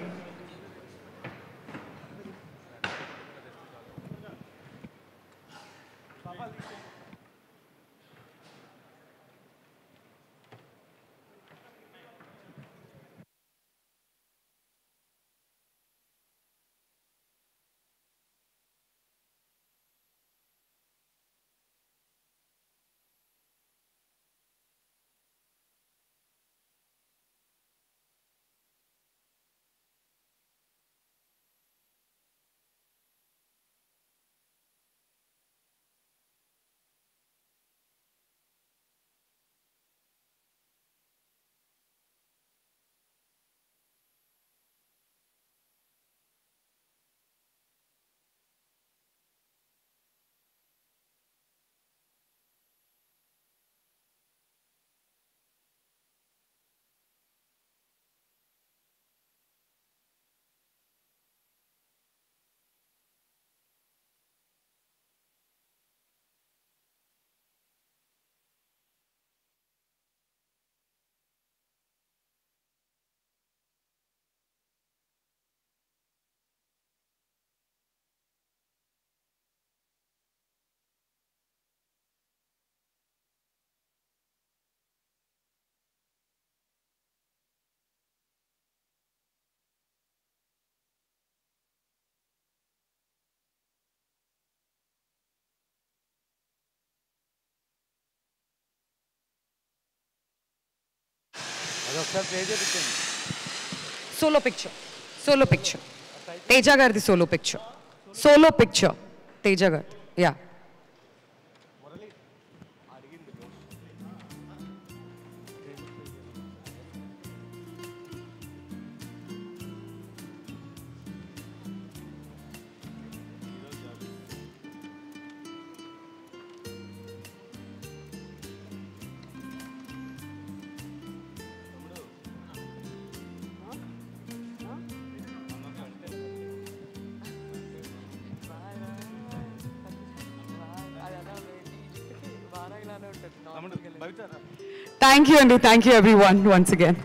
Solo picture Teja గారిది సోలో పిక్చర్ తేజ గారిది. యా, థ్యాంక్ యూ అండి, thank you everyone once again.